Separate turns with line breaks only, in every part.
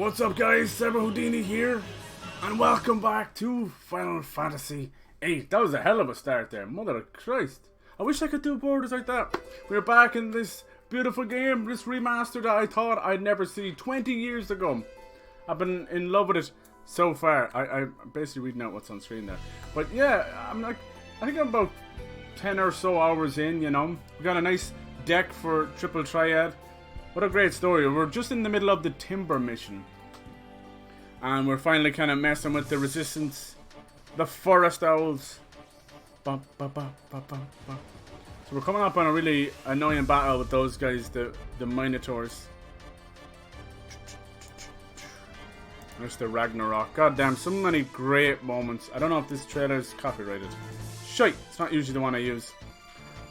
What's up guys, Saber Houdini here, and welcome back to Final Fantasy VIII. That was a hell of a start there, mother of Christ. I wish I could do borders like that. We're back in this beautiful game, this remaster that I thought I'd never see 20 years ago. I've been in love with it so far. I'm basically reading out what's on screen there. But yeah, I think I'm about 10 or so hours in, you know. We got a nice deck for Triple Triad. What a great story. We're just in the middle of the Timber mission. And we're finally kind of messing with the resistance. The forest owls. So we're coming up on a really annoying battle with those guys, the Minotaurs. There's the Ragnarok. God damn, so many great moments. I don't know if this trailer is copyrighted. Shite, it's not usually the one I use.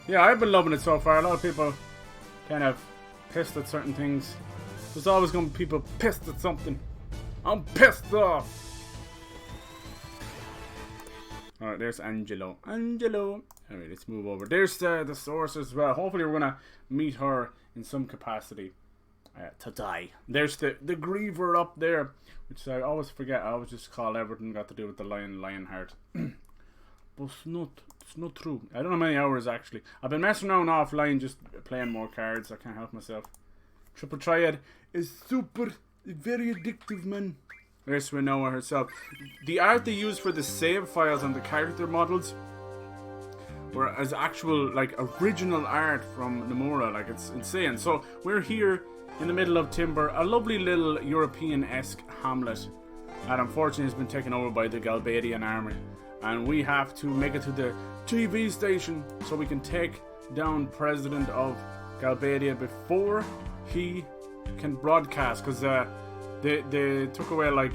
Yeah, I've been loving it so far. A lot of people kind of pissed at certain things. There's always going to be people pissed at something. I'm pissed off. Alright, there's Angelo. Alright, let's move over. There's the Sorceress as well. Hopefully we're going to meet her in some capacity today. There's the Griever up there, which I always forget. I always just call everything got to do with the Lionheart. But it's not true. I don't know how many hours actually. I've been messing around offline just playing more cards. I can't help myself. Triple Triad is super, very addictive, man. There's Rinoa herself. The art they use for the save files and the character models were as actual, like, original art from Nomura. Like, it's insane. So we're here in the middle of Timber, a lovely little European-esque hamlet that unfortunately has been taken over by the Galbadian army. And we have to make it to the TV station so we can take down President of Galbadia before he can broadcast. Because they took away like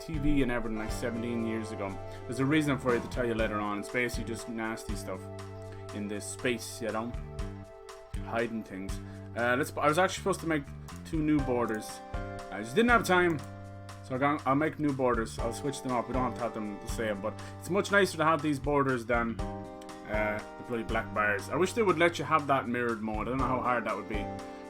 TV and everything like 17 years ago. There's a reason for it to tell you later on. It's basically just nasty stuff in this space, you know, hiding things. I was actually supposed to make 2 new borders. I just didn't have time. So I'll make new borders. I'll switch them up. We don't have to have them the same, but it's much nicer to have these borders than the bloody black bars. I wish they would let you have that mirrored mode. I don't know how hard that would be.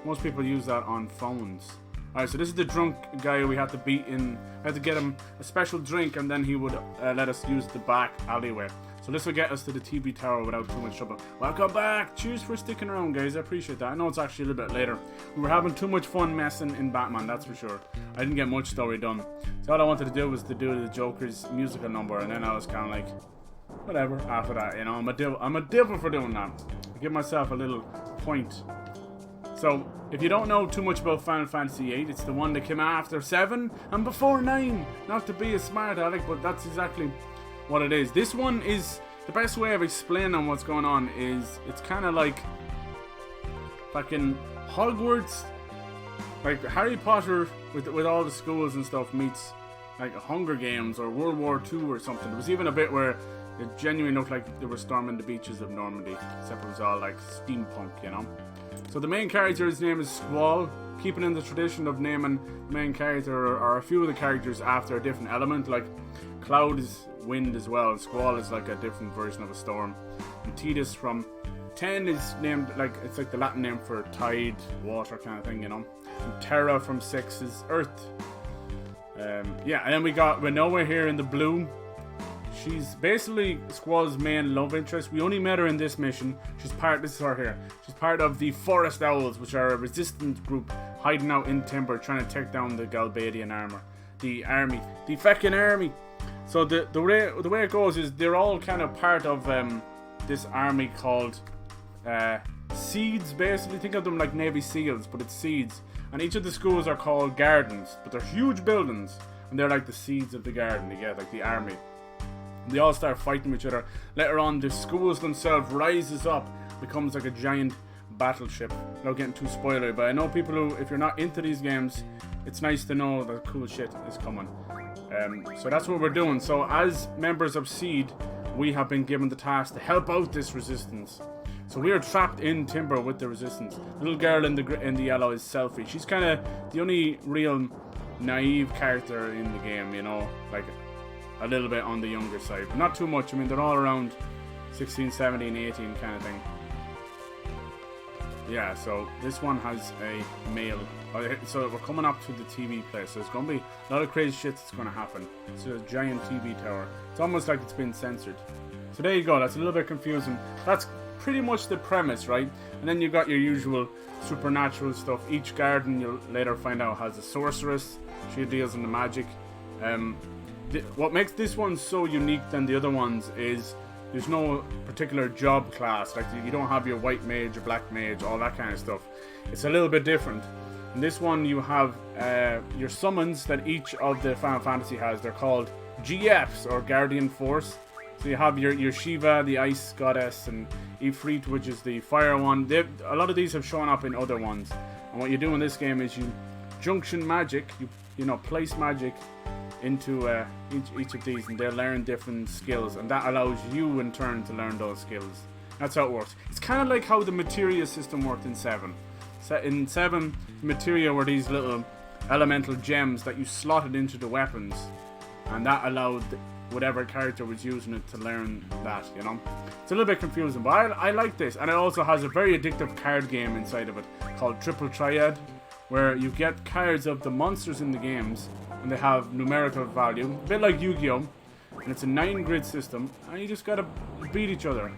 Most people use that on phones. Alright, so this is the drunk guy we had to beat in. I had to get him a special drink, and then he would let us use the back alleyway. So this will get us to the TV tower without too much trouble. Welcome back! Cheers for sticking around, guys. I appreciate that. I know it's actually a little bit later. We were having too much fun messing in Batman, that's for sure. I didn't get much story done. So all I wanted to do was to do the Joker's musical number, and then I was kind of like, whatever, after that, you know. I'm a devil for doing that. I give myself a little point. So, if you don't know too much about Final Fantasy VIII, it's the one that came after 7 and before 9. Not to be a smart aleck, but that's exactly what it is. This one is, the best way of explaining what's going on is, it's kind of like fucking Hogwarts, like Harry Potter with all the schools and stuff meets like Hunger Games or World War II or something. There was even a bit where it genuinely looked like they were storming the beaches of Normandy, except it was all like steampunk, you know. So the main character's name is Squall, keeping in the tradition of naming the main character or a few of the characters after a different element. Like Cloud is wind as well, Squall is like a different version of a storm. And Tidus from 10 is named, like, it's like the Latin name for tide, water kind of thing, you know. And Terra from 6 is earth. Yeah, and then we got Rinoa here in the blue. She's basically Squall's main love interest. We only met her in this mission. This is her here. She's part of the Forest Owls, which are a resistance group hiding out in Timber, trying to take down the Galbadian armor. The army. The feckin' army. So the way it goes is they're all kind of part of this army called Seeds, basically. Think of them like Navy SEALs, but it's Seeds. And each of the schools are called gardens, but they're huge buildings. And they're like the seeds of the garden, you get, like the army. They all start fighting each other. Later on, the schools themselves rises up, becomes like a giant battleship. Without getting too spoilery, but I know people who, if you're not into these games, it's nice to know that cool shit is coming. So that's what we're doing. So as members of Seed, we have been given the task to help out this resistance. So we are trapped in Timber with the resistance. Little girl in the yellow is Selfie. She's kind of the only real naive character in the game, you know, like a little bit on the younger side, but not too much. I mean, they're all around 16, 17, 18 kind of thing. Yeah, so this one has a male. So we're coming up to the TV place. So there's going to be a lot of crazy shit that's going to happen. It's a giant TV tower. It's almost like it's been censored. So there you go. That's a little bit confusing. That's pretty much the premise, right? And then you got your usual supernatural stuff. Each garden, you'll later find out, has a sorceress. She deals in the magic. What makes this one so unique than the other ones is there's no particular job class. Like, you don't have your white mage or black mage, all that kind of stuff. It's a little bit different. In this one, you have your summons that each of the Final Fantasy has. They're called GFs, or Guardian Force. So you have your Shiva, the Ice Goddess, and Ifrit, which is the Fire one. A lot of these have shown up in other ones. And what you do in this game is you junction magic, you know, place magic into each of these, and they'll learn different skills, and that allows you in turn to learn those skills. That's how it works. It's kind of like how the materia system worked in 7. In 7, materia were these little elemental gems that you slotted into the weapons, and that allowed whatever character was using it to learn that, you know. It's a little bit confusing, but I like this. And it also has a very addictive card game inside of it called Triple Triad, where you get cards of the monsters in the games, and they have numerical value, a bit like Yu-Gi-Oh! And it's a 9-grid system, and you just gotta beat each other.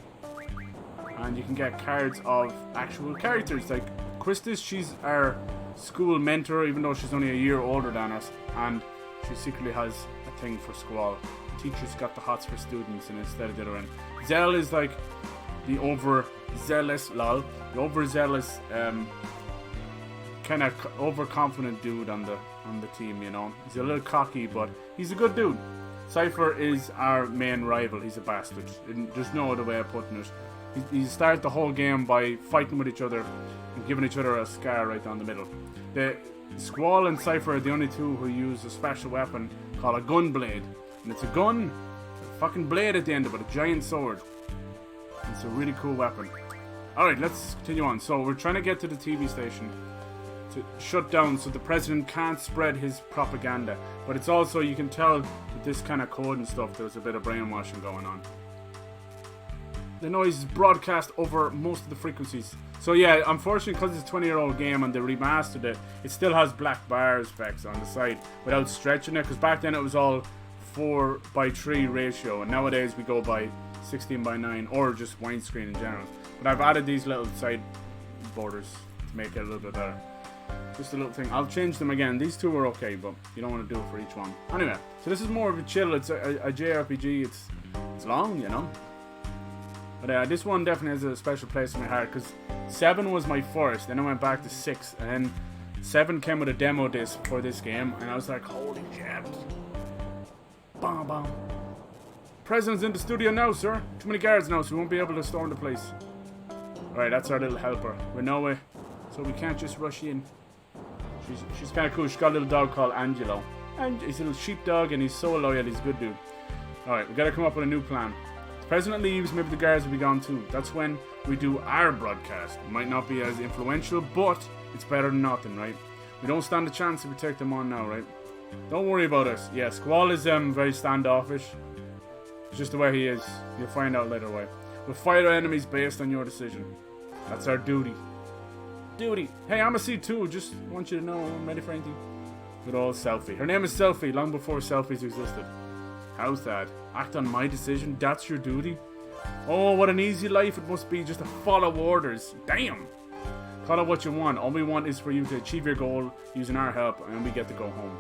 And you can get cards of actual characters, like Christus. She's our school mentor, even though she's only a year older than us, and she secretly has a thing for Squall. The teacher's got the hots for students, and instead of the other end. Zell is like the overzealous, the overzealous, kind of overconfident dude on the team, you know. He's a little cocky, but he's a good dude. Cypher is our main rival. He's a bastard. There's no other way of putting it. He started the whole game by fighting with each other and giving each other a scar right down the middle. The Squall and Cypher are the only two who use a special weapon called a gun blade. And it's a gun, a fucking blade at the end of it, a giant sword. And it's a really cool weapon. Alright, let's continue on. So we're trying to get to the TV station to shut down so the president can't spread his propaganda. But it's also, you can tell with this kind of code and stuff, there's a bit of brainwashing going on. The noise is broadcast over most of the frequencies. So yeah, unfortunately, because it's a 20-year-old game and they remastered it, it still has black bar specs on the side without stretching it, because back then it was all 4:3 ratio, and nowadays we go by 16:9 or just widescreen in general. But I've added these little side borders to make it a little bit better. Just a little thing. I'll change them again. These two are okay, but you don't want to do it for each one. Anyway, so this is more of a chill. It's a JRPG. It's long, you know. But this one definitely has a special place in my heart, because 7 was my first, then I went back to 6, and then 7 came with a demo disc for this game, and I was like, holy shit. Bam, bam. President's in the studio now, sir. Too many guards now, so we won't be able to storm the place. Alright, that's our little helper, Rinoa, so we can't just rush in. She's kind of cool. She's got a little dog called Angelo. And he's a little sheepdog, and he's so loyal. He's a good dude. Alright, we gotta come up with a new plan. If the president leaves, maybe the guards will be gone too. That's when we do our broadcast. It might not be as influential, but it's better than nothing, right? We don't stand a chance if we take them on now, right? Don't worry about us. Yeah, Squall is very standoffish. It's just the way he is. You'll find out later why. We'll fight our enemies based on your decision. That's our duty. Hey, I'm a C2. Just want you to know I'm ready for anything. Good old Selfie. Her name is Selfie, long before selfies existed. How's that? Act on my decision? That's your duty? Oh, what an easy life it must be just to follow orders. Damn! Call it what you want. All we want is for you to achieve your goal using our help, and we get to go home.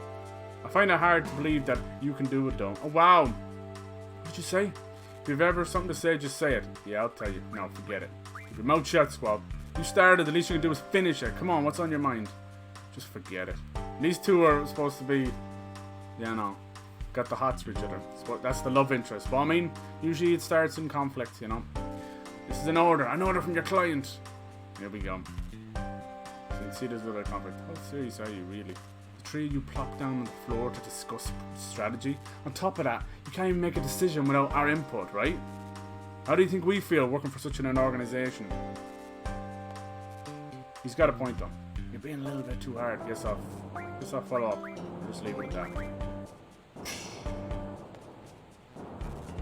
I find it hard to believe that you can do it, though. Oh, wow! What did you say? If you've ever something to say, just say it. Yeah, I'll tell you. No, forget it. Keep your mouth shut, Squall. You started, the least you can do is finish it. Come on, what's on your mind? Just forget it. These two are supposed to be, you know, got the hots for each other. That's the love interest. But I mean, usually it starts in conflict, you know. This is an order from your client. Here we go. So you can see there's a little conflict. How serious are you, really? The three of you plop down on the floor to discuss strategy. On top of that, you can't even make a decision without our input, right? How do you think we feel working for such an organization? He's got a point though. You're being a little bit too hard. Guess I'll follow up. Just leave it at that.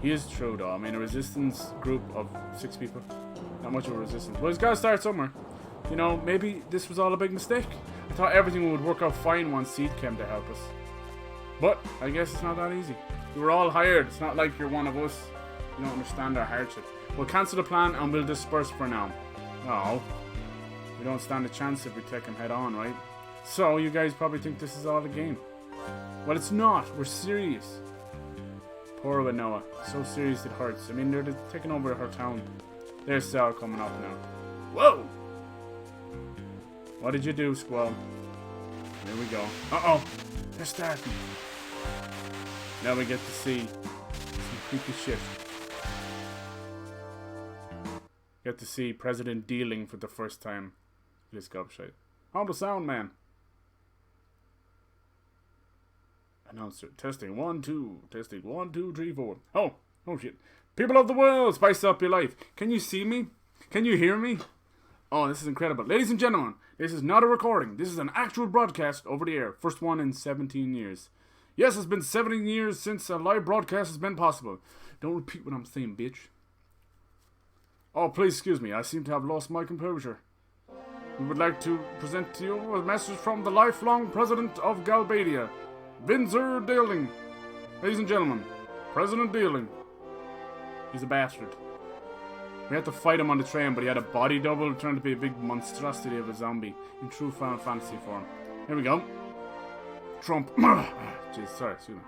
He is true though. I mean, a resistance group of 6 people. Not much of a resistance. But it's gotta start somewhere. You know, maybe this was all a big mistake. I thought everything would work out fine once Seed came to help us. But I guess it's not that easy. We were all hired. It's not like you're one of us. You don't understand our hardship. We'll cancel the plan and we'll disperse for now. Oh. We don't stand a chance if we take him head on, right? So, you guys probably think this is all a game. Well, it's not. We're serious. Poor Rinoa. So serious it hurts. I mean, they're taking over her town. There's Sal coming up now. Whoa! What did you do, Squall? There we go. Uh-oh! They're starting. Now we get to see some creepy shit. Get to see President dealing for the first time. This gobshite. On the sound, man. Announcer. Testing. 1, 2. Testing. 1, 2, 3, 4. Oh shit. People of the world, spice up your life. Can you see me? Can you hear me? Oh, this is incredible. Ladies and gentlemen, this is not a recording. This is an actual broadcast over the air. First one in 17 years. Yes, it's been 17 years since a live broadcast has been possible. Don't repeat what I'm saying, bitch. Oh, please excuse me. I seem to have lost my composure. We would like to present to you a message from the lifelong president of Galbadia, Vinzer Dealing. Ladies and gentlemen, President Dealing. He's a bastard. We had to fight him on the train, but he had a body double turned to be a big monstrosity of a zombie in true Final Fantasy form. Here we go. Trump. Jeez, sorry, excuse me.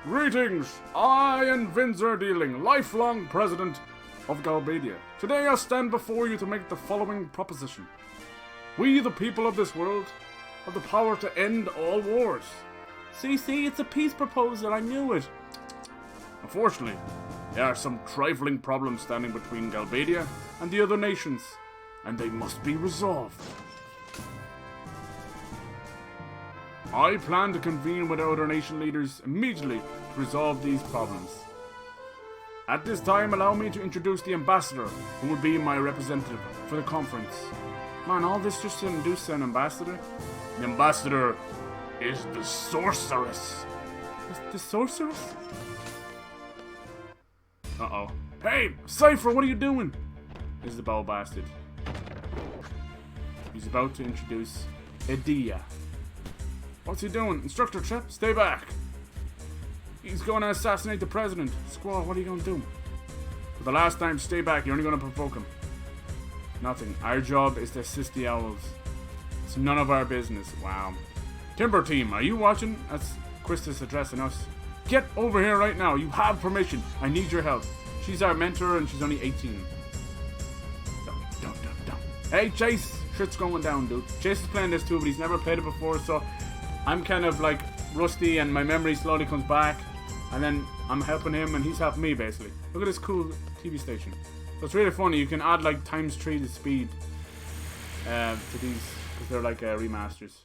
Greetings! I am Vinzer Dealing, lifelong president of Galbadia. Today I stand before you to make the following proposition. We, the people of this world, have the power to end all wars. See, it's a peace proposal, I knew it. Unfortunately, there are some trifling problems standing between Galbadia and the other nations, and they must be resolved. I plan to convene with other nation leaders immediately to resolve these problems. At this time, allow me to introduce the ambassador, who will be my representative for the conference. Man, all this just to induce an ambassador? The ambassador is the sorceress. The sorceress? Uh-oh. Hey, Cypher, what are you doing? This is the bow bastard. He's about to introduce Edea. What's he doing? Instructor Trip, stay back. He's going to assassinate the president. Squall, what are you going to do? For the last time, stay back. You're only going to provoke him. Nothing. Our job is to assist the owls. It's none of our business. Wow. Timber Team, are you watching? That's Christus addressing us. Get over here right now. You have permission. I need your help. She's our mentor and she's only 18. Don't. Hey, Chase. Shit's going down, dude. Chase is playing this too, but he's never played it before, so I'm kind of like rusty and my memory slowly comes back. And then I'm helping him and he's helping me, basically. Look at this cool TV station. So it's really funny. You can add like ×3 the speed to these, because they're like remasters.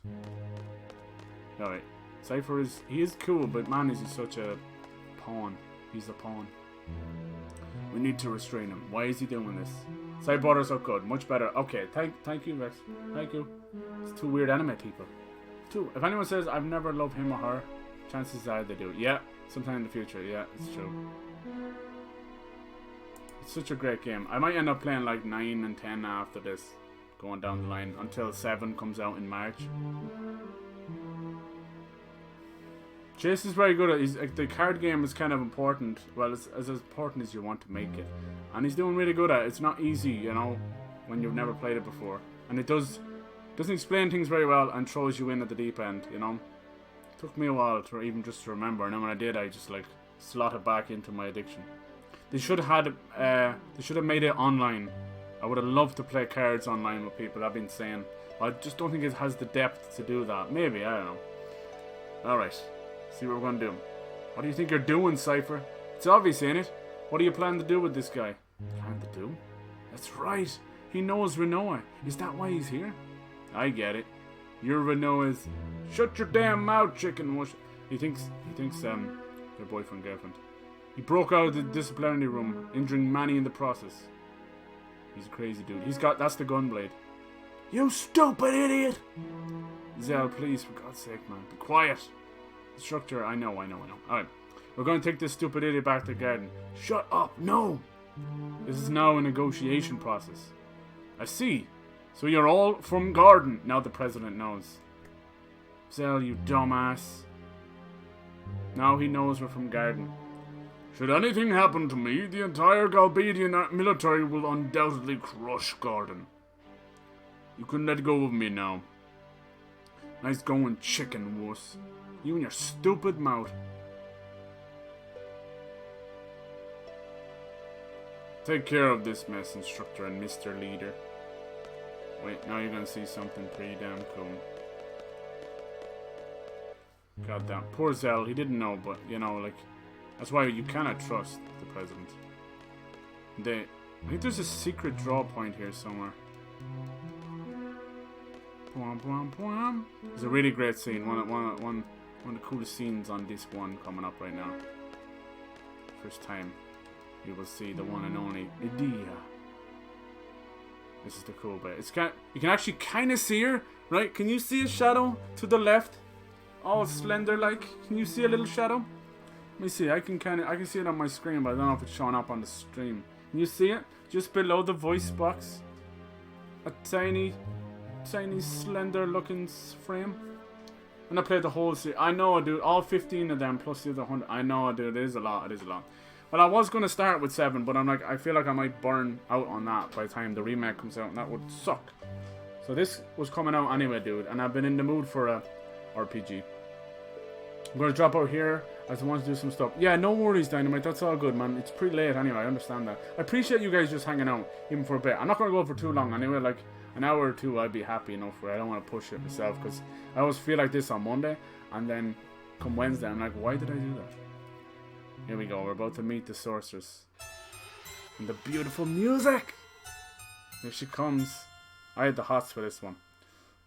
Alright. Cypher he is cool, but man, is he such a pawn. He's a pawn. We need to restrain him. Why is he doing this? Side borders are good. Much better. Okay, thank you, Rex. Thank you. It's two weird anime people. If anyone says I've never loved him or her, chances are they do. Yeah, sometime in the future. Yeah, it's true. It's such a great game. I might end up playing like 9 and 10 after this, going down the line, until 7 comes out in March. Chase is very good at like, the card game is kind of important. Well, it's as important as you want to make it. And he's doing really good at it. It's not easy, you know, when you've never played it before. And it doesn't explain things very well and throws you in at the deep end, you know. It took me a while to even just to remember, and then when I did, I just like slotted back into my addiction. They should have made it online. I would have loved to play cards online with people. I've been saying, I just don't think it has the depth to do that. Maybe, I don't know. Alright, see what we're gonna do. What do you think you're doing, Cypher? It's obvious, ain't it? What do you plan to do with this guy? Plan to do? That's right. He knows Rinoa. Is that why he's here? I get it. You're Rinoa's. Shut your damn mouth, chicken mush. He thinks their boyfriend, girlfriend. He broke out of the disciplinary room, injuring Manny in the process. He's a crazy dude. That's the gunblade. You stupid idiot! Zell, please, for God's sake, man. Be quiet. Instructor, I know. Alright. We're going to take this stupid idiot back to the garden. Shut up. No. This is now a negotiation process. I see. So you're all from Garden. Now the president knows. Zell, you dumbass. Now he knows we're from Garden. Should anything happen to me, the entire Galbadian military will undoubtedly crush Garden. You can let go of me now. Nice going, chicken wuss. You and your stupid mouth. Take care of this mess, instructor and Mr. Leader. Wait, now you're gonna see something pretty damn cool. God damn. Poor Zell, he didn't know, but, you know, like, that's why you cannot trust the president. I think there's a secret draw point here somewhere. It's a really great scene. One of the coolest scenes on this one coming up right now. First time you will see the one and only Edea. This is the cool bit. You can actually kind of see her, right? Can you see a shadow to the left? All slender like. Can you see a little shadow? Let me see. I can see it on my screen, but I don't know if it's showing up on the stream. Can you see it? Just below the voice box. A tiny slender looking frame. And I played the whole series. I know, dude. All 15 of them plus the other 100. I know, dude. It is a lot. It is a lot. Well, I was going to start with 7, but I'm like, I feel like I might burn out on that by the time the remake comes out, and that would suck. So this was coming out anyway, dude, and I've been in the mood for a RPG. I'm going to drop out here as I want to do some stuff. Yeah, no worries, Dynamite. That's all good, man. It's pretty late anyway. I understand that. I appreciate you guys just hanging out, even for a bit. I'm not going to go for too long anyway. Like, an hour or two I'd be happy enough for. I don't want to push it myself, because I always feel like this on Monday, and then come Wednesday, I'm like, why did I do that? Here we go, we're about to meet the sorceress. And the beautiful music! Here she comes. I had the hots for this one.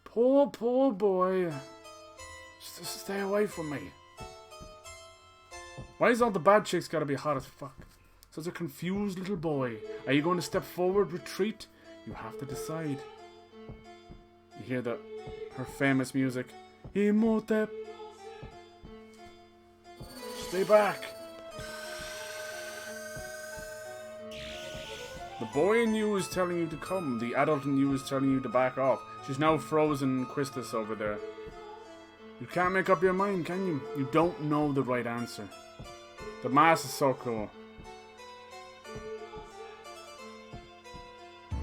Poor boy. Just stay away from me. Why is all the bad chicks gotta be hot as fuck? Such a confused little boy. Are you going to step forward, retreat? You have to decide. You hear her famous music. Imhotep. Stay back. The boy in you is telling you to come. The adult in you is telling you to back off. She's now frozen Christus over there. You can't make up your mind, can you? You don't know the right answer. The mask is so cool.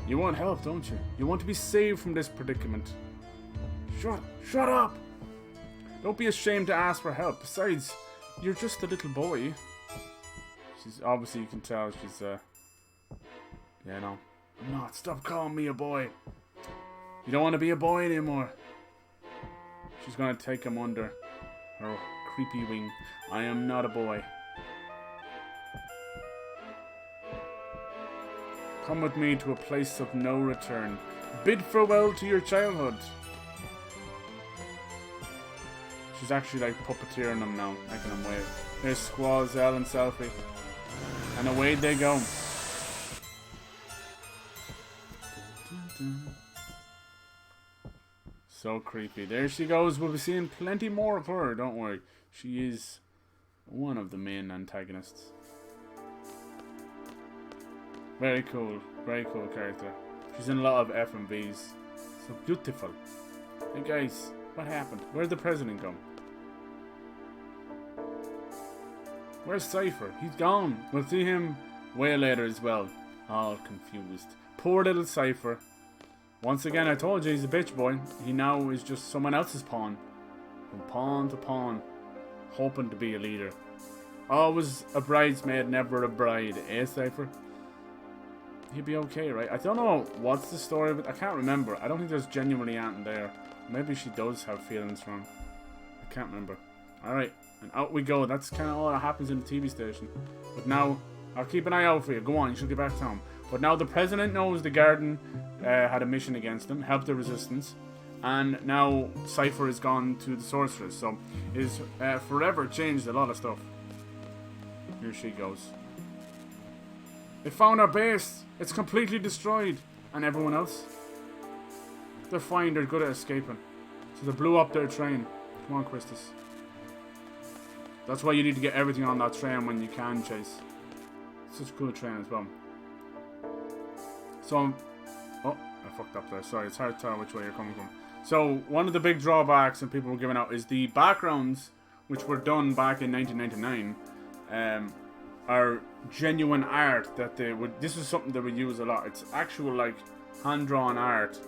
You want help, don't you? You want to be saved from this predicament. Shut up! Don't be ashamed to ask for help. Besides, you're just a little boy. She's obviously, you can tell she's yeah, no. Not stop calling me a boy. You don't want to be a boy anymore. She's gonna take him under her creepy wing. I am not a boy. Come with me to a place of no return. Bid farewell to your childhood. She's actually like puppeteering them now, making them wave. There's Squall, Zell, and Selfie. And away they go. So creepy. There she goes. We'll be seeing plenty more of her. Don't worry. She is one of the main antagonists. Very cool. Very cool character. She's in a lot of FMVs. So beautiful. Hey guys, what happened? Where'd the president go? Where's Cypher? He's gone. We'll see him way later as well. All confused. Poor little Cypher. Once again, I told you he's a bitch boy. He now is just someone else's pawn. From pawn to pawn. Hoping to be a leader. Always a bridesmaid, never a bride. Eh, Cypher? He'll be okay, right? I don't know what's the story, but I can't remember. I don't think there's genuinely anything there. Maybe she does have feelings for him. I can't remember. Alright, and out we go. That's kind of all that happens in the TV station. But now, I'll keep an eye out for you. Go on, you should get back to him. But now the president knows the garden had a mission against him, helped the resistance, and now Cypher is gone to the sorceress, so it's forever changed a lot of stuff. Here she goes. They found our base. It's completely destroyed. And everyone else? They're fine. They're good at escaping. So they blew up their train. Come on, Christus. That's why you need to get everything on that train when you can, Chase. Such a cool train as well. So, oh, I fucked up there. Sorry, it's hard to tell which way you're coming from. So, one of the big drawbacks that people were giving out is the backgrounds, which were done back in 1999, are genuine art that they would. This is something they would use a lot. It's actual, like, hand-drawn art,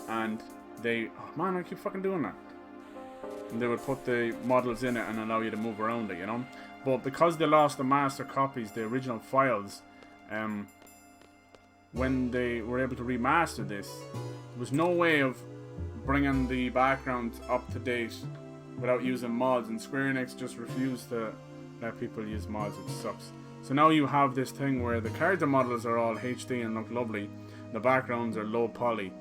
and they. Oh man, I keep fucking doing that. And they would put the models in it and allow you to move around it, you know. But because they lost the master copies, the original files, when they were able to remaster this, there was no way of bringing the backgrounds up to date without using mods, and Square Enix just refused to let people use mods, which sucks. So now you have this thing where the character models are all HD and look lovely, the backgrounds are low poly,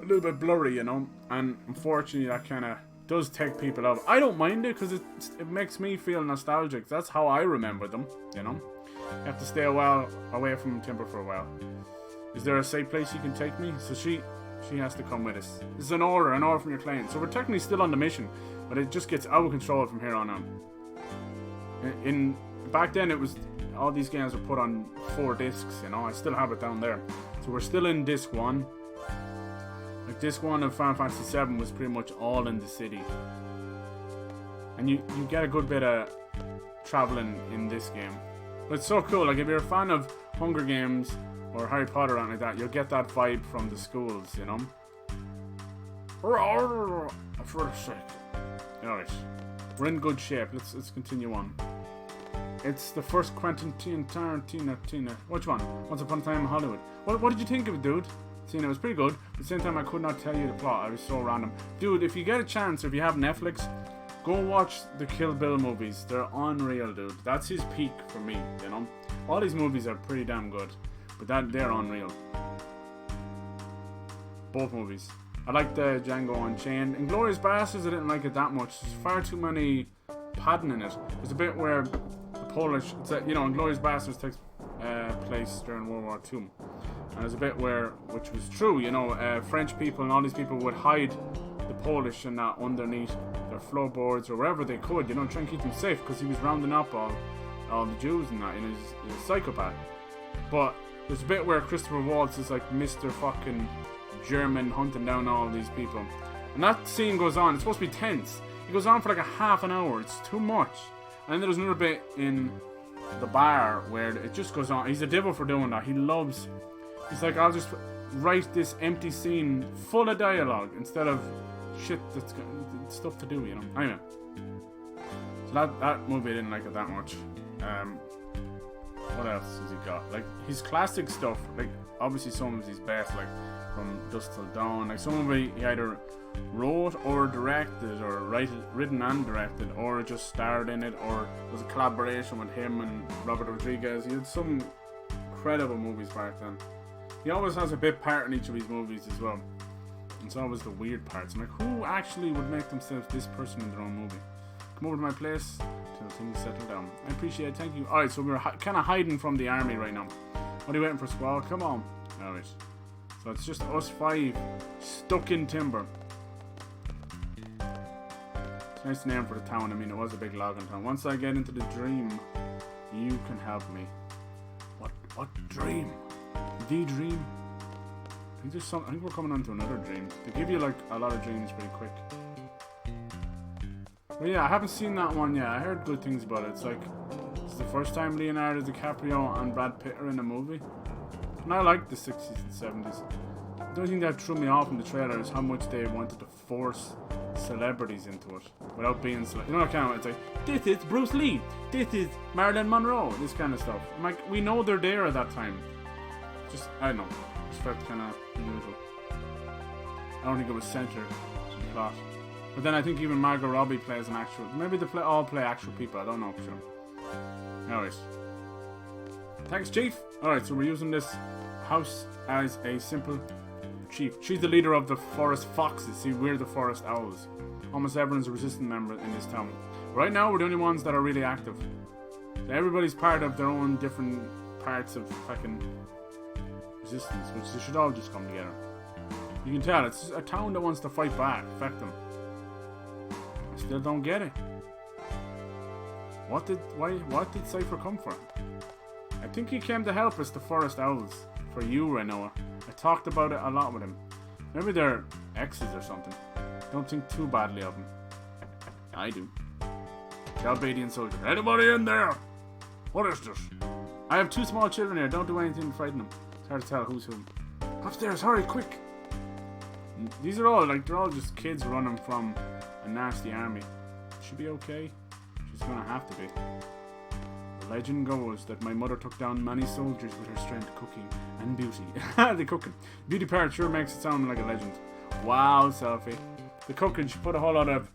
a little bit blurry, you know, and unfortunately that kind of does take people out. I don't mind it because it makes me feel nostalgic. That's how I remember them, you know. You have to stay a while away from Timber for a while. Is there a safe place you can take me? So she has to come with us. This is an order from your client. So we're technically still on the mission, but it just gets out of control from here on out. Back then it was, all these games were put on 4 discs, you know. I still have it down there. So we're still in disc 1. Like disc 1 of Final Fantasy VII was pretty much all in the city. And you get a good bit of traveling in this game. But it's so cool, like if you're a fan of Hunger Games or Harry Potter or anything like that, you'll get that vibe from the schools, you know? For a sec. Alright. We're in good shape. Let's continue on. It's the first Quentin Tarantino. Which one? Once Upon a Time in Hollywood. What did you think of it, dude? See, it was pretty good. At the same time, I could not tell you the plot. I was so random. Dude, if you get a chance, or if you have Netflix, go watch the Kill Bill movies. They're unreal, dude. That's his peak for me, you know? All these movies are pretty damn good. But they're unreal. Both movies. I like the Django Unchained. Inglourious Basterds, I didn't like it that much. There's far too many padding in it. There's a bit where the Polish, you know, Inglourious Basterds takes place during World War II. And there's a bit where, which was true, you know, French people and all these people would hide the Polish and that underneath their floorboards or wherever they could, you know, try and keep them safe, because he was rounding up all the Jews and that, and he's a psychopath. But there's a bit where Christopher Waltz is like Mr. fucking German hunting down all these people. And that scene goes on, it's supposed to be tense. It goes on for like a half an hour, it's too much. And then there's another bit in the bar where it just goes on. He's a devil for doing that. He's like, I'll just write this empty scene full of dialogue instead of shit that's stuff to do, you know. Anyway, so that movie I didn't like it that much. What else has he got? Like his classic stuff, like obviously some of his best, like from Dusk Till Dawn. Like some of it he either wrote or directed, or written and directed, or just starred in it, or was a collaboration with him and Robert Rodriguez. He had some incredible movies back then. He always has a bit part in each of his movies as well. It's always the weird parts. I'm like, who actually would make themselves this person in their own movie? Come over to my place till things settle down. I appreciate it, thank you. Alright, so we're kind of hiding from the army right now. What are you waiting for, Squall? Come on. Alright. So it's just us 5 stuck in Timber. It's a nice name for the town. I mean, it was a big logging town. Once I get into the dream, you can help me. What dream? The dream? I think we're coming on to another dream. They give you like a lot of dreams pretty quick. But yeah, I haven't seen that one yet. I heard good things about it. It's the first time Leonardo DiCaprio and Brad Pitt are in a movie. And I like the 60s and 70s. The only thing that threw me off in the trailer is how much they wanted to force celebrities into it without being you know, kind of, it's like, this is Bruce Lee, this is Marilyn Monroe, this kind of stuff. I'm like, we know they're there at that time. Just, I don't know, just felt kind of unusual. I don't think it was centered to the plot. But then I think even Margot Robbie plays an actual, maybe they all play actual people, I don't know for sure. Anyways. Thanks, Chief. Alright, so we're using this house as a simple chief. She's the leader of the forest foxes. See, we're the forest owls. Almost everyone's a resistance member in this town. Right now, we're the only ones that are really active. So everybody's part of their own different parts of fucking resistance, which they should all just come together. You can tell, it's a town that wants to fight back, affect them. I still don't get it. What did Cypher come for? I think he came to help us, the forest owls. for you, Rinoa. I talked about it a lot with him. Maybe they're exes or something. Don't think too badly of him. I do. Galbadian soldier. Anybody in there? What is this? I have 2 small children here. Don't do anything to frighten them. It's hard to tell who's whom. Upstairs, hurry, quick. These are all, like, they're all just kids running from a nasty army. Should be okay. She's gonna have to be. The legend goes that my mother took down many soldiers with her strength, cooking, and beauty. The cooking. Beauty part sure makes it sound like a legend. Wow, Sophie. The cooking, she put a whole lot of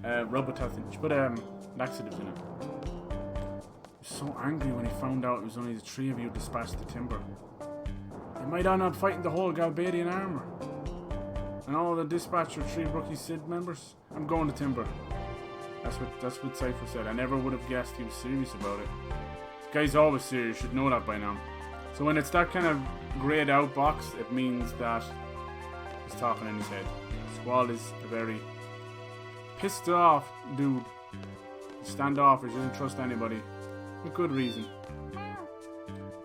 Robotuff in. She put laxatives in it. He was so angry when he found out it was only the 3 of you dispatched the timber. They might end up fighting the whole Galbadian armor. And all the dispatch are 3 rookie Sid members. I'm going to timber. That's what Cypher said. I never would have guessed he was serious about it. This guy's always serious, you should know that by now. So when it's that kind of grayed out box, it means that he's talking in his head. Squall is a very pissed off dude. Standoffish, doesn't trust anybody. With good reason.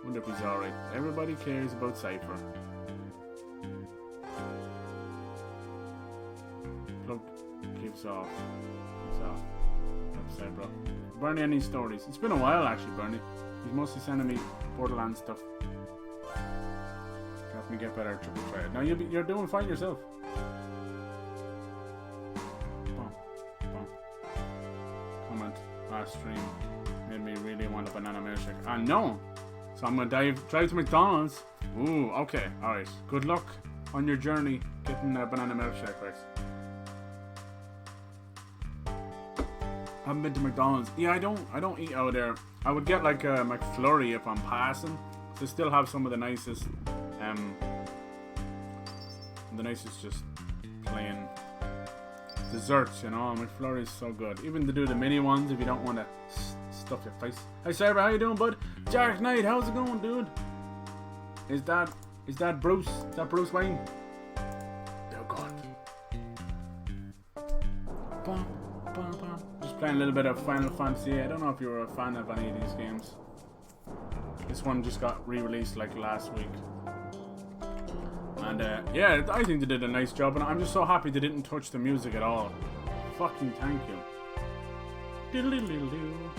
Wonder if he's alright. Everybody cares about Cypher. Plug keeps off. Upside, bro. Bernie, any stories? It's been a while actually, Bernie. He's mostly sending me Borderlands stuff. Help me get better at triple threat. Now you're doing fine yourself. Comment last stream made me really want a banana milkshake. Ah no! So I'm gonna drive to McDonald's. Ooh, okay, alright. Good luck on your journey getting a banana milkshake, Rex. I haven't been to McDonald's. Yeah, I don't eat out there. I would get like a McFlurry if I'm passing. To still have some of the nicest just plain desserts, you know. McFlurry is so good. Even to do the mini ones if you don't want to stuff your face. Hey Cyber, how you doing, bud? Dark Knight, how's it going, dude? Is that Bruce? Is that Bruce Wayne? Oh God. Bum, bum, bum. Just playing a little bit of Final Fantasy. I don't know if you're a fan of any of these games. This one just got re-released like last week. And yeah, I think they did a nice job, and I'm just so happy they didn't touch the music at all. Fucking thank you. Diddle-diddle-diddle.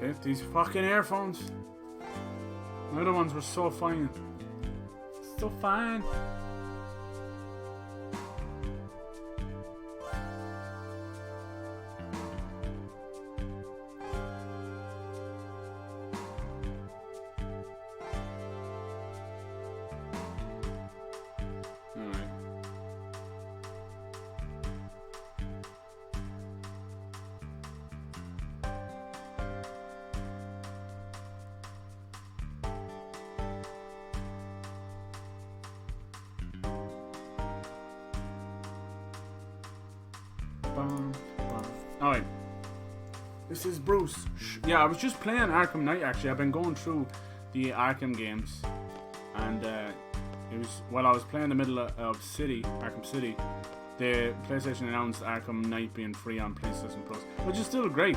Hit these fucking earphones. The other ones were so fine. So fine. Alright. This is Bruce. Yeah, I was just playing Arkham Knight actually. I've been going through the Arkham games. And it was while I was playing the middle of Arkham City, the PlayStation announced Arkham Knight being free on PlayStation Plus. Which is still great.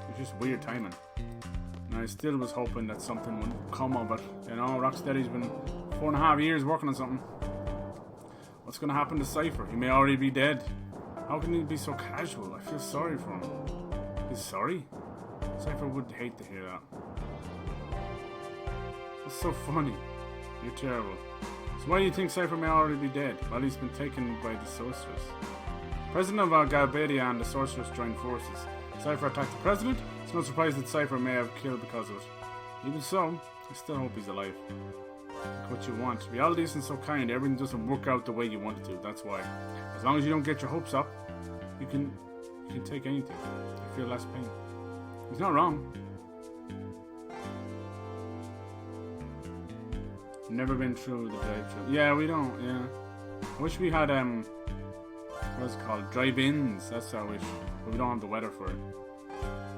It's just weird timing. And I still was hoping that something would come of it. You know, Rocksteady's been 4.5 years working on something. What's going to happen to Cypher? He may already be dead. How can he be so casual? I feel sorry for him. He's sorry? Cypher would hate to hear that. That's so funny. You're terrible. So why do you think Cypher may already be dead? Well, he's been taken by the Sorceress. President of Galbadia and the Sorceress joined forces. Cypher attacked the president. It's no surprise that Cypher may have killed because of it. Even so, I still hope he's alive. Look what you want. Reality isn't so kind. Everything doesn't work out the way you want it to. That's why. As long as you don't get your hopes up, you can take anything. You feel less pain. He's not wrong. Never been through the drive-thru. Yeah, we don't. Yeah. I wish we had What's it called? Drive-ins. That's how we don't have the weather for it.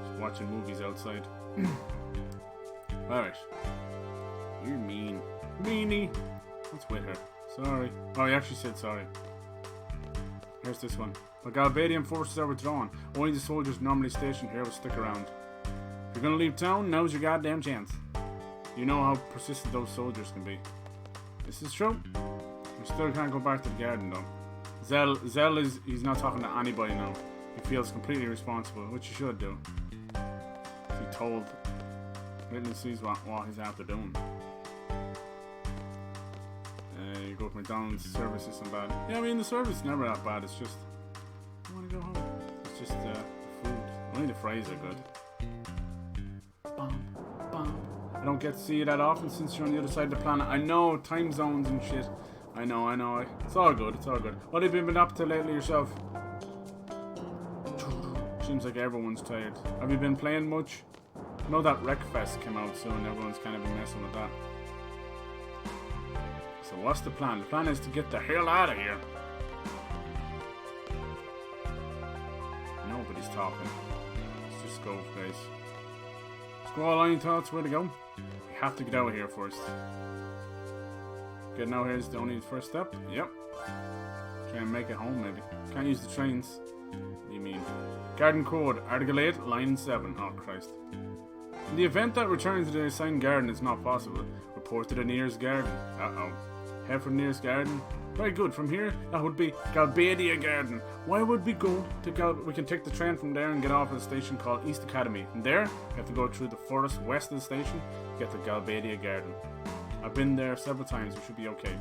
Just watching movies outside. Alright. You're mean. Meanie. What's with her? Sorry. Oh, he actually said sorry. Here's this one. But Galbadian forces are withdrawn. Only the soldiers normally stationed here will stick around. If you're gonna leave town, now's your goddamn chance. You know how persistent those soldiers can be. This is true. We still can't go back to the garden though. Zell he's not talking to anybody now. He feels completely responsible, which he should do. He told Little sees what he's after doing. You go to McDonald's, service isn't bad. Yeah, I mean the service is never that bad, it's just I wanna go home. It's just food. Only the fries are good. I don't get to see you that often since you're on the other side of the planet. I know, time zones and shit. I know. It's all good, What have you been up to lately yourself? Seems like everyone's tired. Have you been playing much? I know that Wreckfest came out soon, everyone's kind of been messing with that. So what's the plan? The plan is to get the hell out of here. Nobody's talking. Let's just go, guys. Squall, any thoughts where to go? We have to get out of here first. Getting out here is the only first step? Yep. Try and make it home, maybe. Can't use the trains. What do you mean? Garden code, Article 8, line 7. Oh, Christ. In the event that returning to the assigned garden is not possible, report to the nearest garden. Uh-oh. Head for the nearest garden. Very good. From here, that would be Galbadia Garden. Why would we go to we can take the train from there and get off at a station called East Academy. From there, we have to go through the forest west of the station to get to Galbadia Garden. I've been there several times. We should be okay.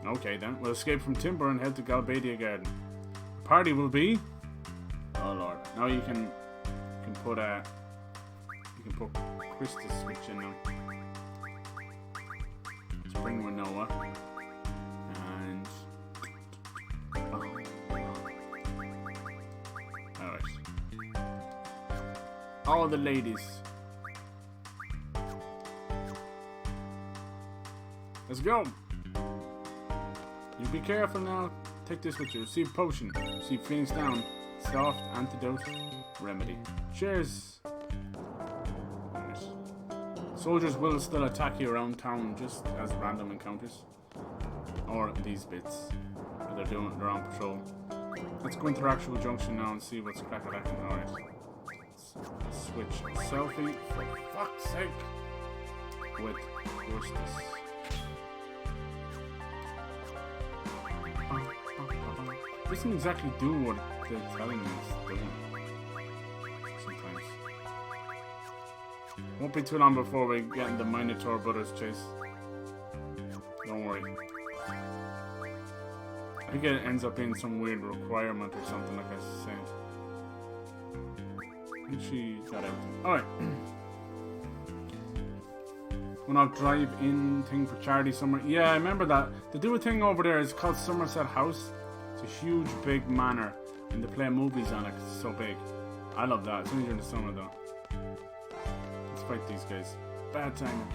Okay then. We'll escape from Timber and head to Galbadia Garden. The party will be... Oh lord. Now you can put Christus switch in now. Let's bring Rinoa. And... Alright. All the ladies. Let's go. You be careful now. Take this with you. Receive potion. Receive Phoenix down. Soft antidote remedy. Cheers. Nice. Soldiers will still attack you around town just as random encounters. Or these bits. They're on patrol. Let's go into the actual junction now and see what's crack-a-lacking. Alright. Switch selfie for fuck's sake. With Christus. It doesn't exactly do what they're telling me it's doing. Sometimes. Won't be too long before we get in the Minotaur Brothers chase. Don't worry. I think it ends up being some weird requirement or something like I said. I think she got out. Alright. When I'll drive in thing for charity somewhere. Yeah, I remember that. They do a thing over there, it's called Somerset House. It's a huge big manor and they play movies on it because it's so big. I love that. It's only during the summer though. Let's fight these guys. Bad timing.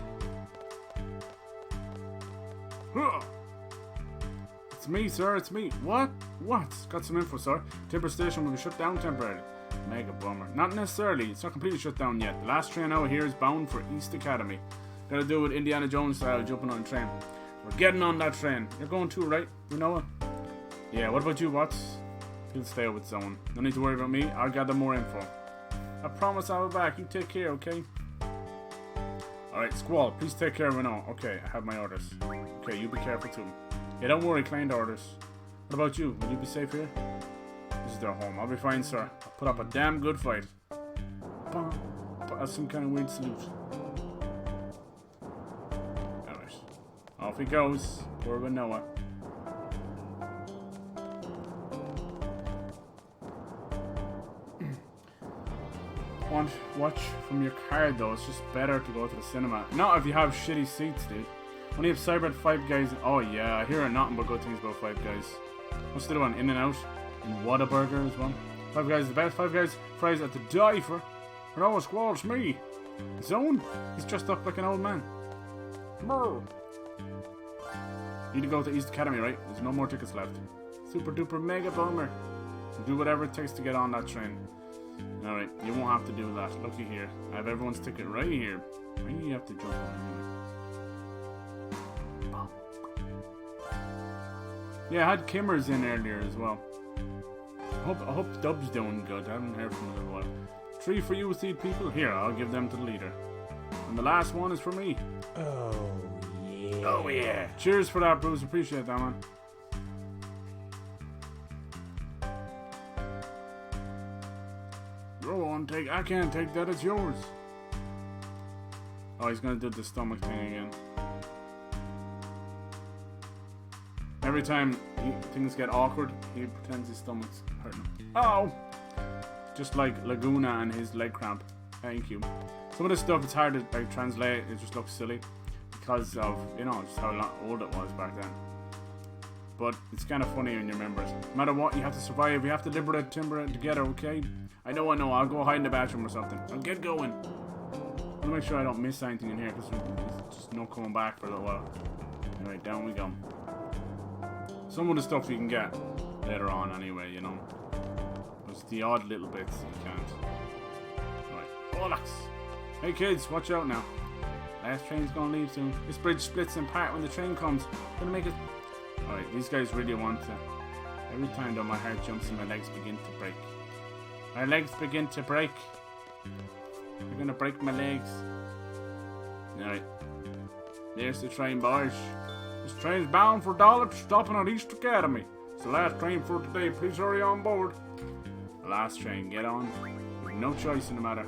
It's me, sir, it's me. What? Got some info, sir. Timber Station will be shut down temporarily. Mega bummer. Not necessarily, it's not completely shut down yet. The last train out here is bound for East Academy. Gotta do it with Indiana Jones style, jumping on a train. We're getting on that train. You're going too, right? Rinoa? Yeah, what about you, Watts? He'll stay with Zone. No need to worry about me, I'll gather more info. I promise I'll be back, you take care, okay? Alright, Squall, please take care of Rinoa. Okay, I have my orders. Okay, you be careful too. Yeah, don't worry, client orders. What about you? Will you be safe here? This is their home. I'll be fine, sir. I'll put up a damn good fight. Some kind of weird salute. Alright. Off he goes. Poor Rinoa. Watch from your car though, it's just better to go to the cinema. Not if you have shitty seats, dude. When you have Cyber Five Guys, oh yeah, I hear nothing but good things about Five Guys. What's the other one? In and Out and Whataburger as well. Five Guys is the best. Five Guys fries at the die for. Rinoa Squall's me. Zone? He's dressed up like an old man. Brr. Need to go to East Academy, right? There's no more tickets left. Super duper mega boomer. Do whatever it takes to get on that train. Alright, you won't have to do that. Looky here. I have everyone's ticket right here. Why do you have to jump on? Yeah, I had Kimmers in earlier as well. I hope Dub's doing good. I haven't heard from him in a while. 3 for you, seed people. Here, I'll give them to the leader. And the last one is for me.
Oh, yeah.
Oh, yeah. Cheers for that, Bruce. Appreciate that, man. Go on, I can't take that. It's yours. Oh, he's going to do the stomach thing again. Every time things get awkward, he pretends his stomach's hurting. Oh! Just like Laguna and his leg cramp. Thank you. Some of this stuff, it's hard to like translate. It just looks silly because of, you know, just how old it was back then. But it's kind of funny when you remember it. No matter what, you have to survive. You have to liberate timber together, okay? I know. I'll go hide in the bathroom or something. I'll get going. I'll make sure I don't miss anything in here because there's just no coming back for a little while. Anyway, down we go. Some of the stuff you can get later on anyway, you know. There's the odd little bits you can't. Right. Bollocks! Hey kids, watch out now. Last train's gonna leave soon. This bridge splits in part when the train comes. Gonna make it... Alright, these guys really want to... Every time though my heart jumps and my legs begin to break. My legs begin to break. They're gonna break my legs. Alright. There's the train, boys. This train's bound for Dollop, stopping at East Academy. It's the last train for today. Please hurry on board. The last train, get on. There's no choice in the matter.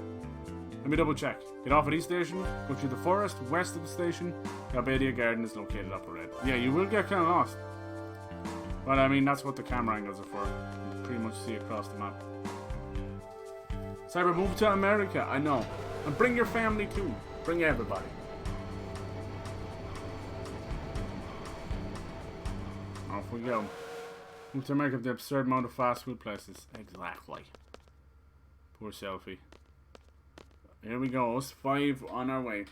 Let me double check. Get off at East Station, go through the forest west of the station. Galbadia Garden is located up ahead. Yeah, you will get kind of lost. But I mean, that's what the camera angles are for. You can pretty much see across the map. Cyber, move to America. I know. And bring your family too. Bring everybody. Off we go. Move to America with the absurd amount of fast food places. Exactly. Poor selfie. Here we go. Us 5 on our way.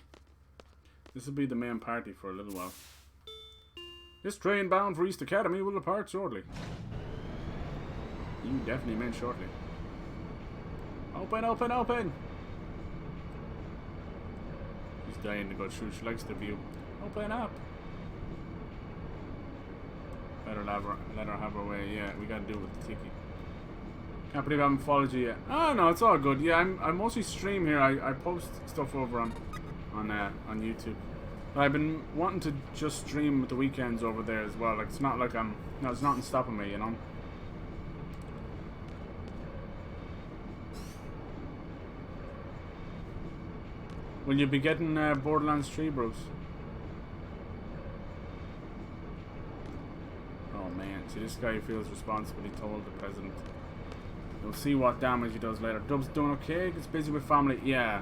This will be the main party for a little while. This train bound for East Academy will depart shortly. You definitely meant shortly. Open, open, open! She's dying to go through. She likes the view. Open up! Better let her have her way. Yeah, we gotta do it with the tiki. Can't believe I haven't followed you yet. Oh no, it's all good. Yeah, I mostly stream here. I post stuff over on YouTube. But I've been wanting to just stream with the weekends over there as well. Like it's not like there's nothing stopping me, you know. Will you be getting Borderlands 3, Bruce? Oh man, see this guy feels responsible. He told the president. We'll see what damage he does later. Dub's doing okay. Gets busy with family. Yeah.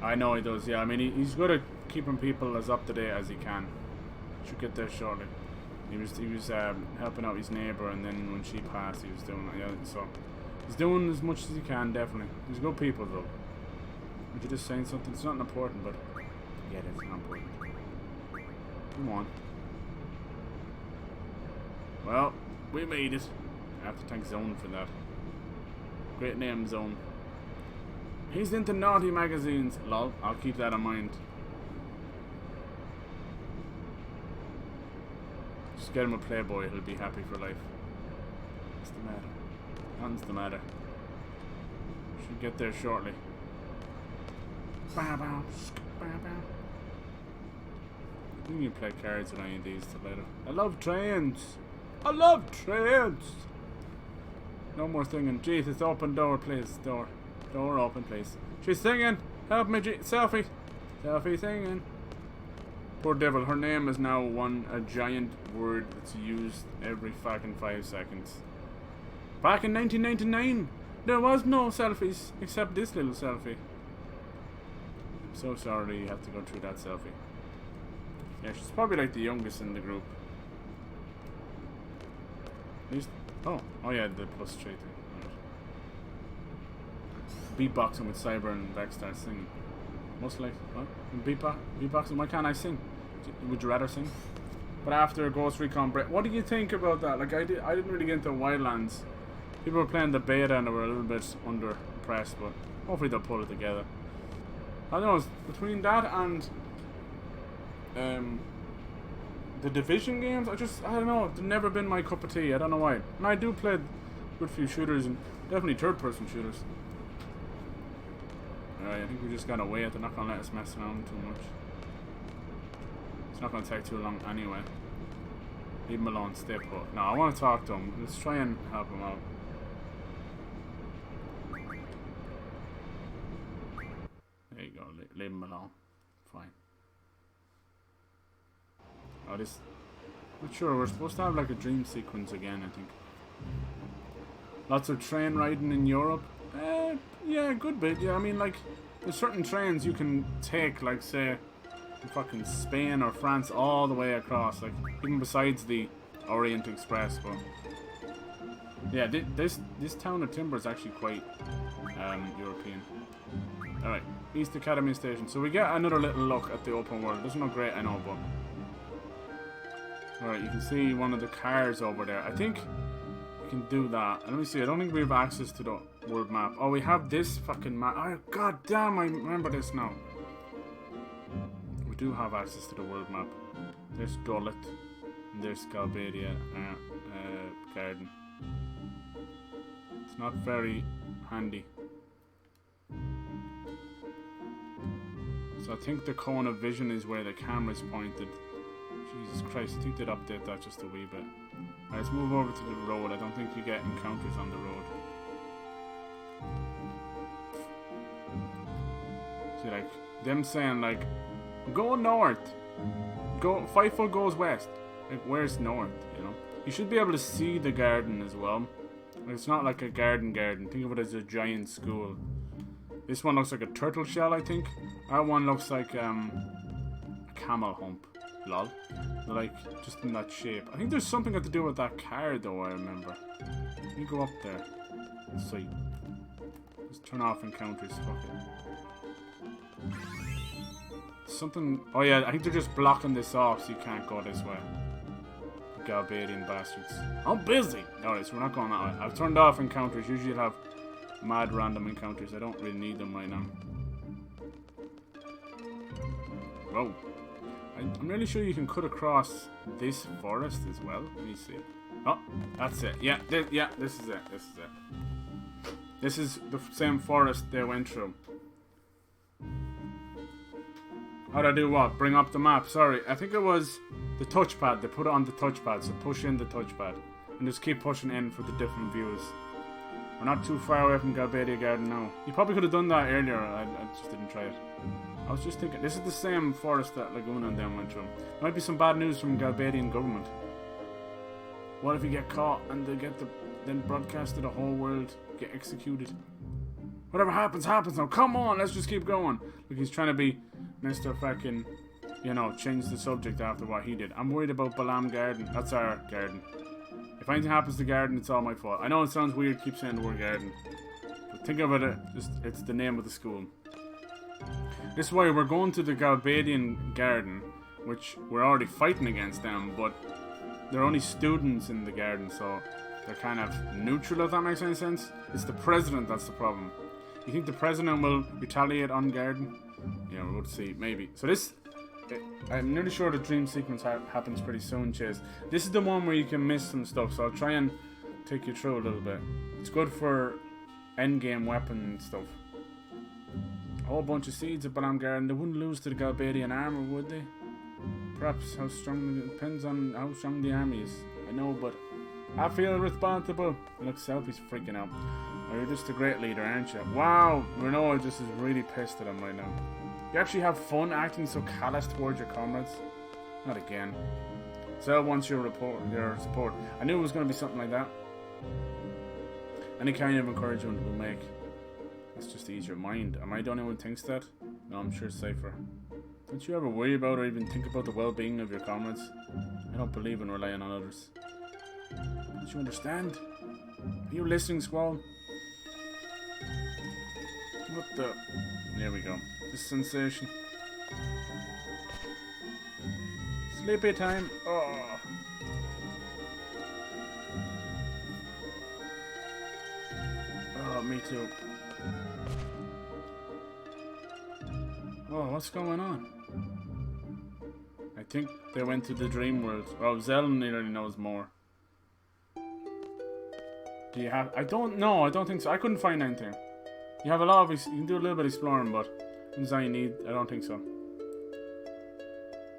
I know he does. Yeah, I mean he's good at keeping people as up to date as he can. Should get there shortly. He was helping out his neighbour, and then when she passed, he was doing yeah. So he's doing as much as he can. Definitely. He's good people though. Would you just saying something? It's not important, but yeah, it's not important. Come on. Well, we made it. I have to thank Zone for that. Great name, Zone. He's into naughty magazines. Lol, I'll keep that in mind. Just get him a Playboy, he'll be happy for life. What's the matter? Nothing's the matter. Should get there shortly. Bow, bow, bow, bow. We can play cards with any of these till later. I love trains! I love trains! No more singing. Jesus, open door, please. Door open, please. She's singing! Help me, Selfie! Selfie singing. Poor devil, her name is now a giant word that's used every fucking 5 seconds. Back in 1999, there was no selfies except this little selfie. I'm so sorry you have to go through that selfie. Yeah, she's probably like the youngest in the group. At least, oh yeah, the +3 thing. Right. Beatboxing with Cyber and Backstar singing. Most like what? Beatboxing? Why can't I sing? Would you rather sing? But after Ghost Recon break, what do you think about that? Like I didn't really get into Wildlands. People were playing the beta and they were a little bit underpressed, but hopefully they'll pull it together. I don't know, it's between that and the Division games, I don't know, they've never been my cup of tea. I don't know why. And I do play a good few shooters and definitely third-person shooters. Alright, I think we just gotta wait. They're not gonna let us mess around too much. It's not gonna take too long anyway. Leave them alone, stay put. No, I want to talk to them. Let's try and help them out. There you go, leave them alone. Fine. Oh, this... Not sure, we're supposed to have like a dream sequence again, I think. Lots of train riding in Europe. Yeah, a good bit. Yeah, I mean, like, there's certain trains you can take, like, say, fucking Spain or France all the way across, like, even besides the Orient Express, but... Yeah, this town of Timber is actually quite European. Alright, East Academy Station. So we get another little look at the open world. It doesn't look great, I know, but... Alright, you can see one of the cars over there. I think we can do that. Let me see, I don't think we have access to the world map. Oh, we have this fucking map. Oh, god damn, I remember this now. We do have access to the world map. There's Gullet. And there's Galbadia Garden. It's not very handy. So I think the cone of vision is where the camera's pointed. Jesus Christ, I think they'd update that just a wee bit. Alright, let's move over to the road. I don't think you get encounters on the road. See, like, them saying, like, go north. Go, 5 foot goes west. Like, where's north, you know? You should be able to see the garden as well. Like, it's not like a garden. Think of it as a giant school. This one looks like a turtle shell, I think. That one looks like, a camel hump. Lol. They're like, just in that shape. I think there's something got to do with that car, though, I remember. Let me go up there. Let's see. Just turn off encounters, fuck it. Something... Oh yeah, I think they're just blocking this off so you can't go this way. Galbadian bastards. I'm busy! Alright, so we're not going that way. I've turned off encounters. Usually you'll have mad random encounters. I don't really need them right now. Whoa. I'm really sure you can cut across this forest as well. Let me see. Oh, that's it. Yeah, this is it. This is the same forest they went through. How'd I do what? Bring up the map. Sorry, I think it was the touchpad. They put it on the touchpad, so push in the touchpad. And just keep pushing in for the different views. We're not too far away from Galbadia Garden now. You probably could have done that earlier. I just didn't try it. I was just thinking, this is the same forest that Laguna and them went through. Might be some bad news from Galbadian government. What if you get caught and they get then broadcast to the whole world, get executed? Whatever happens, happens now. Come on, let's just keep going. Look, he's trying to be Mr. fucking, you know, change the subject after what he did. I'm worried about Balam Garden. That's our garden. If anything happens to Garden, it's all my fault. I know it sounds weird, keep saying the word garden. But think of it, it's the name of the school. This is why we're going to the Galbadian Garden, which we're already fighting against them, but they're only students in the garden, so they're kind of neutral, if that makes any sense. It's the president that's the problem. You think the president will retaliate on Garden? Yeah, we'll see, maybe. So this, I'm nearly sure the dream sequence happens pretty soon, Chase. This is the one where you can miss some stuff, so I'll try and take you through a little bit. It's good for endgame weapon and stuff. A whole bunch of seeds at Balam Garden. They wouldn't lose to the Galbadian armor, would they? Perhaps how strong, it depends on how strong the army is. I know, but I feel responsible. Look, Selfie's freaking out. Oh, you're just a great leader, aren't you? Wow, Rinoa just is really pissed at him right now. You actually have fun acting so callous towards your comrades? Not again. Cell wants your support. I knew it was going to be something like that. Any kind of encouragement will make. It's just to ease your mind. Am I the only one who thinks that? No, I'm sure it's safer. Don't you ever worry about or even think about the well-being of your comrades? I don't believe in relying on others. Don't you understand? Are you listening, Squall? What the... There we go. This sensation. Sleepy time. Oh. Oh, me too. Oh, what's going on? I think they went to the dream world. Well, Zelen nearly knows more. Do you have... I don't know. I don't think so. I couldn't find anything. You have a lot of... You can do a little bit of exploring, but... Things I need, I don't think so.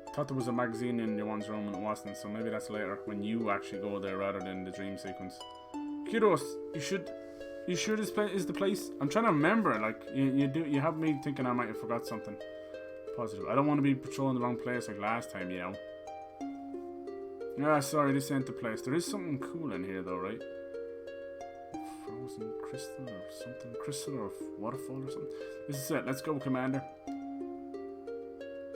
I thought there was a magazine in your one's room and it wasn't, so maybe that's later when you actually go there rather than the dream sequence. Kudos, you sure this is the place? I'm trying to remember, like, you have me thinking I might have forgot something. Positive. I don't want to be patrolling the wrong place like last time, you know. Ah, sorry, this ain't the place. There is something cool in here though, right? Frozen crystal or something. Crystal or waterfall or something. This is it. Let's go, Commander.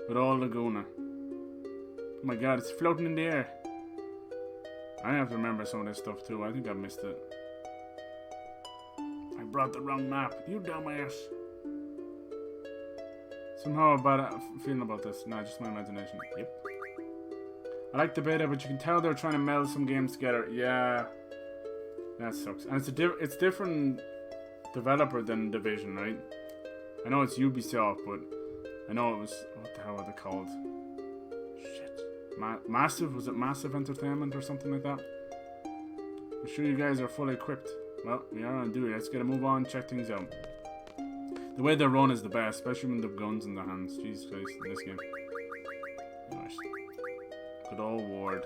With all Laguna. Oh my god, it's floating in the air. I have to remember some of this stuff too. I think I missed it. I brought the wrong map. You dumbass. Somehow a bad feeling about this. Nah, just my imagination. Yep. I like the beta, but you can tell they're trying to meld some games together. Yeah. That sucks. And it's different developer than Division, right? I know it's Ubisoft, but I know it was... What the hell are they called? Shit. Massive? Was it Massive Entertainment or something like that? I'm sure you guys are fully equipped. Well, we are on duty. Let's get a move on, check things out. The way they run is the best, especially when they've guns in their hands. Jesus Christ, in this game. Nice. Good old Ward.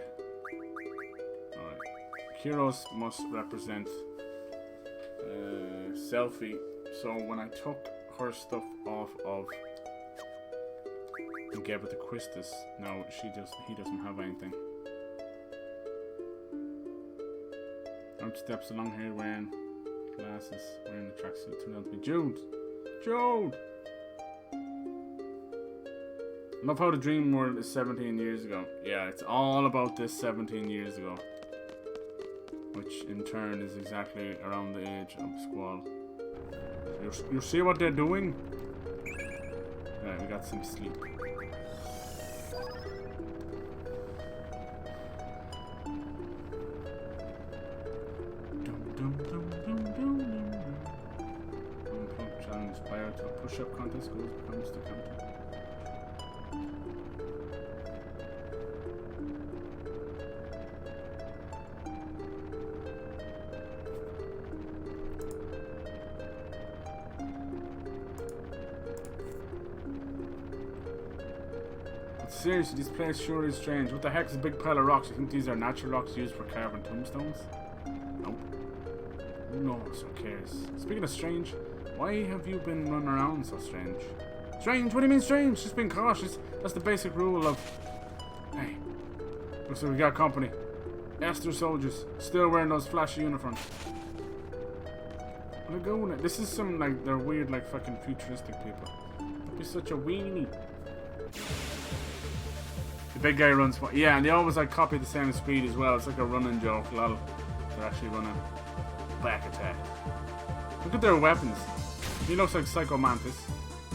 Alright. Heroes must represent Selfie. So when I took her stuff off of and gave it to Quistis, now he doesn't have anything. Out steps along here wearing glasses, wearing the tracksuit. Turned out to be Jude. Jude! I love how the dream world is 17 years ago. Yeah, it's all about this 17 years ago. Which in turn is exactly around the age of Squall. You see what they're doing? Right, we got some sleep. Unplugged challenge player to a push-up contest goes becomes the counter. Seriously, this place sure is strange. What the heck is a big pile of rocks? You think these are natural rocks used for carving tombstones? Nope. Who knows? Who cares? Speaking of strange, why have you been running around so strange? Strange? What do you mean strange? Just being cautious. That's the basic rule of... Hey. Looks like we got company. Esther soldiers. Still wearing those flashy uniforms. Laguna. This is some, like, they're weird, like, fucking futuristic people. Don't be such a weenie. The big guy runs... Yeah, and they always, like, copy the same speed as well. It's like a running joke. Lol. They're actually running back attack. Look at their weapons. He looks like Psycho Mantis.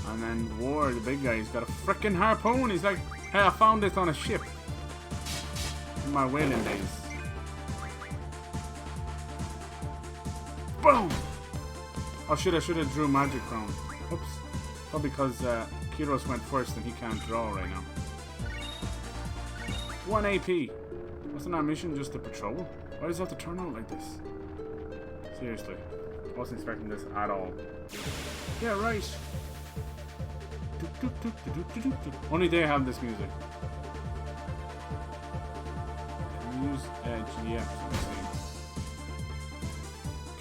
And then War, the big guy, he's got a freaking harpoon. He's like, hey, I found this on a ship. In my whaling days. Boom! Oh shit, I should have drew Magic Crown. Oops. Probably because Kyros went first and he can't draw right now. 1 AP. Wasn't our mission just to patrol? Why does it have to turn out like this? Seriously. I wasn't expecting this at all. Yeah, right. Only they have this music. Can we use GDF?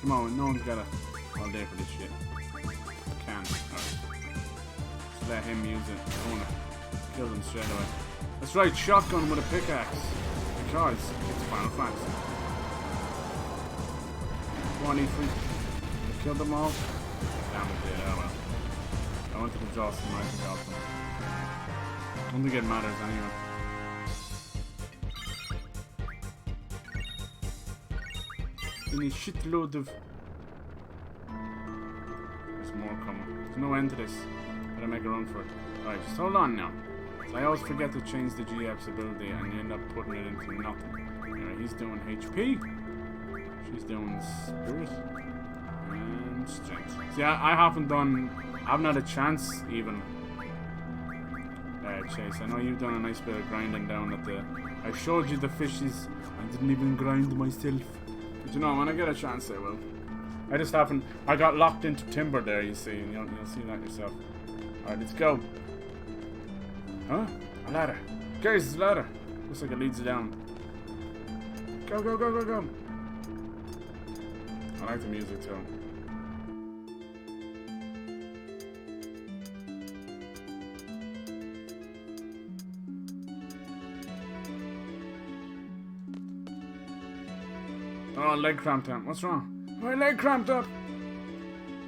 Come on, no one's got all day for this shit. Can. Alright. Just let him use it. I wanna kill them straight away. That's right, shotgun with a pickaxe. Because it's Final Fantasy. Come on, E3. Kill them all. Damn it, did. Oh well. I wanted to draw some magic out of them. I don't think it matters anyway. Any shitload of... There's more coming. There's no end to this. Better make a run for it. Alright, just hold on now. I always forget to change the GF's ability and you end up putting it into nothing. Anyway, he's doing HP. She's doing Spirit. And Strength. See, I haven't had a chance even. Chase, I know you've done a nice bit of grinding down at the... I showed you the fishes. I didn't even grind myself. But you know, when I get a chance I will. I just haven't... I got locked into timber there, you see. And you'll see that yourself. Alright, let's go. Huh? A ladder. Guys, it's a ladder. Looks like it leads you down. Go, go, go, go, go. I like the music too. Oh, leg cramped up. What's wrong? My leg cramped up.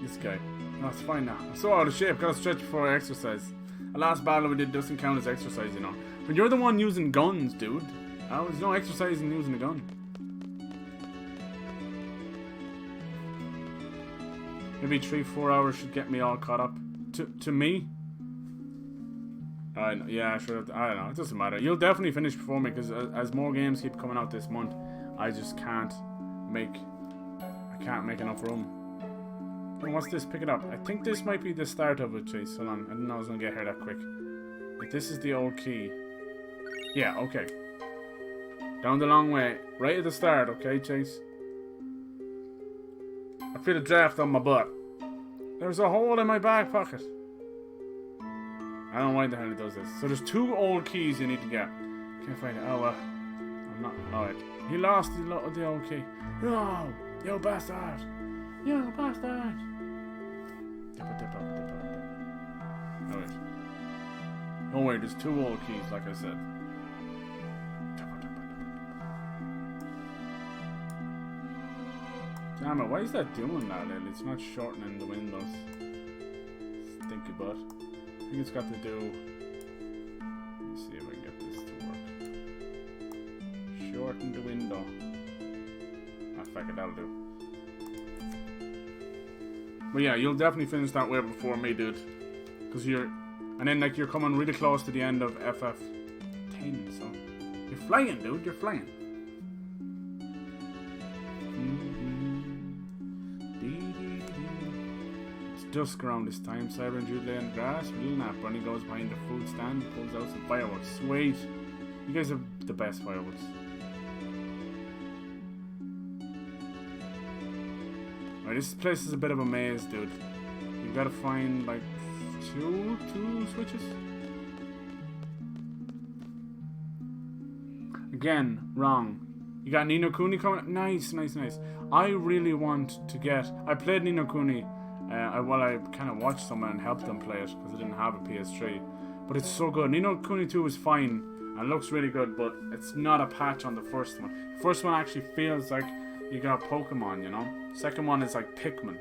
This guy. No, it's fine now. I'm so out of shape. Gotta stretch before I exercise. The last battle we did doesn't count as exercise, you know. But you're the one using guns, dude. There's no exercise in using a gun. Maybe 3-4 hours should get me all caught up. To me? Yeah, sure. I don't know. It doesn't matter. You'll definitely finish before me because as more games keep coming out this month, I just can't make enough room. Oh, what's this? Pick it up. I think this might be the start of it, Chase. Hold on. I didn't know I was going to get here that quick. But this is the old key. Yeah, okay. Down the long way. Right at the start, okay, Chase? I feel a draft on my butt. There's a hole in my back pocket. I don't know why the hell it does this. So there's 2 old keys you need to get. Can't find it. Oh, well. I'm not... Alright. He lost the old key. No! You bastard! You bastard! Alright. Don't worry, there's 2 old keys, like I said. Damn it, why is that doing that? It's not shortening the windows. Stinky butt. I think it's got to do... Let me see if I can get this to work. Shorten the window. Ah, fuck it, that'll do. But yeah, you'll definitely finish that way before me, dude. Because you're... And then, like, you're coming really close to the end of FF10, so... You're flying, dude, you're flying. It's dusk around this time. Cyber and Jude lay on the grass. Little nap. Bunny goes behind the food stand. Pulls out some fireworks. Sweet. You guys have the best fireworks. Alright, this place is a bit of a maze, dude. You've got to find, like, two switches. Again, wrong. You got Ni no Kuni coming? Nice, nice, nice. I really want to get... I played Ni no Kuni. I kind of watched someone and helped them play it because I didn't have a PS3. But it's so good. Ni no Kuni 2 is fine and looks really good, but it's not a patch on the first one. The first one actually feels like you got Pokemon, you know? Second one is like Pikmin.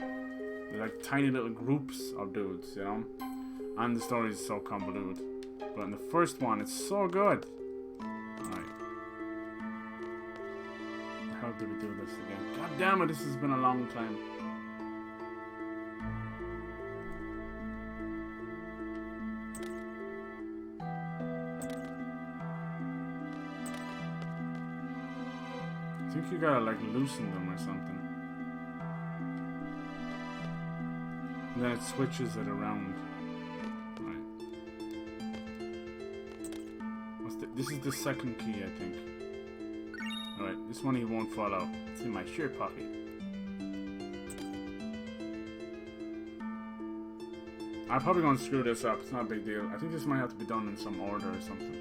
They're like tiny little groups of dudes, you know? And the story is so convoluted. But in the first one, it's so good. Alright. How do we do this again? God damn it, this has been a long time. I think you gotta like loosen them or something. And then it switches it around. Right. This is the second key, I think. Alright, this one he won't fall out. It's in my shirt pocket. I'm probably gonna screw this up. It's not a big deal. I think this might have to be done in some order or something.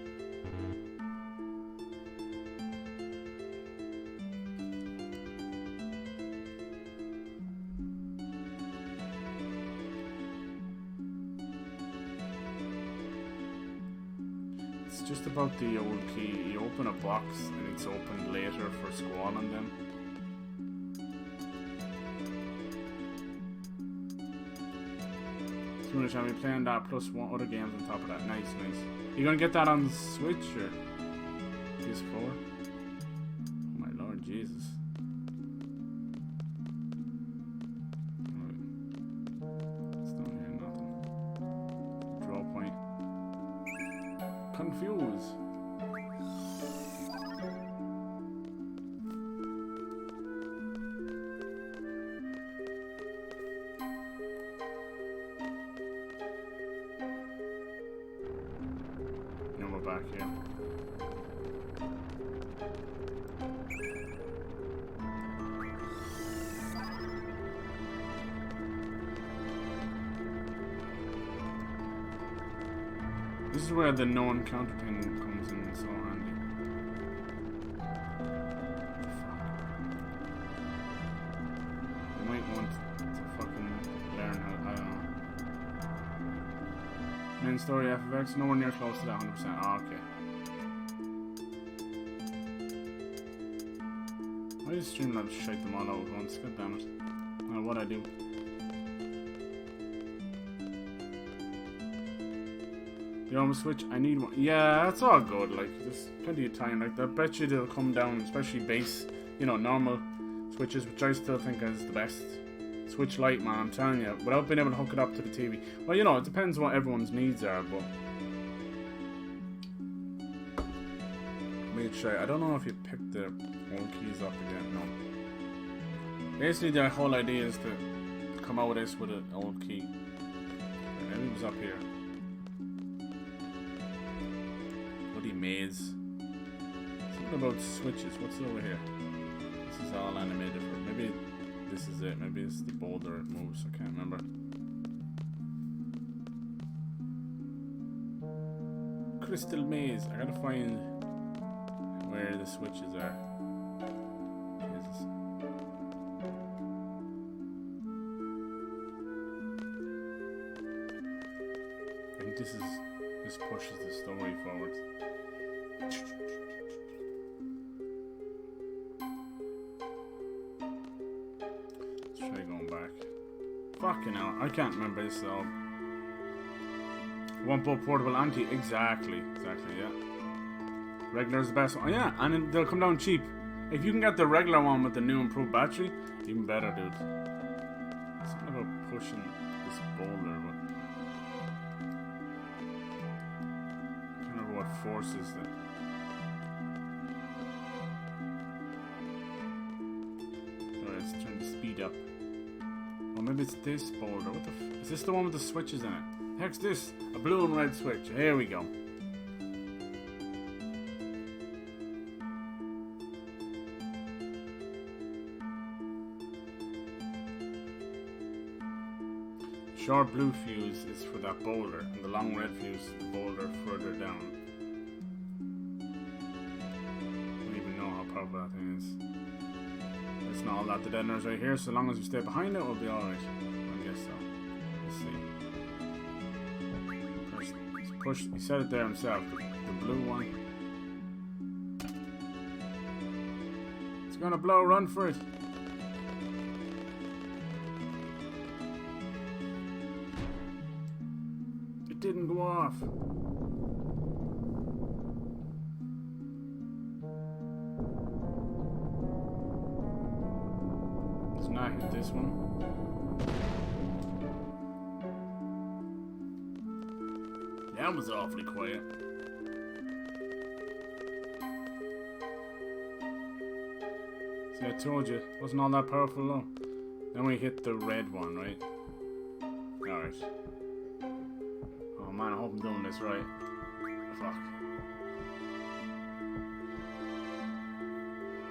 It's just about the old key. You open a box and it's opened later for Squall and them. Soon as I'm playing that plus 1 other games on top of that. Nice, nice. You gonna get that on Switch or PS4? Oh my Lord Jesus. Right. It's not here, nothing. Draw point. confused. And we're back here. This is where the no-encounter thing comes in so handy. You might want to fucking learn how, I don't know. Main story FFX, nowhere near close to that 100%. Oh, okay. Why does Streamlabs shake them all out at once? God damn it. I don't know what I do. You almost switch? I need one. Yeah, that's all good. Like, there's plenty of time. Like, I bet you they'll come down, especially base, you know, normal switches, which I still think is the best. Switch Lite, man, I'm telling you, without being able to hook it up to the TV. Well, you know, it depends what everyone's needs are, but wait, sure. I don't know if you pick the old keys up again. No. Basically, the whole idea is to come out with this with an old key. Maybe it was up here. Maze. Something about switches. What's over here? This is all animated for. Maybe this is it. Maybe it's the boulder it moves. I can't remember. Crystal maze. I gotta find where the switches are. Jesus. I think this pushes the story forward. Let's try going back. Fucking hell, I can't remember this all. One bolt portable anti, exactly, yeah. Regular's the best one. Oh, yeah, and they'll come down cheap. If you can get the regular one with the new improved battery, even better, dude. Something about pushing this boulder, but I can't remember what forces that. Let's turn the speed up. Oh, maybe it's this boulder. What the is this the one with the switches in it? Heck's this? A blue and red switch. Here we go. Short blue fuse is for that boulder, and the long red fuse is the boulder further down. I don't even know how powerful that thing is. It's not all that the deadeners right here, so long as we stay behind it, we'll be alright. I guess so. Let's see. Push, he said it there himself, the blue one. It's gonna blow, run for it. It didn't go off. Not hit this one. That was awfully quiet. See, I told you, it wasn't all that powerful though. Then we hit the red one, right? Alright. Oh man, I hope I'm doing this right. Fuck.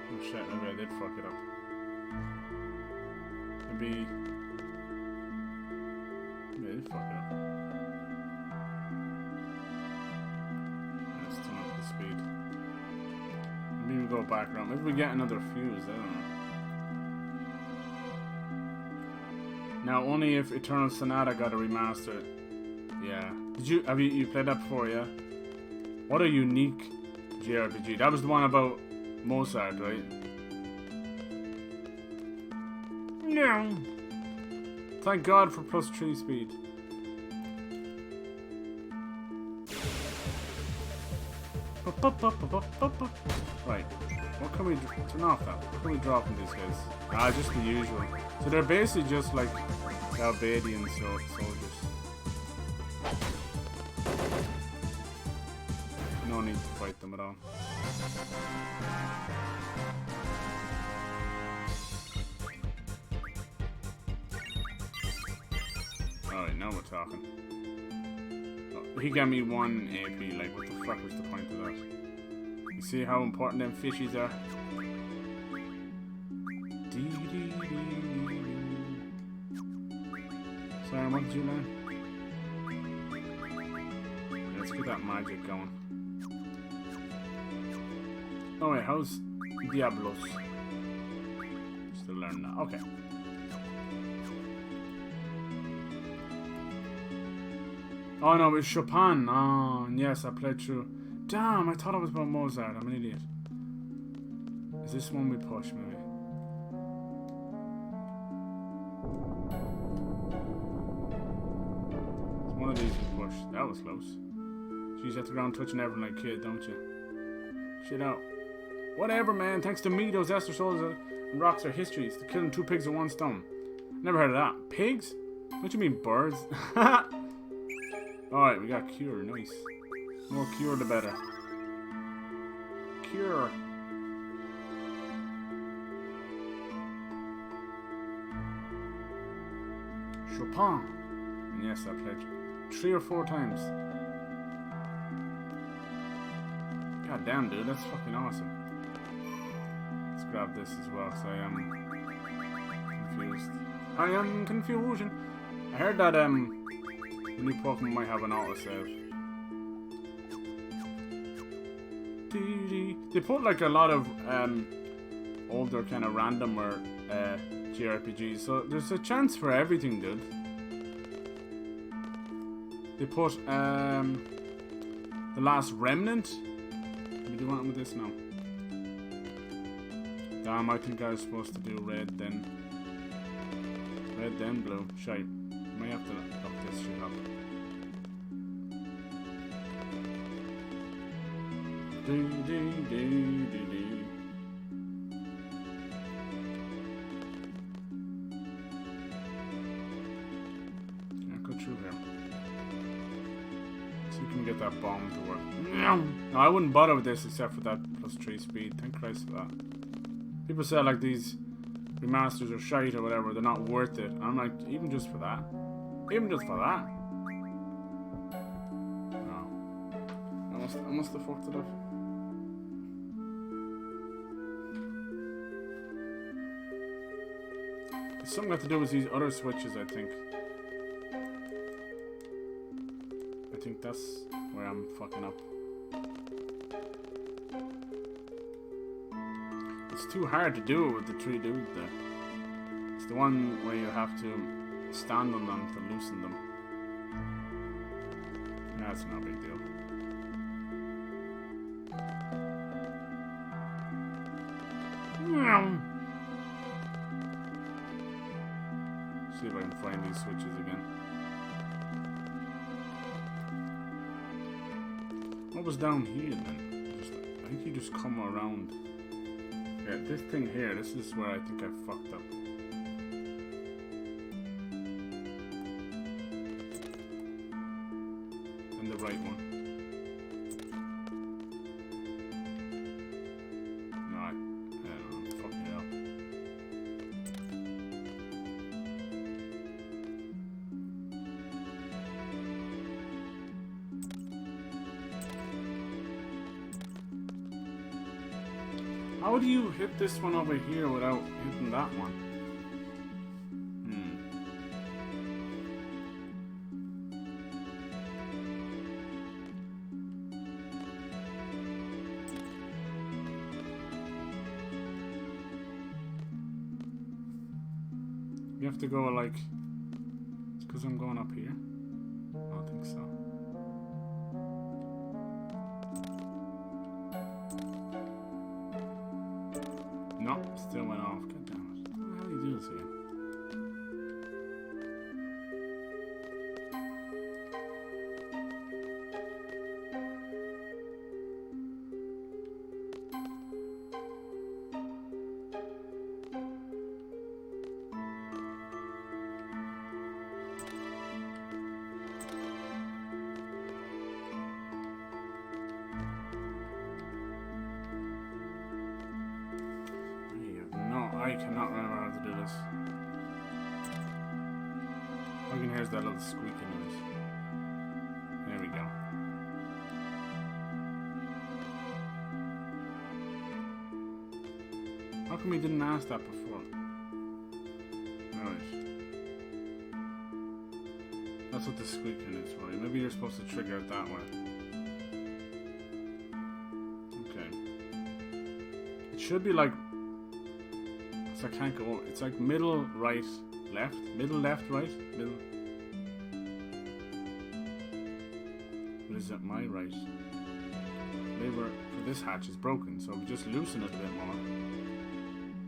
Oh shit, maybe I did fuck it up. Maybe fuck it up. Let's turn up the speed. Maybe we go back around. Maybe we get another fuse. I don't know. Now only if Eternal Sonata got a remaster. Yeah. Have you played that before? Yeah. What a unique JRPG. That was the one about Mozart, right? No. Thank God for +3 speed. Right. What can we turn off that? What can we draw from these guys? Ah, just the usual. So they're basically just like Galbadian soldiers. need to fight them at all. Alright, now we're talking. Oh, he got me 1 AP, like what the fuck was the point of that? You see how important them fishies are? Sorry, what did you learn? Let's get that magic going. Oh wait, how's Diablos? Still learning that. Okay. Oh no, it's Chopin. Oh, yes, I played through. Damn, I thought it was about Mozart. I'm an idiot. Is this one we push, maybe? It's one of these we push. That was close. Jeez, you have to go around touching everyone like kid, don't you? Shit out. Whatever, man. Thanks to me, those Esther souls and rocks are histories. To killing 2 pigs with 1 stone. Never heard of that. Pigs? What do you mean, birds? Alright, we got cure. Nice. More cure, the better. Cure. Chopin. And yes, I played 3 or 4 times. God damn, dude, that's fucking awesome. Let's grab this as well, because I am confused. I am confusion. I heard that the new Pokemon might have an autosave. They put like a lot of older kind of random or JRPGs, so there's a chance for everything, dude. They put The Last Remnant. Can we do anything with this now? Damn, I think I was supposed to do red then blue. Shite. Might have to look this shit up. Can't go through here. So you can get that bomb to work. No, I wouldn't bother with this except for that +3 speed. Thank Christ for that. People say like these remasters are shite or whatever, they're not worth it. And I'm like, even just for that? Even just for that? No. I must have fucked it up. It's something got to do with these other switches, I think. I think that's where I'm fucking up. It's too hard to do it with the 3 dudes there. It's the one where you have to stand on them to loosen them. That's no big deal. See if I can find these switches again. What was down here then? I think you just come around. Yeah, this thing here, this is where I think I fucked up. And the right one. No, I don't know, I'm fucking it up. How do you hit this one over here without hitting that one? You have to go like... It's because I'm going up here? I don't think so. No, still went off. God damn it. How do you do this again? I cannot remember how to do this. All I can hear is that little squeaking noise. There we go. How come we didn't ask that before? Alright. That's what the squeaking is for. Maybe you're supposed to trigger it that way. Okay. It should be like... So I can't go over. It's like middle, right, left. Middle, left, right. Middle. What is it? My right. Lever for this hatch is broken, so we just loosen it a bit more.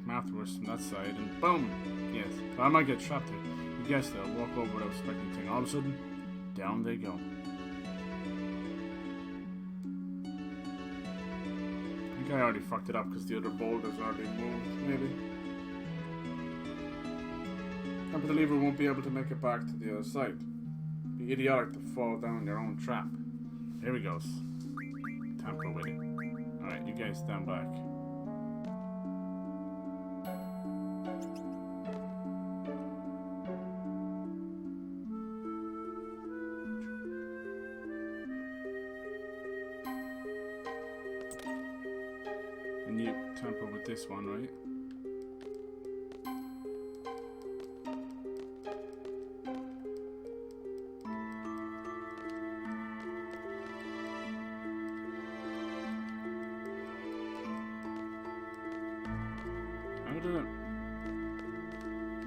Math worse from that side, and boom! Yes. So I might get trapped here. You guessed it. I'll walk over without expecting anything. All of a sudden, down they go. I think I already fucked it up because the other boulders already moved, maybe. And the lever won't be able to make it back to the other side. Be idiotic to fall down your own trap. Here he goes. Tamper with it. Alright, you guys stand back. And you tamper with this one, right?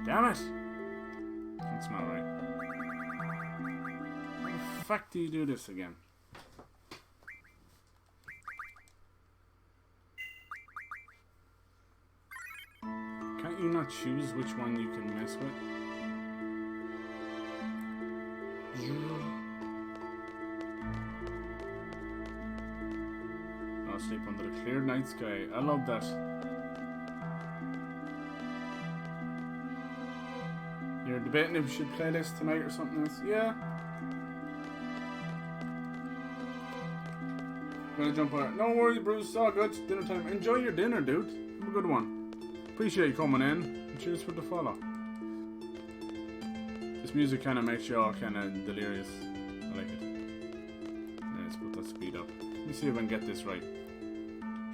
Damn it! That's not right. How the fuck do you do this again? Can't you not choose which one you can mess with? I'll sleep under the clear night sky. I love that. You're debating if we should play this tonight or something else? Yeah. Gonna jump on it. No worries, Bruce. It's all good. It's dinner time. Enjoy your dinner, dude. Have a good one. Appreciate you coming in. And cheers for the follow. This music kind of makes you all kind of delirious. I like it. Yeah, let's put that speed up. Let me see if I can get this right.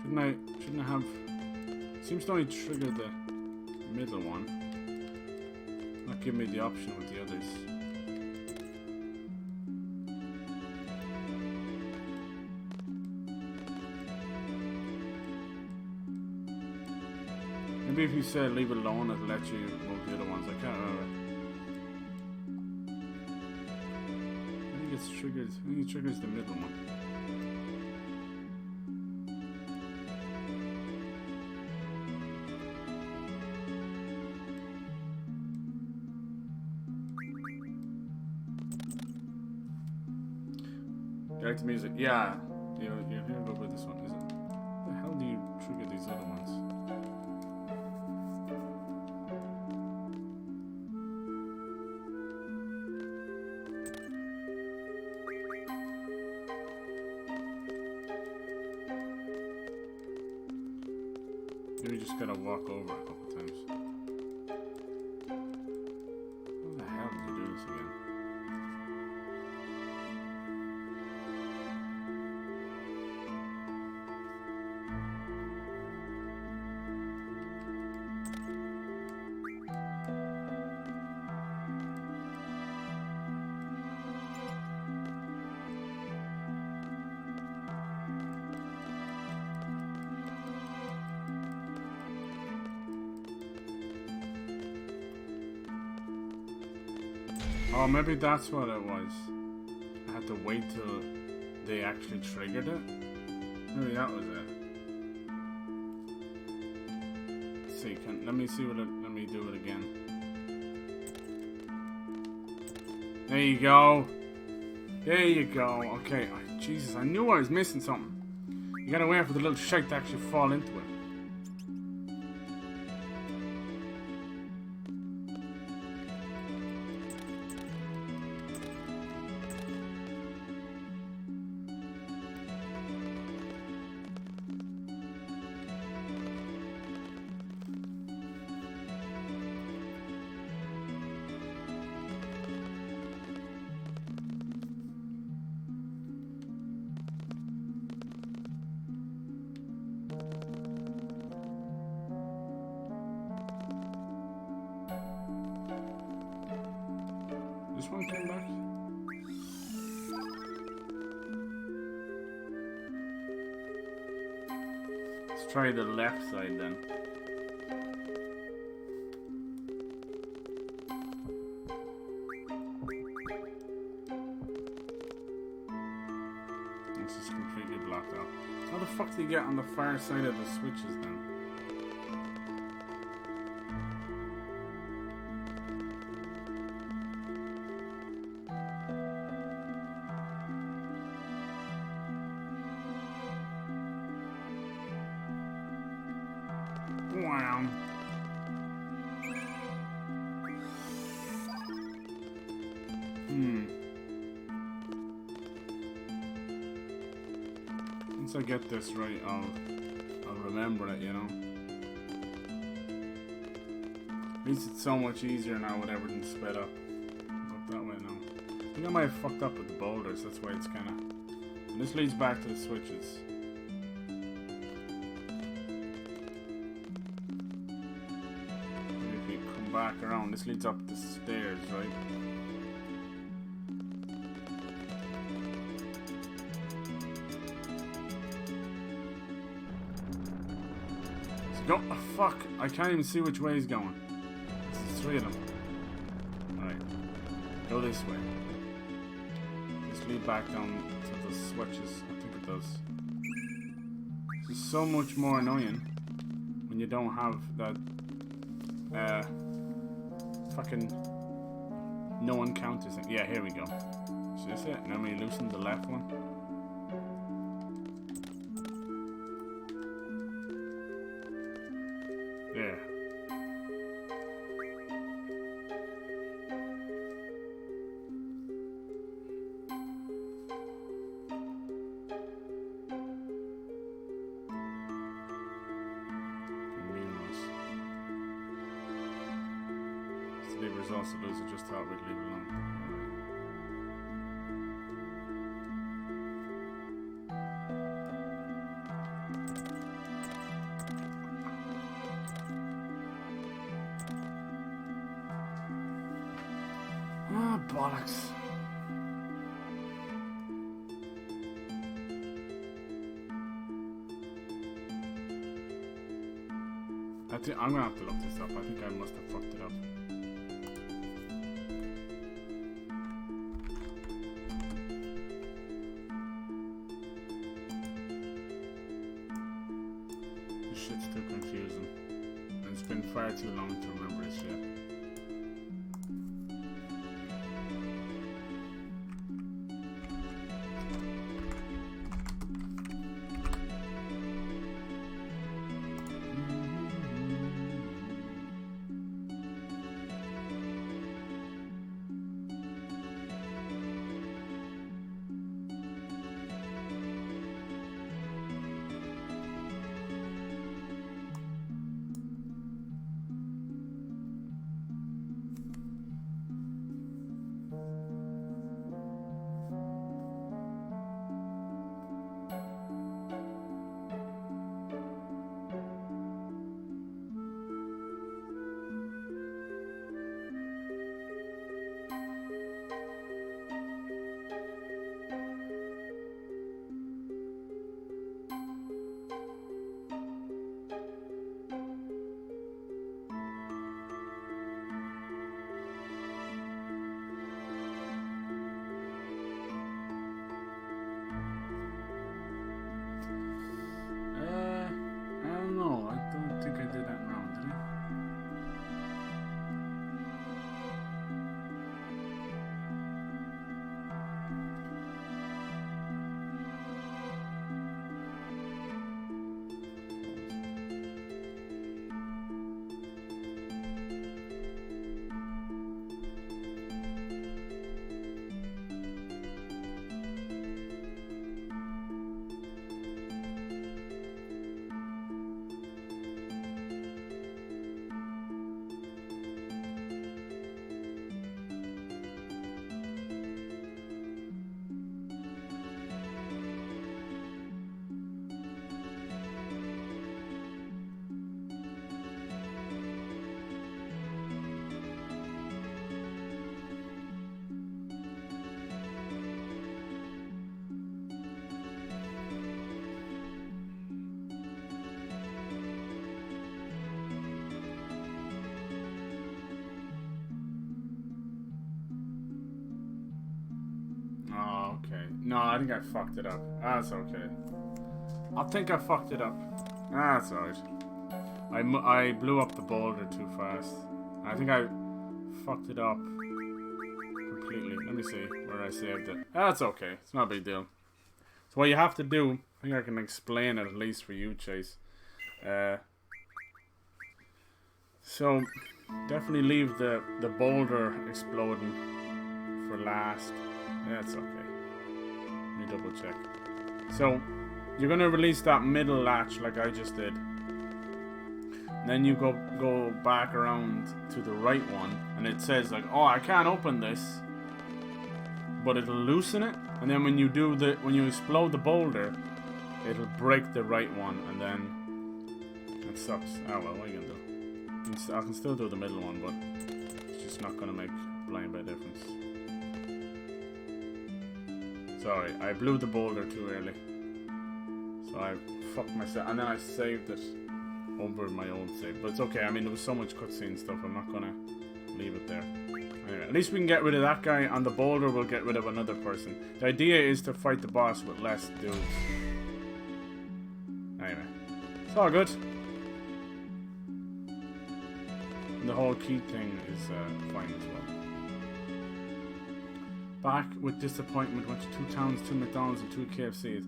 Shouldn't I have... Seems to only trigger the middle one. Not give me the option with the others. Maybe if you said leave it alone, it'll let you move the other ones. I can't remember. I think it's triggered. I think it triggers the middle one. You like the music? Yeah. You're here go with this one, is it? How the hell do you trigger these other ones? Maybe just gotta walk over a couple times. How the hell did you do this again? Oh, maybe that's what it was. I had to wait till they actually triggered it. Maybe that was it. Let's see, let me see what let me do it again. There you go. There you go. Okay. Oh, Jesus, I knew I was missing something. You gotta wait for the little shite to actually fall into it. Let's try the left side then. This is completely blocked out. How the fuck do you get on the far side of the switches then? Wow. Once I get this right, I'll remember it, you know. At least it's so much easier now with everything sped up. Up that way now. I think I might have fucked up with the boulders, that's why it's kinda... And this leads back to the switches. Back around. This leads up the stairs, right? So go. Oh, fuck! I can't even see which way he's going. There's three of them. Alright. Go this way. Just lead back down to the switches. I think it does. It's so much more annoying when you don't have that. Fucking no one counters it. Yeah, here we go. Is this it? Now we loosen the left one. There. Also lose it, just thought we'd leave it alone. Ah, bollocks. I'm gonna have to look this up. I think I must have fucked it up. Shit's too confusing. And it's been far too long to remember this shit. No, I think I fucked it up. That's okay. I think I fucked it up. That's alright. I blew up the boulder too fast. I think I fucked it up completely. Let me see where I saved it. That's okay. It's not a big deal. So what you have to do, I think I can explain it at least for you, Chase. So definitely leave the boulder exploding for last. That's okay. Let me double check. So you're gonna release that middle latch like I just did. Then you go back around to the right one, and it says like, oh, I can't open this, but it'll loosen it. And then when you explode the boulder, it'll break the right one, and then it sucks. Oh well, what are you gonna do? I can still do the middle one, but it's just not gonna make blind by difference. Sorry, I blew the boulder too early, so I fucked myself, and then I saved it over my old save. But it's okay. I mean, there was so much cutscene stuff. I'm not gonna leave it there. Anyway, at least we can get rid of that guy, and the boulder will get rid of another person. The idea is to fight the boss with less dudes. Anyway, it's all good. And the whole key thing is fine as well. Back with disappointment. Went to 2 towns, 2 McDonald's, and 2 KFCs.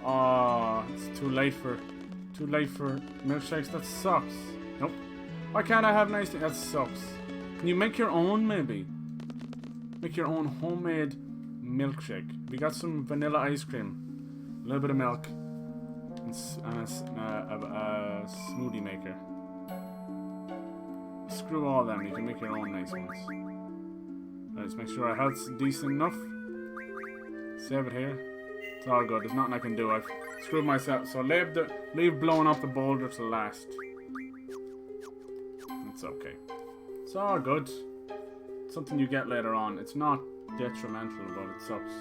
Oh, it's too late for milkshakes. That sucks. Nope. Why can't I have nice things? That sucks. Can you make your own, maybe? Make your own homemade milkshake. We got some vanilla ice cream, a little bit of milk, and a smoothie maker. Screw all them. You can make your own nice ones. Let's make sure our health's decent enough. Save it here. It's all good. There's nothing I can do. I've screwed myself. So leave blowing up the boulder to last. It's okay. It's all good. It's something you get later on. It's not detrimental, but it sucks.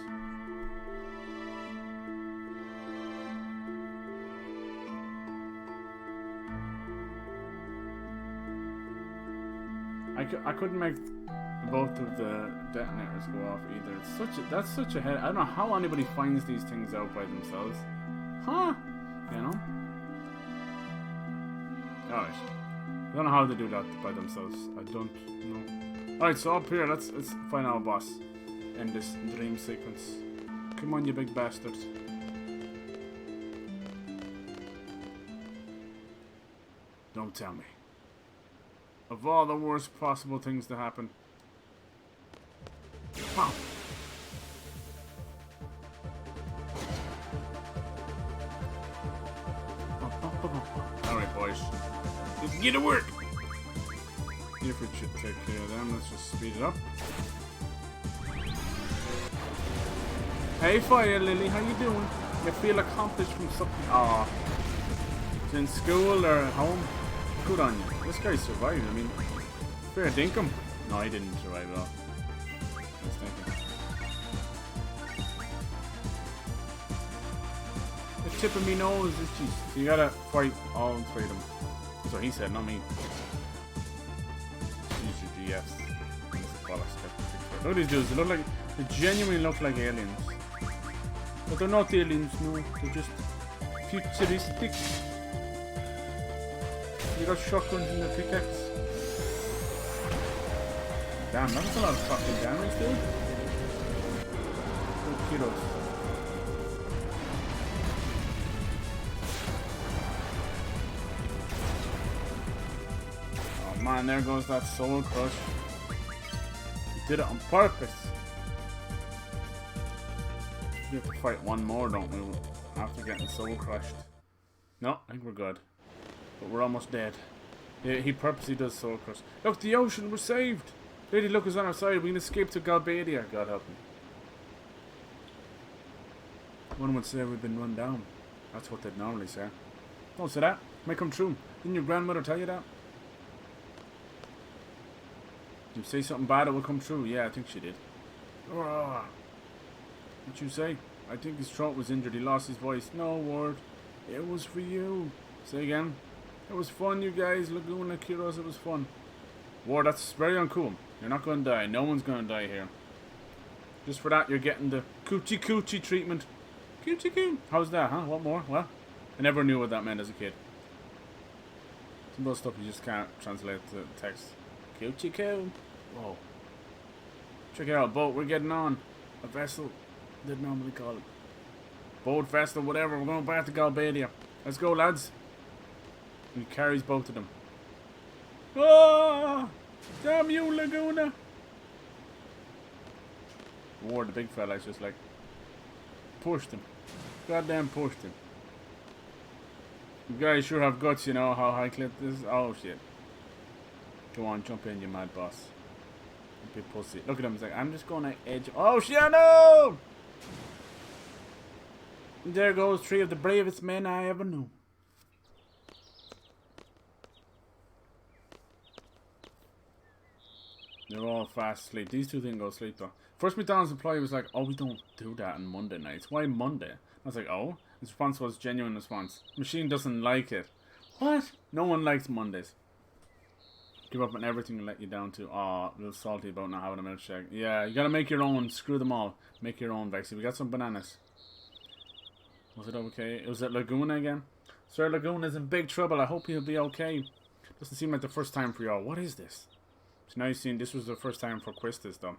I couldn't make both of the detonators go off either. That's such a head. I don't know how anybody finds these things out by themselves. Huh? You know? Alright. I don't know how they do that by themselves. I don't know. Alright, so up here, let's find our boss in this dream sequence. Come on, you big bastard. Don't tell me. Of all the worst possible things to happen. Wow. Alright, boys. Let's get to work! If we should take care of them, let's just speed it up. Hey, Fire Lily, how you doing? You feel accomplished from something? Aw. In school or at home? Good on you. This guy survived. I mean, fair dinkum. No, he didn't survive at all. I was thinking. The tip of me nose is cheese. So you gotta fight all 3 of them. So he said, not me. Use your GFs. Look at these dudes. They genuinely look like aliens. But they're not aliens, no. They're just futuristic. You got shotguns in the pickaxe. Damn, that was a lot of fucking damage, dude. Good kiddos. Oh man, there goes that soul crush. You did it on purpose. We have to fight one more, don't we? After getting soul crushed. No, I think we're good. But we're almost dead. Yeah, he purposely does soul crush. Look, the ocean, we're saved! Lady Luck is on our side. We can escape to Galbadia. God help me. One would say we've been run down. That's what they'd normally say. Don't say that. It may come true. Didn't your grandmother tell you that? You say something bad, it will come true. Yeah, I think she did. What'd you say? I think his throat was injured. He lost his voice. No word. It was for you. Say again. It was fun, you guys. Laguna Kiros, it was fun. War, that's very uncool. You're not going to die. No one's going to die here. Just for that, you're getting the coochie coochie treatment. Coochie coo. How's that, huh? What more? Well, I never knew what that meant as a kid. Some of those stuff you just can't translate to text. Coochie coo. Whoa. Check it out, boat. We're getting on. A vessel. They'd normally call it. Boat, vessel, whatever. We're going back to Galbadia. Let's go, lads. He carries both of them. Oh! Damn you, Laguna! War, the big fella, is just like pushed him. Goddamn pushed him. You guys sure have guts, you know how high clip this is. Oh shit. Go on, jump in, you mad boss. You big pussy. Look at him, he's like, I'm just gonna edge. Oh shit, no! And there goes 3 of the bravest men I ever knew. They're all fast asleep. These 2 didn't go to sleep though. First McDonald's employee was like, oh, we don't do that on Monday nights. Why Monday? I was like, oh. His response was genuine response. Machine doesn't like it. What? No one likes Mondays. Give up on everything and let you down too. Aw, a little salty about not having a milkshake. Yeah, you gotta make your own. Screw them all. Make your own, Vexy. We got some bananas. Was it okay? Was it Laguna again? Sir Laguna's in big trouble. I hope he'll be okay. Doesn't seem like the first time for y'all. What is this? So now you've seen this was the first time for Quistis though.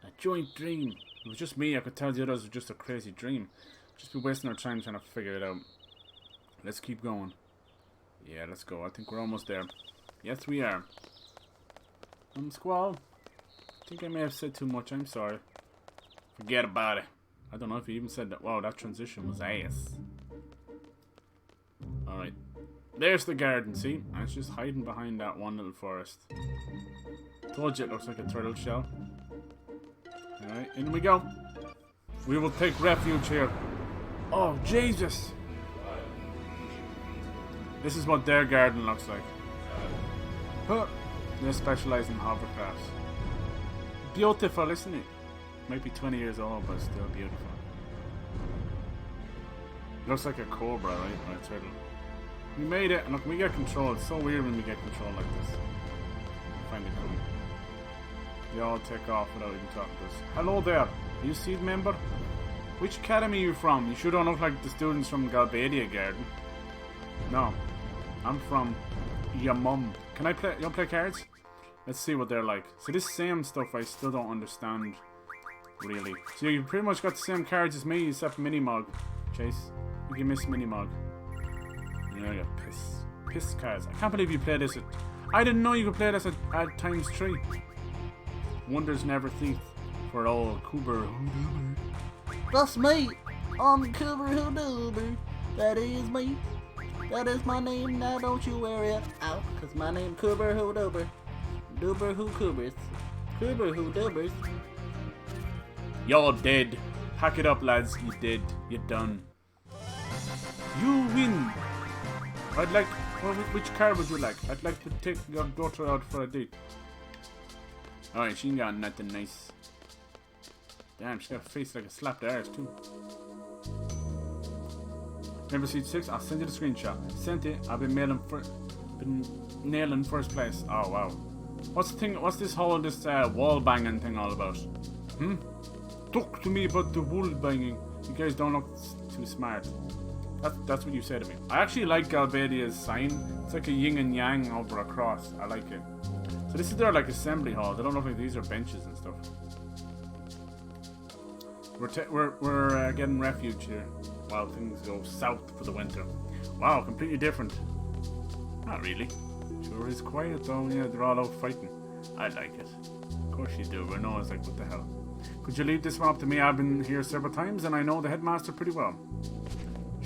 A joint dream. It was just me. I could tell the others were just a crazy dream. Just be wasting our time trying to figure it out. Let's keep going. Yeah, let's go. I think we're almost there. Yes, we are. Squall. I think I may have said too much. I'm sorry. Forget about it. I don't know if he even said that. Wow, that transition was ass. Alright. There's the garden, see? And it's just hiding behind that one little forest. Told you it looks like a turtle shell. Alright, in we go. We will take refuge here. Oh, Jesus! This is what their garden looks like. Huh. They specialize in hovercrafts. Beautiful, isn't it? Might be 20 years old, but still beautiful. Looks like a cobra, right? Or a turtle. We made it, and look, we get control. It's so weird when we get control like this. I find it cool. They all take off without even talking to us. Hello there. Are you seed member? Which academy are you from? You sure don't look like the students from Galbadia Garden. No. I'm from your mum. Can I play? You want to play cards? Let's see what they're like. So this same stuff I still don't understand. Really. So you pretty much got the same cards as me except Minimog. Chase. You can miss Minimog. You know, you got piss cards. I can't believe you play this at... I didn't know you could play this at ×3. Wonders never cease for old Coober.
That's me. I'm Coober Hoodober. That is me. That is my name. Now don't you worry it out. Cause my name Coober Hoodober. Doober who Coobers. Coober Hoodobers.
You're dead. Pack it up, lads. You dead. You're done. You win. I'd like... Well, which car would you like? I'd like to take your daughter out for a date. Alright, she ain't got nothing nice. Damn, she got a face like a slapped arse too. Remember seat 6? I'll send you the screenshot. Sent it. I've been nailing first place. Oh wow. What's the thing? What's this whole wall banging thing all about? Talk to me about the wall banging. You guys don't look too smart. That's what you say to me. I actually like Galbadia's sign. It's like a yin and yang over a cross. I like it. So this is their like assembly hall. They don't look like these are benches and stuff. We're getting refuge here while things go south for the winter. Wow, completely different. Not really. Sure is quiet though. Yeah, they're all out fighting. I like it. Of course you do. Rinoa's like, what the hell? Could you leave this one up to me? I've been here several times and I know the headmaster pretty well.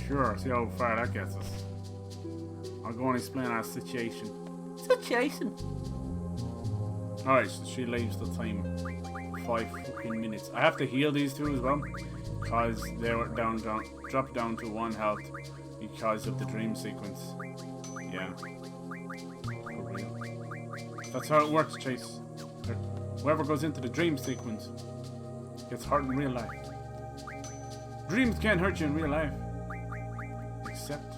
Sure, see how far that gets us. I'll go and explain our situation.
Situation?
Alright, so she leaves the time 5 fucking minutes. I have to heal these two as well. Because they were dropped down to 1 health because of the dream sequence. Yeah. That's how it works, Chase. Whoever goes into the dream sequence gets hurt in real life. Dreams can't hurt you in real life. Except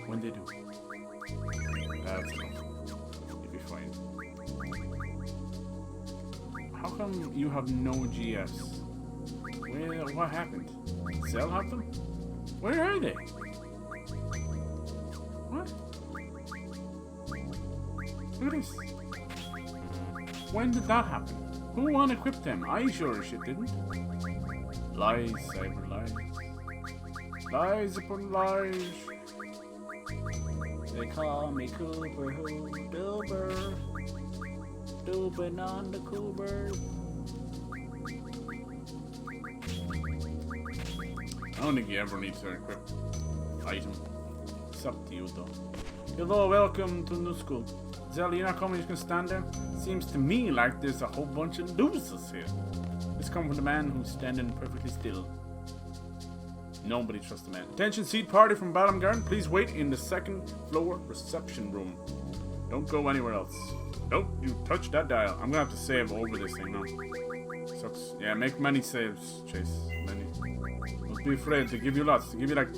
when they do. That's enough. You'll be fine. How come you have no GS? Well, what happened? Cell have them? Where are they? What? Look at this. When did that happen? Who unequipped them? I sure as shit didn't. Lies, cyber lies. Lies upon lies.
They call me Cooper Hoodober. Doobin on the Cooper.
I don't think you ever need to equip item. It's up to you though. Hello, welcome to New School. Zelda, you're not coming, you can stand there? Seems to me like there's a whole bunch of losers here. This comes from the man who's standing perfectly still. Nobody trusts the man. Attention, seat party from Bottom Garden. Please wait in the second floor reception room. Don't go anywhere else. Nope, you touch that dial. I'm gonna have to save over this thing now. Sucks. Yeah, make many saves, Chase. Many. Don't be afraid to give you lots. To give you like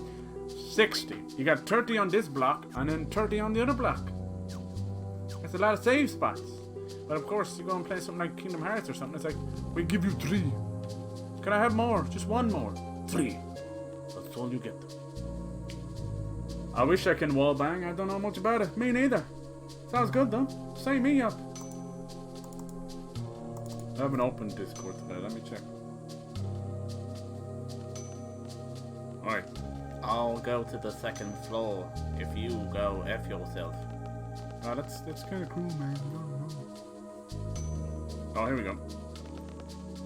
60. You got 30 on this block and then 30 on the other block. That's a lot of save spots. But of course, you go and play something like Kingdom Hearts or something. It's like, we give you 3. Can I have more? Just 1 more. 3. That's all you get. I wish I can wallbang. I don't know much about it. Me neither. Sounds good though. Sign me up. I haven't opened Discord today. Let me check. Alright.
I'll go to the second floor if you go F yourself.
Ah, that's kind of cool, man. Oh, here we go.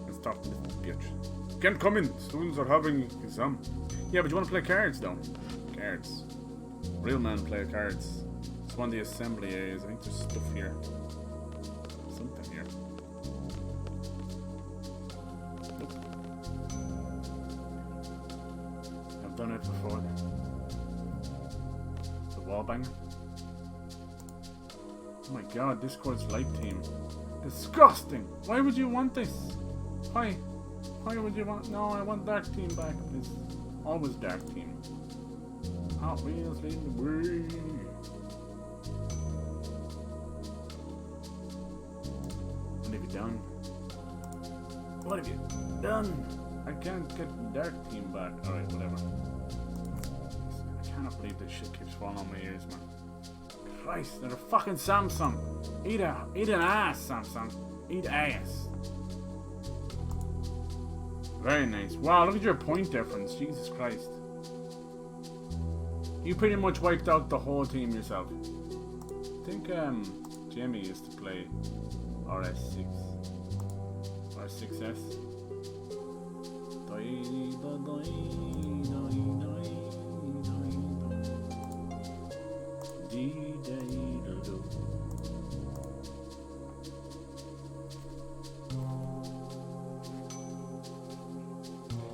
Let's talk to this bitch. Can't come in. Students are having exam. Yeah, but you want to play cards, though. Cards. Real men play cards. It's one of the assembly areas. I think there's stuff here. Something here. Nope. I've done it before. The wall banger. Oh my god, Discord's light team. Disgusting! Why would you want this? Why? Why would you want... No, I want dark team back, please. Always dark team. Hot Wheels leading the way. What have you done? What have you done? I can't get dark team back. Alright, whatever. I cannot believe this shit keeps falling on my ears, man. Christ, they're a fucking Samsung. Eat an ass, Samsung. Eat ass. Very nice. Wow, look at your point difference. Jesus Christ. You pretty much wiped out the whole team yourself. I think Jamie used to play RS6. R6S.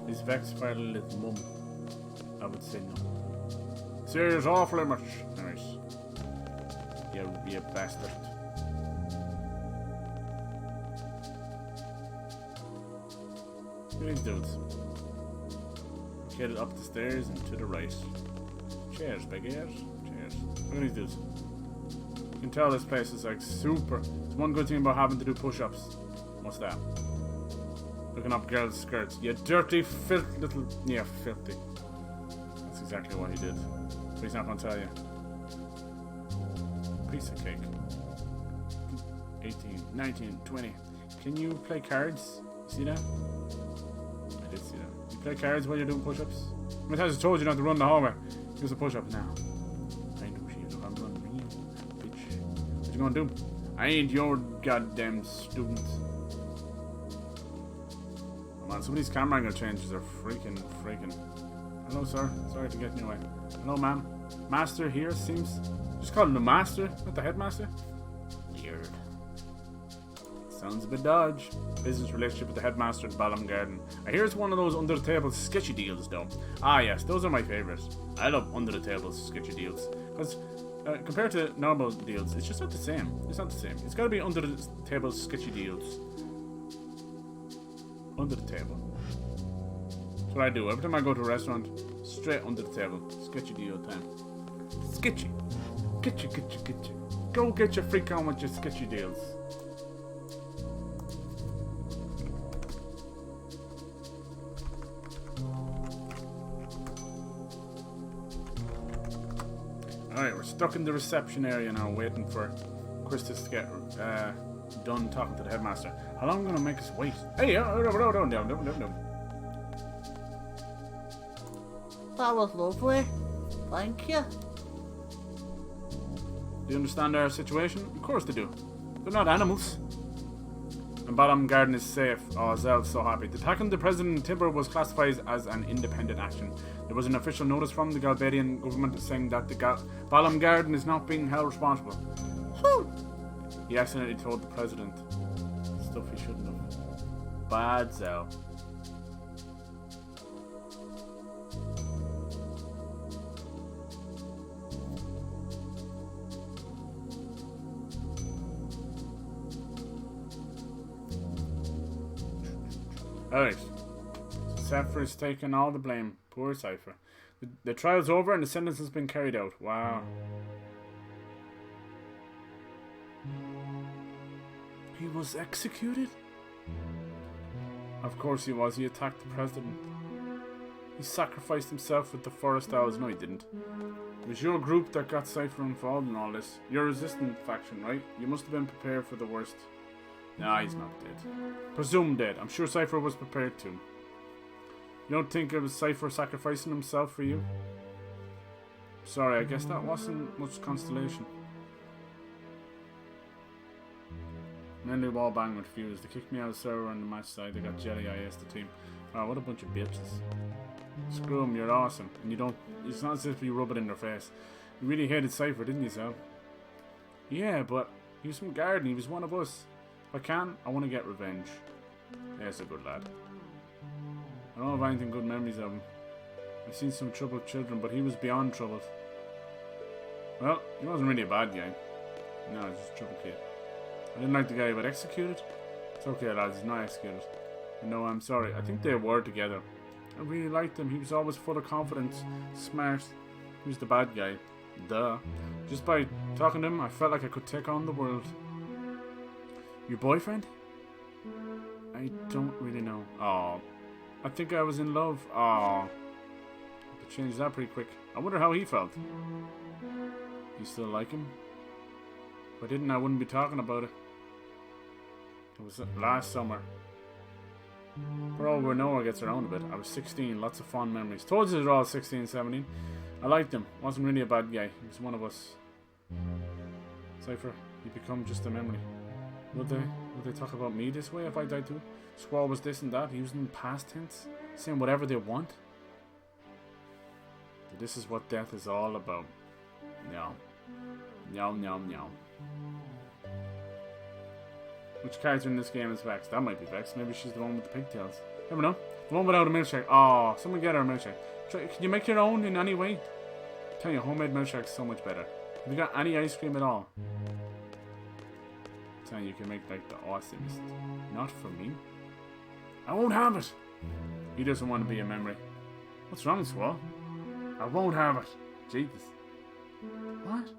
Is Vex final his mum? I would say no. Serious off limits. Nice. You bastard. Look at these dudes. Headed up the stairs and to the right. Cheers, big ears. Cheers. Look at these dudes. You can tell this place is like super. It's one good thing about having to do push-ups. What's that? Looking up girls' skirts. You dirty, filthy little... Yeah, filthy. That's exactly what he did. But he's not going to tell you. Piece of cake. 18, 19, 20. Can you play cards? See that? I did see that. You play cards while you're doing push-ups? How many times I told you not to run the hallway? Use a push-up now. I know she is. I'm running me, bitch. What you gonna do? I ain't your goddamn student. Man, some of these camera angle changes are freaking. Hello, sir. Sorry to get in your way. Hello, ma'am. Master here seems... Just call him the master, not the headmaster. Weird. Sounds a bit dodge. Business relationship with the headmaster at Bottom Garden. I hear it's one of those under-the-table sketchy deals, though. Ah, yes, those are my favourites. I love under-the-table sketchy deals. Because compared to normal deals, it's just not the same. It's not the same. It's got to be under-the-table sketchy deals. Under the table. That's what I do. Every time I go to a restaurant, straight under the table. Sketchy deal time. Sketchy. Get you. Go get your freak on with your sketchy deals. Alright, we're stuck in the reception area now, waiting for Christus to get done talking to the headmaster. How long are we going to make us wait? Hey, no.
That was lovely. Thank you.
Do you understand our situation? Of course they do. They're not animals. And Bottom Garden is safe. Oh, Zel's so happy. Attacking the president in Timber was classified as an independent action. There was an official notice from the Galbadian government saying that the Bottom Garden is not being held responsible. Whew. He accidentally told the president stuff he shouldn't have. Bad Zel. Alright. Cypher is taking all the blame. Poor Cypher. The trial's over and the sentence has been carried out. Wow. He was executed? Of course he was. He attacked the president. He sacrificed himself with the Forest Owls. No, he didn't. It was your group that got Cypher involved in all this. Your resistant faction, right? You must have been prepared for the worst. Nah, he's not dead. Presumed dead. I'm sure Cypher was prepared too. You don't think it was Cypher sacrificing himself for you? Sorry, I guess that wasn't much constellation. Mainly wall bang with Fuse. They kicked me out of the server on the match side. They got Jelly IS the team. Wow, what a bunch of bitches. Screw them, you're awesome. And you don't... It's not as if you rub it in their face. You really hated Cypher, didn't you, Sal? Yeah, but he was from Garden. He was one of us. If I can, I want to get revenge. Yeah, he's a good lad. I don't have anything good memories of him. I've seen some troubled children, but he was beyond troubled. Well, he wasn't really a bad guy. No, he's just a troubled kid. I didn't like the guy who got executed. It's okay, lads, he's not executed. No, I'm sorry. I think they were together. I really liked him. He was always full of confidence, smart. He was the bad guy. Duh. Just by talking to him, I felt like I could take on the world. Your boyfriend? I don't really know. Oh, I think I was in love. Oh, to change that pretty quick. I wonder how he felt. You still like him? If I didn't, I wouldn't be talking about it. It was last summer. For all Rinoa gets around a bit. I was 16, lots of fond memories. Told you they're all 16, 17. I liked him. Wasn't really a bad guy. He was one of us. Cypher, you become just a memory. Would they talk about me this way if I died too? Squall was this and that, using past tense, saying whatever they want. But this is what death is all about. No. No. Which character in this game is Vex? That might be Vex. Maybe she's the one with the pigtails. Never know. The one without a milkshake. Oh, someone get her a milkshake. Can you make your own in any way? I tell you, homemade milkshake is so much better. Have you got any ice cream at all? You can make like the awesomest. Not for me. I won't have it. He doesn't want to be a memory. What's wrong, Squall? I won't have it. Jesus. What?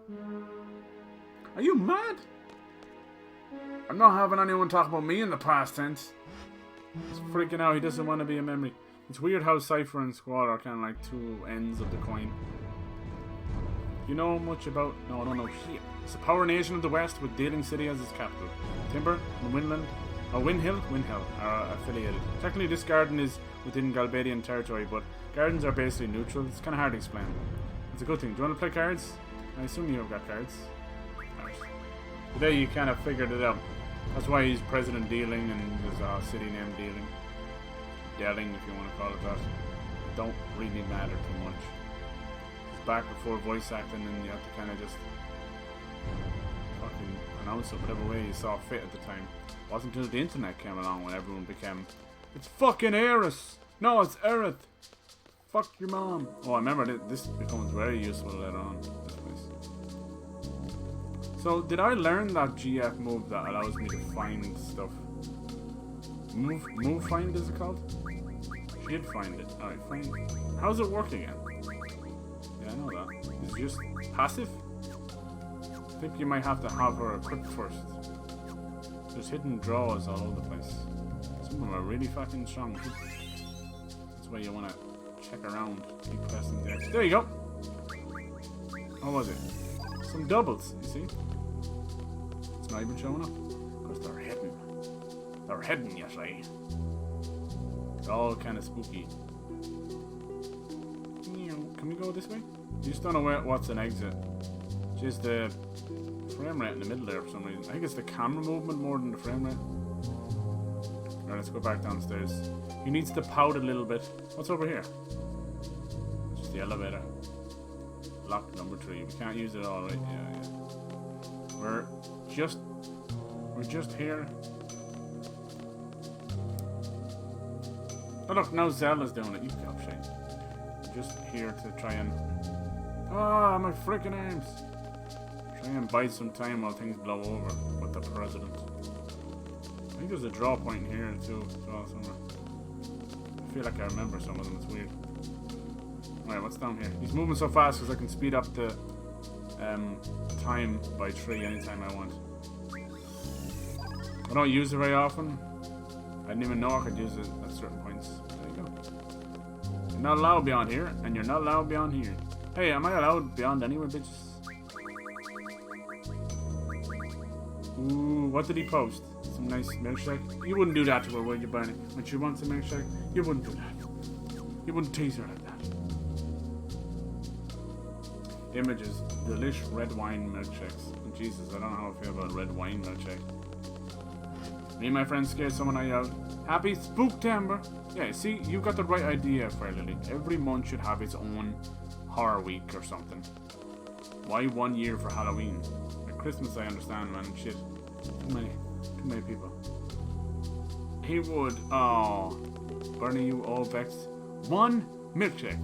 Are you mad? I'm not having anyone talk about me in the past tense. He's freaking out. He doesn't want to be a memory. It's weird how Cypher and Squall are kind of like two ends of the coin. You know much about... No, I don't know shit. It's a power nation of the West with Dealing City as its capital. Timber and Windhill are affiliated. Technically this garden is within Galbadian territory, but gardens are basically neutral. It's kind of hard to explain. It's a good thing. Do you want to play cards? I assume you have got cards. Right. Today you kind of figured it out. That's why he's President Dealing and there's a city named Dealing. Dealing, if you want to call it that. It don't really matter too much. He's back before voice acting and you have to kind of just fucking pronounce it whatever way you saw fit at the time. It wasn't until the internet came along when everyone became, it's fucking Eris! No, it's Aerith! Fuck your mom! Oh, I remember this becomes very useful later on. So, did I learn that GF move that allows me to find stuff? Move find is it called? She did find it. Alright, find. How does it work again? Yeah, I know that. Is it just passive? I think you might have to have her equipped first. There's hidden draws all over the place. Some of them are really fucking strong. That's why you want to check around. Keep pressing the X. There you go! What was it? Some doubles, you see? It's not even showing up. Because they're hidden. They're hidden, you see. It's all kind of spooky. Can we go this way? You just don't know what's an exit. Just the frame rate in the middle there for some reason. I think it's the camera movement more than the frame rate. Alright, let's go back downstairs. He needs to pout a little bit. What's over here? Just the elevator. Lock number 3. We can't use it all, right? Yeah. We're just here. Oh look, now Zelda's doing it. You go, Shane. We're just here to try and... Ah, my freaking arms! Try and bide some time while things blow over with the president. I think there's a draw point here too, as well, somewhere. I feel like I remember some of them. It's weird. Alright, what's down here? He's moving so fast because I can speed up the time by 3 anytime I want. I don't use it very often. I didn't even know I could use it at certain points. There you go. You're not allowed beyond here, and you're not allowed beyond here. Hey, am I allowed beyond anywhere, bitches? Ooh, what did he post? Some nice milkshake? You wouldn't do that to her, would you, Barney? When she wants a milkshake? You wouldn't do that. You wouldn't tease her like that. Images. Delish red wine milkshakes. Oh, Jesus, I don't know how I feel about red wine milkshake. Me and my friends scared someone I yelled, Happy Spooktember! Yeah, see, you got the right idea, Fair Lily. Every month should have its own horror week or something. Why 1 year for Halloween? At Christmas I understand, man. Shit. Too many people. He would. Oh, Bernie, you all vexed. 1 milkshake.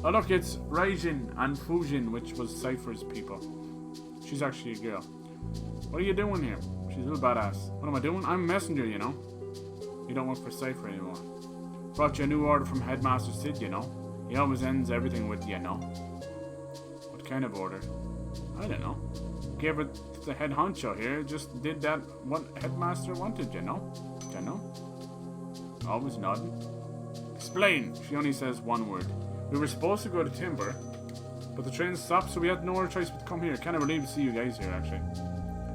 Oh look, it's Raijin and Fujin, which was Cypher's people. She's actually a girl. What are you doing here? She's a little badass. What am I doing? I'm a messenger, you know. You don't work for Cypher anymore. Brought you a new order from Headmaster Sid, you know. He always ends everything with, you know. What kind of order? I don't know. Gave it to the head honcho here. Just did that what Headmaster wanted, you know. You know. Always nodding. Explain. She only says one word. We were supposed to go to Timber, but the train stopped, so we had no other choice but to come here. Kind of relieved to see you guys here, actually.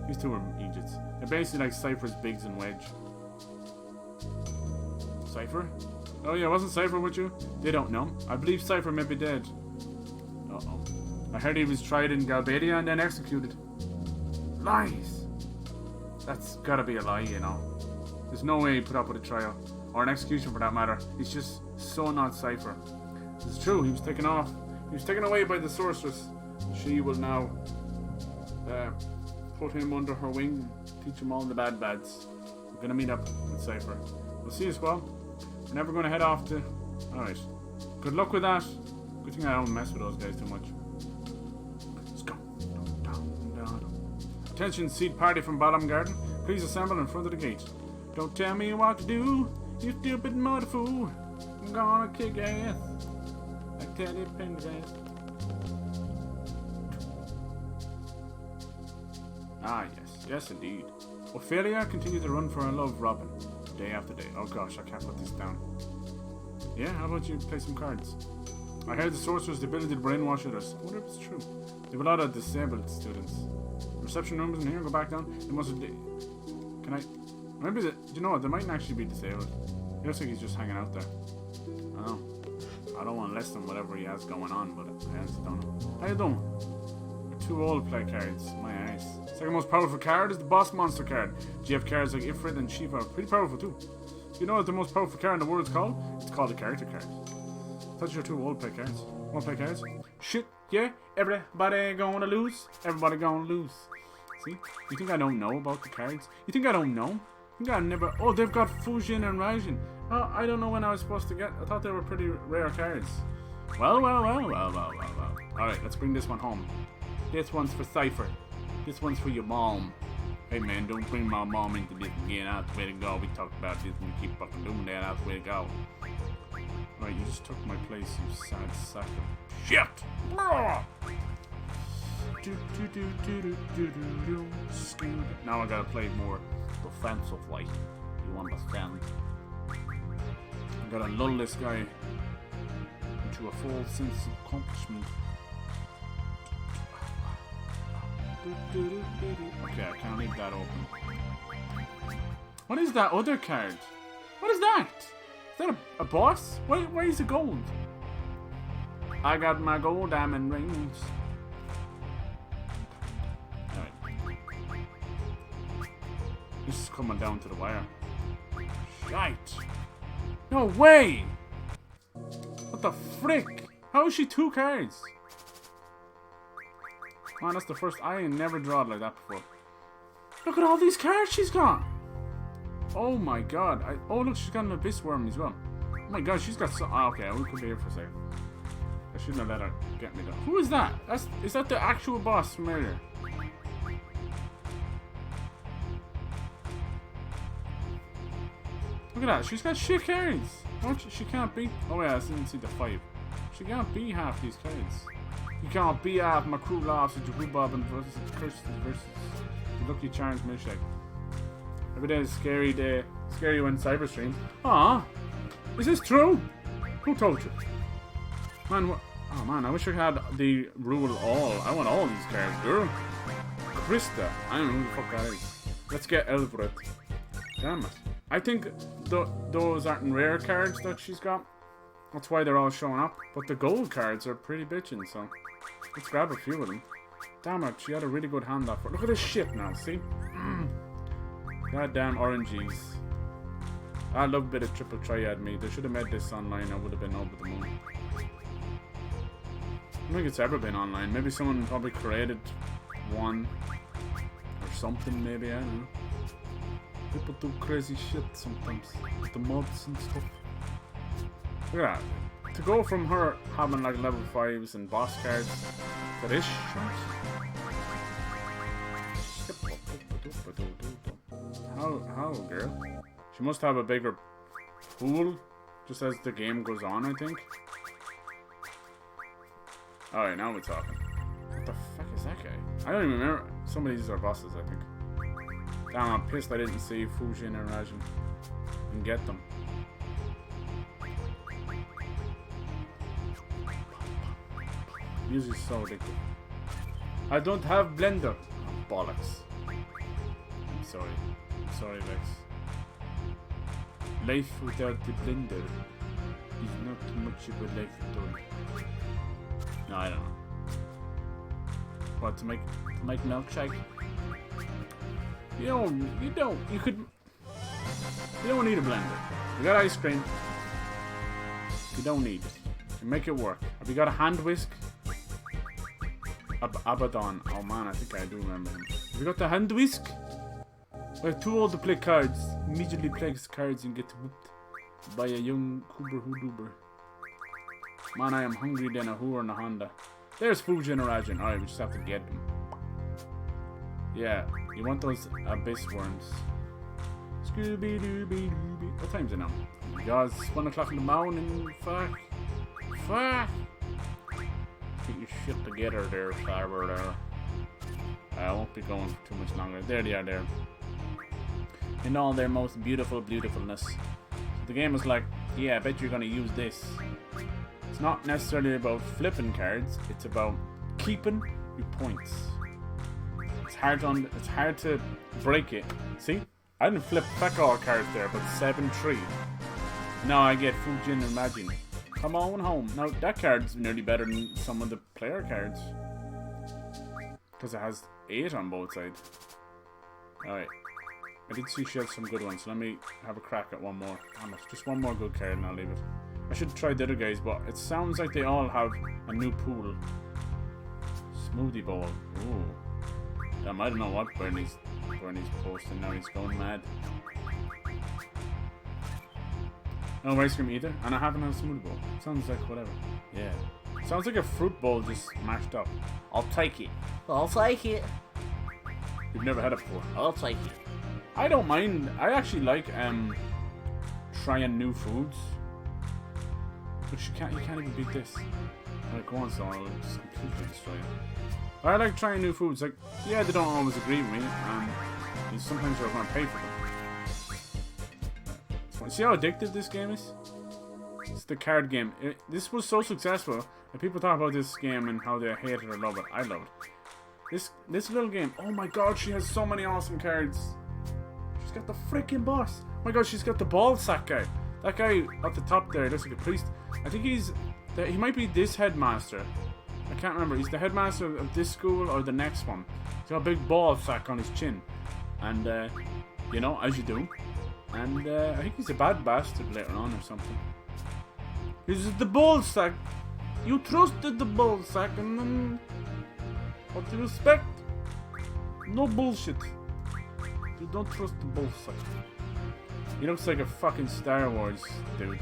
These two are Egypts. They're basically like Cypher's Biggs and Wedge. Cypher? Oh yeah, wasn't Cypher with you? They don't know. I believe Cypher may be dead. Uh-oh. I heard he was tried in Galbadia and then executed. Lies! That's gotta be a lie, you know. There's no way he put up with a trial. Or an execution for that matter. He's just so not Cypher. It's true, he was taken off. He was taken away by the sorceress. She will now put him under her wing, teach him all the bads. We're gonna meet up with Cypher. We'll see you, Squall. We're never gonna head off to... Alright. Good luck with that. Good thing I don't mess with those guys too much. Let's go. Down. Attention, seed party from Bottom Garden. Please assemble in front of the gate. Don't tell me what to do, you stupid mother fool. I'm gonna kick ass. Like Teddy Pendergrass. Ah, yes indeed. Ophelia continued to run for her love, Robin, day after day. Oh gosh, I can't put this down. Yeah, how about you play some cards? I heard the sorcerer's ability to brainwash others. I wonder if it's true. They have a lot of disabled students. Reception rooms in here, go back down. They must have... Can I... Maybe the... You know what, they mightn't actually be disabled. It looks like he's just hanging out there. I don't know. I don't want to lessen whatever he has going on, but I honestly don't know. How you doing? You're too old to play cards. My eyes. Second most powerful card is the Boss Monster card. GF cards like Ifrit and Shiva are pretty powerful too. You know what the most powerful card in the world is called? It's called a character card. I thought you were too old to play cards. Want to play cards? Shit, yeah. Everybody gonna lose. Everybody gonna lose. See? You think I don't know about the cards? You think I don't know? You think I never... Oh, they've got Fujin and Raijin. Oh, I don't know when I was supposed to get... I thought they were pretty rare cards. Well. Alright, let's bring this one home. This one's for Cypher. This one's for your mom. Hey man, don't bring my mom into this again. That's the way to go. We talked about this and we keep fucking doing that. That's the way to go. Right, you just took my place, you sad sack of shit. Now I gotta play more defensively. You understand? I gotta lull this guy into a full sense of accomplishment. Okay, I can't leave that open. What is that other card? What is that? Is that a boss? Why is it gold? I got my gold diamond rings. Alright. This is coming down to the wire. Shite. No way! What the frick? How is she 2 cards? Man, that's the first. I ain't never drawn like that before. Look at all these cards she's got. Oh my god. Oh look, she's got an abyss worm as well. Oh my god, she's got so. Oh, okay, we could be here for a second. I shouldn't have let her get me though. Who is that? Is that the actual boss from earlier? Look at that. She's got shit cards. She can't beat. Oh yeah, I didn't see the 5. She can't beat half these cards. You can't beat half my crew laughs at your Bob and versus the Lucky Charms milkshake. Every day is scary day. Scary when Cyberstream. Ah, is this true? Who told you? Man, what? Oh man, I wish I had the rule all. I want all these cards, girl. Krista. I don't know who the fuck that is. Let's get Elbret. Damn it. I think those aren't rare cards that she's got. That's why they're all showing up. But the gold cards are pretty bitchin', so let's grab a few of them. Damn it, she had a really good hand off her. Look at this shit now, see? Goddamn oranges. I love a bit of triple triad me. They should have made this online. I would have been over the moon. I don't think it's ever been online. Maybe someone probably created one or something, maybe, I don't know. People do crazy shit sometimes with the mods and stuff. Look at that. To go from her having like level 5s and boss cards to this shit. How, girl? She must have a bigger pool just as the game goes on, I think. Alright, now we're talking. What the fuck is that guy? I don't even remember. Some of these are bosses, I think. Damn, I'm pissed I didn't see Fujin and Rajin and get them. Music's so addictive. I don't have blender. Oh, bollocks. I'm sorry. I'm sorry, Vex. Life without the blender is not too much of a life at all. No, I don't know. What, to make milkshake? You don't need a blender. You got ice cream. You don't need it. You make it work. Have you got a hand whisk? Abaddon. Oh man, I think I do remember him. Have you got the hand whisk? We're too old to play cards. Immediately plays cards and get whooped by a young Kuber Hooduber. Man, I am hungry than a whore in a Honda. There's Fujin and Rajin. Alright, we just have to get them. Yeah, you want those abyss worms. Scooby-Dooby-Dooby. What time's it now? Oh my god, it's 1 o'clock in the morning. Fuck. Fuck. Get your shit together there, Cyber there. I won't be going for too much longer. There they are there. In all their most beautiful beautifulness. So the game is like, yeah, I bet you're gonna use this. It's not necessarily about flipping cards, it's about keeping your points. It's hard to break it. See? I didn't flip back all cards there, but 7-3. Now I get Fujin and Majin. Come on home. Now that card's nearly better than some of the player cards. Because it has 8 on both sides. Alright. I did see she had some good ones, so let me have a crack at one more. Just one more good card and I'll leave it. I should try the other guys, but it sounds like they all have a new pool. Smoothie bowl. Ooh. Damn, I don't know what Bernie's posting now. He's going mad. No ice cream either, and I haven't had a smoothie bowl. Sounds like whatever. Yeah. Sounds like a fruit bowl just mashed up. I'll take it.
I'll take it.
You've never had it before.
I'll take it.
I don't mind. I actually like trying new foods. But you can't even beat this. Like once in a while, it'll just completely destroy it. I like trying new foods. Like, yeah, they don't always agree with me, and sometimes you're going to pay for them. See how addictive this game is? It's the card game. This was so successful that people talk about this game and how they hate it or love it. I love it. This little game. Oh my god, she has so many awesome cards. She's got the freaking boss. Oh my god, she's got the ball sack guy. That guy at the top there looks like a priest. I think he might be this headmaster. I can't remember. He's the headmaster of this school or the next one. He's got a big ball sack on his chin. And, you know, as you do. And I think he's a bad bastard later on or something. This is the ball sack. You trusted the ball sack and then... What do you expect? No bullshit. You don't trust the ball sack. He looks like a fucking Star Wars dude.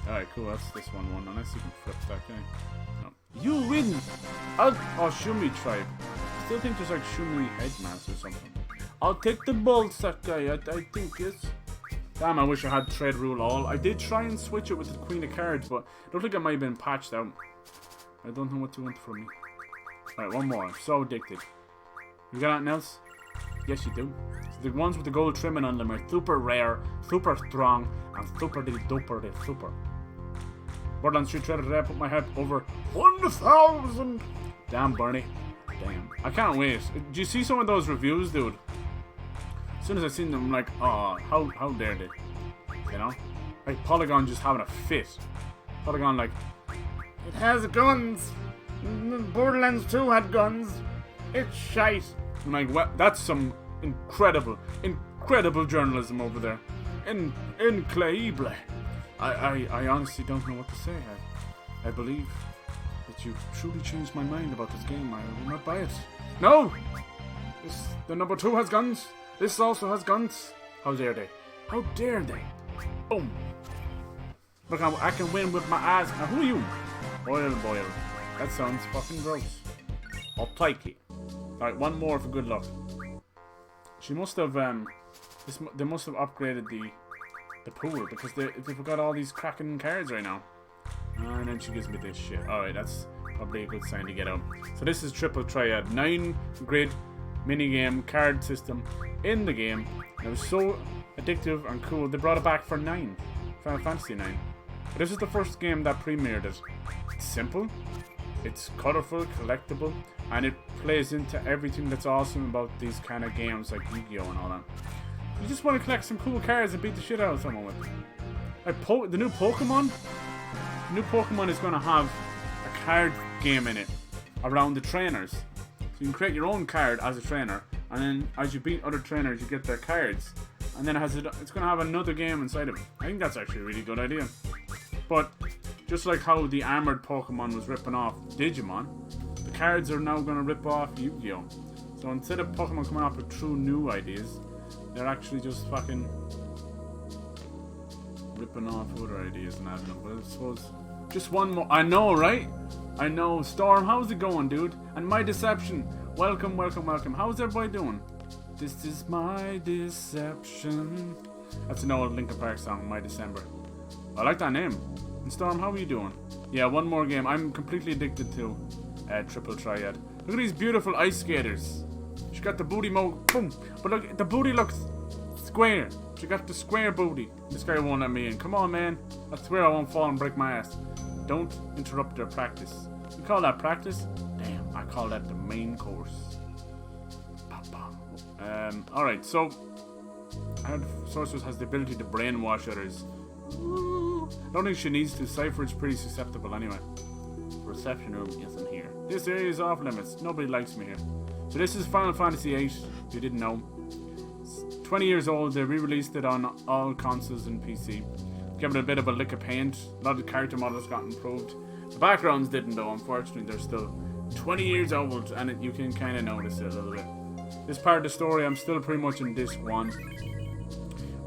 Alright, cool. That's this one. Unless you can flip that guy. No. You win! Oh, Shumi tribe. Still think there's like Shumi headmaster or something. I'll take the ball sack guy. I think yes. Damn, I wish I had trade rule all. I did try and switch it with the Queen of Cards, but it looked like it might have been patched out. I don't know what you want from me. Alright, one more. I'm so addicted. You got anything else? Yes, you do. So the ones with the gold trimming on them are super rare, super strong, and super duper super. Borderlands 3 Trader today, I put my head over 1,000! Damn, Bernie. Damn. I can't wait. Do you see some of those reviews, dude? As soon as I seen them, I'm like, oh, how dare they? You know? Like, Polygon just having a fit. Polygon, like, it has guns! Borderlands 2 had guns! It's shite! I'm like, well, that's some incredible journalism over there. Incredible. I honestly don't know what to say. I believe that you've truly changed my mind about this game. I will not buy it. No! The number 2 has guns. This also has guns. How dare they? How dare they? Boom. Look, I can win with my ass. Now, who are you? Boyle. That sounds fucking gross. I'll take it. Alright, one more for good luck. She must have, they must have upgraded the pool because they've got all these cracking cards right now. And then she gives me this shit. Alright, that's probably a good sign to get out. So this is Triple Triad. 9-grid minigame card system in the game. It was so addictive and cool. They brought it back for 9. Final Fantasy 9. But this is the first game that premiered it. It's simple. It's colorful, collectible, and it plays into everything that's awesome about these kind of games like Yu-Gi-Oh! And all that. You just want to collect some cool cards and beat the shit out of someone with them. Like the new Pokemon is going to have a card game in it around the trainers. So you can create your own card as a trainer, and then as you beat other trainers, you get their cards. And then it's going to have another game inside of it. I think that's actually a really good idea. But just like how the armored Pokemon was ripping off Digimon, the cards are now going to rip off Yu-Gi-Oh! So instead of Pokemon coming up with true new ideas, they're actually just fucking ripping off other ideas and adding them. But I suppose just one more. I know, right? I know. Storm, how's it going, dude? And My Deception. Welcome. How's everybody doing? This is my deception. That's an old Linkin Park song, My December. I like that name. And Storm, how are you doing? Yeah, one more game. I'm completely addicted to Triple Triad. Look at these beautiful ice skaters. She got the booty boom. But look, the booty looks square. She got the square booty. This guy won't let me in. Come on, man. I swear I won't fall and break my ass. Don't interrupt their practice. You call that practice? Damn, I call that the main course. Alright, so I heard Sorceress has the ability to brainwash others. I don't think she needs to. Cypher is pretty susceptible anyway. The reception room isn't here. This area is off limits. Nobody likes me here. So this is Final Fantasy VIII, if you didn't know. It's 20 years old. They re-released it on all consoles and PC. Give it a bit of a lick of paint. A lot of character models got improved. The backgrounds didn't though, unfortunately. They're still 20 years old and you can kind of notice it a little bit. This part of the story, I'm still pretty much in disc 1.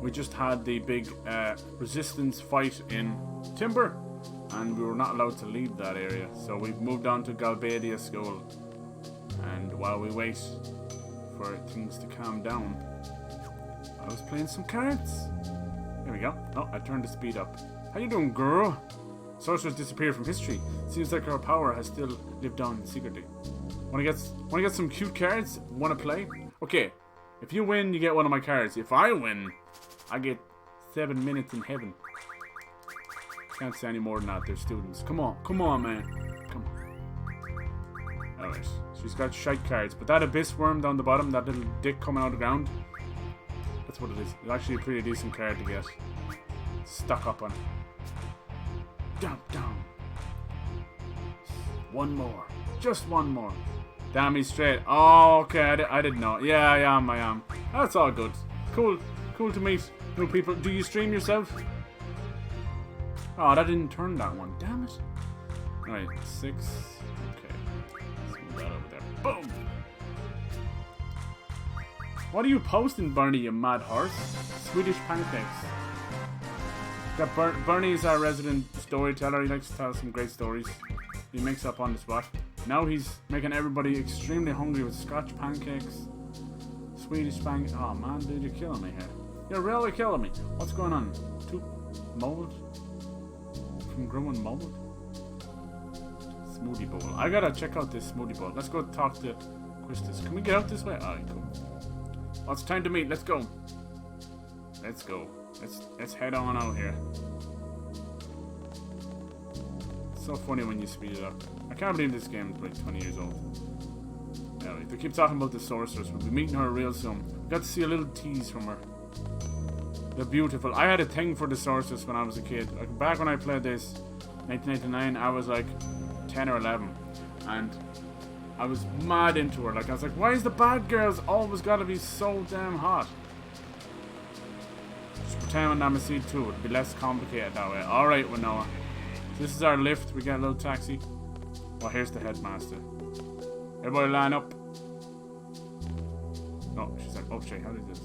We just had the big resistance fight in Timber, and we were not allowed to leave that area. So we've moved on to Galbadia School. And while we wait for things to calm down, I was playing some cards. There we go. Oh, I turned the speed up. How you doing, girl? Sorceress disappeared from history. Seems like her power has still lived on secretly. Wanna get some cute cards? Wanna play? Okay, if you win, you get one of my cards. If I win, I get 7 minutes in heaven. Can't say any more than that. They're students. Come on, man. Come on. Alright. She's got shite cards. But that abyss worm down the bottom, that little dick coming out of the ground, that's what it is. It's actually a pretty decent card to get stuck up on. Down, down. One more. Just one more. Damn me straight. Oh, okay. I didn't know. Yeah, I am. That's all good. Cool to meet new people. Do you stream yourself? Oh, that didn't turn that one. Damn it. Alright, 6. Okay. Let's move that over there. Boom! What are you posting, Bernie, you mad horse? Swedish pancakes. Got Bernie's our resident storyteller. He likes to tell some great stories. He makes up on the spot. Now he's making everybody extremely hungry with Scotch pancakes. Swedish pancakes. Oh man, dude, you're killing me here. You're really killing me. What's going on? Two mold? From growing mold? Smoothie bowl. I gotta check out this smoothie bowl. Let's go talk to Quistis. Can we get out this way? Alright, cool. Well, it's time to meet. Let's go. Let's go. Let's head on out here. It's so funny when you speed it up. I can't believe this game is like 20 years old. Anyway, they keep talking about the sorceress. We'll be meeting her real soon. We got to see a little tease from her. They're beautiful. I had a thing for the sorceress when I was a kid. Like back when I played this, 1999, I was like 10 or 11, and I was mad into her. Like I was like, why is the bad girls always gotta be so damn hot? Just pretend when I'm a seed too. It'd be less complicated that way. All right, Rinoa. This is our lift. We get a little taxi. Oh, here's the headmaster. Everybody line up. Oh, she's like, oh shit, how did this?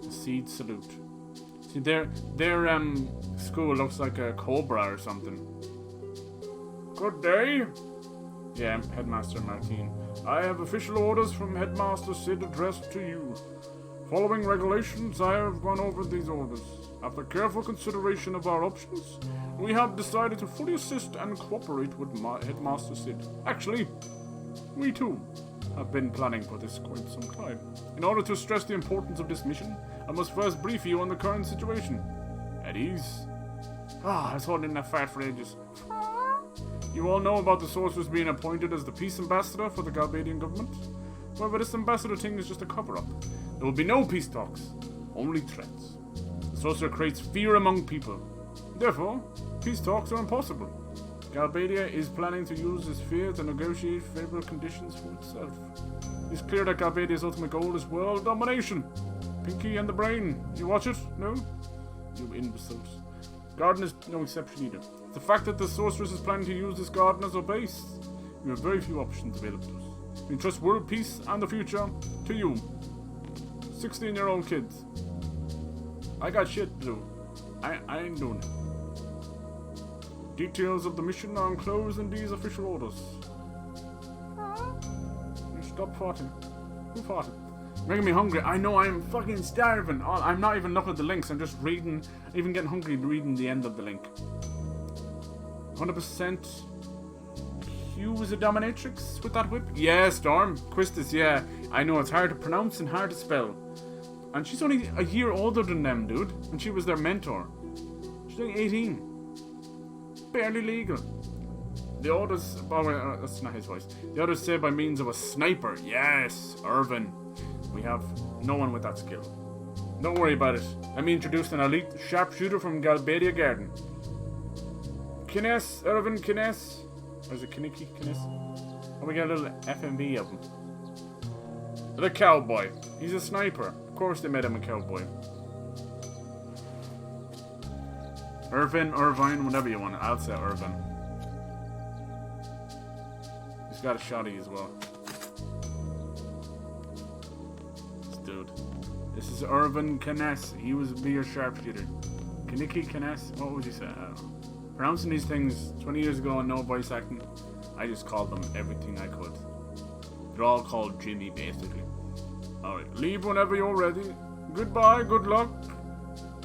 The seed salute. See, their school looks like a cobra or something. Good day. Yeah, Headmaster Martin. I have official orders from Headmaster Sid addressed to you. Following regulations, I have gone over these orders. After careful consideration of our options, we have decided to fully assist and cooperate with Headmaster Sid. Actually, we too have been planning for this quite some time. In order to stress the importance of this mission, I must first brief you on the current situation. At ease. I was holding that fart for ages. You all know about the sorceress being appointed as the peace ambassador for the Galbadian government. However, this ambassador thing is just a cover-up. There will be no peace talks, only threats. The sorcerer creates fear among people. Therefore, peace talks are impossible. Galbadia is planning to use this fear to negotiate favorable conditions for itself. It's clear that Galbadia's ultimate goal is world domination. Pinky and the Brain, you watch it? No? You imbeciles. Garden is no exception either. The fact that the sorceress is planning to use this garden as a base, we have very few options available to us. We entrust world peace and the future to you, 16-year-old kids. I got shit to do. I ain't doing it. Details of the mission are enclosed in these official orders. You stop farting. Who farted? Making me hungry. I know I'm fucking starving. I'm not even looking at the links. I'm just reading, even getting hungry reading the end of the link. 100% Q is a dominatrix with that whip? Yeah, Storm. Quistis, yeah. I know, it's hard to pronounce and hard to spell. And she's only a year older than them, dude. And she was their mentor. She's only 18. Barely legal. The orders... Oh, that's not his voice. The orders say by means of a sniper. Yes, Irvin. We have no one with that skill. Don't worry about it. Let me introduce an elite sharpshooter from Galbadia Garden. Kines, Irvin Kines. Or is it Kiniki Kines? Oh, we got a little FMV of him. The cowboy. He's a sniper. Of course they made him a cowboy. Irvine, whatever you want. I'll say Irvin. He's got a shotty as well. Dude. This is Irvin Kines. He was be your sharpshooter. Kiniki Kines? What would you say? I don't know. Pronouncing these things 20 years ago and no voice acting, I just called them everything I could. They're all called Jimmy, basically. Alright, leave whenever you're ready. Goodbye, good luck.